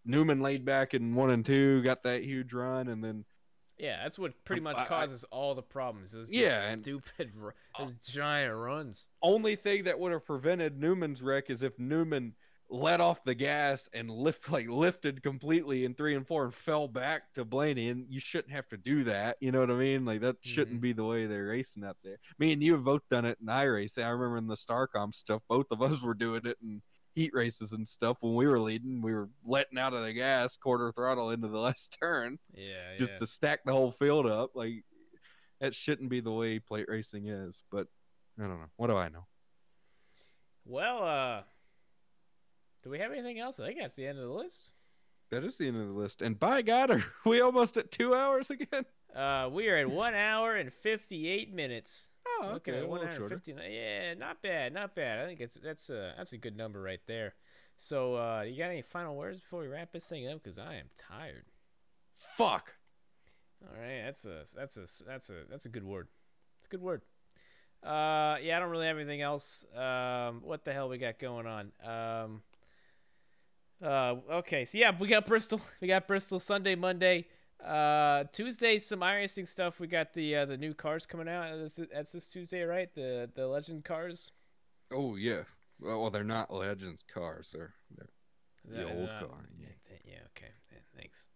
laid back in 1 and 2, got that huge run, and then that's what pretty much causes all the problems. It was stupid, those giant runs. Only thing that would have prevented Newman's wreck is if Newman let off the gas and lifted completely in 3 and 4 and fell back to Blaney, and you shouldn't have to do that. You know what I mean? Like that shouldn't be the way they're racing out there. Me and you have both done it in iRacing. I remember in the Starcom stuff, both of us were doing it in heat races and stuff. When we were leading, we were letting out of the gas quarter throttle into the last turn, just to stack the whole field up. Like that shouldn't be the way plate racing is. But I don't know. What do I know? Well, do we have anything else? I think that's the end of the list. That is the end of the list. And by God, are we almost at 2 hours again? We are at 1 hour and 58 minutes. Oh, okay. Looking at 1 hour and 59. Yeah, not bad. I think that's a good number right there. So, you got any final words before we wrap this thing up? Because I am tired. Fuck. All right, that's a good word. It's a good word. Yeah, I don't really have anything else. What the hell we got going on? Okay, so yeah, we got Bristol. We got Bristol Sunday, Monday. Tuesday, some iRacing stuff. We got the new cars coming out. That's this Tuesday, right? The Legend cars. Oh yeah. Well, they're not Legends cars. They're the old car. Yeah. Yeah. Okay. Yeah, thanks.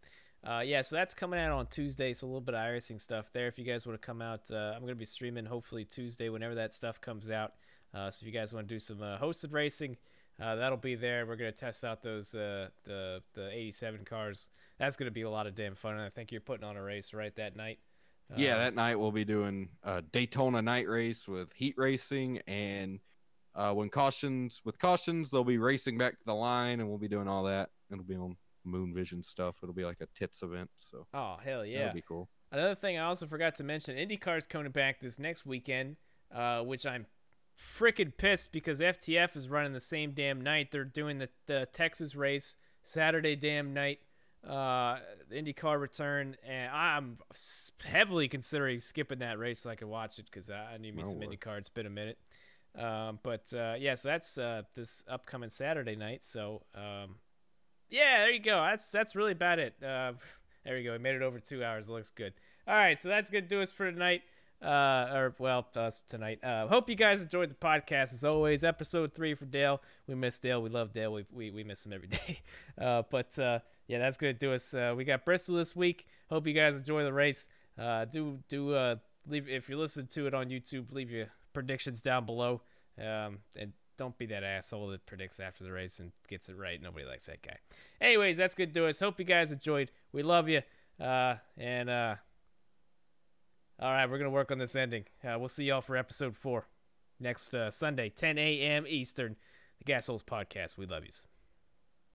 Yeah, so that's coming out on Tuesday. So a little bit of iRacing stuff there. If you guys want to come out, I'm gonna be streaming hopefully Tuesday whenever that stuff comes out. So if you guys want to do some hosted racing, that'll be there. We're gonna test out those the 87 cars. That's gonna be a lot of damn fun. And I think you're putting on a race right that night. Yeah, that night we'll be doing a Daytona night race with heat racing, and with cautions, they'll be racing back to the line, and we'll be doing all that. It'll be on Moon Vision stuff. It'll be like a tips event. So oh hell yeah, that'll be cool. Another thing I also forgot to mention: IndyCar's coming back this next weekend, which I'm freaking pissed because FTF is running the same damn night. They're doing the Texas race Saturday damn night. The IndyCar return, and I'm heavily considering skipping that race so I can watch it because I need me some IndyCar. It's been a minute. Yeah, so that's this upcoming Saturday night. So yeah, there you go. That's really about it. There we go. We made it over 2 hours. It looks good. All right, so that's gonna do us for tonight. Us tonight. Hope you guys enjoyed the podcast as always. Episode 3 for Dale. We miss Dale. We love Dale. We miss him every day. Yeah, that's gonna do us. We got Bristol this week. Hope you guys enjoy the race. Leave if you listen to it on YouTube. Leave your predictions down below. And don't be that asshole that predicts after the race and gets it right. Nobody likes that guy. Anyways, that's gonna do us. Hope you guys enjoyed. We love you. All right, we're going to work on this ending. We'll see y'all for episode 4 next Sunday, 10 a.m. Eastern. The Gas Holes Podcast. We love yous.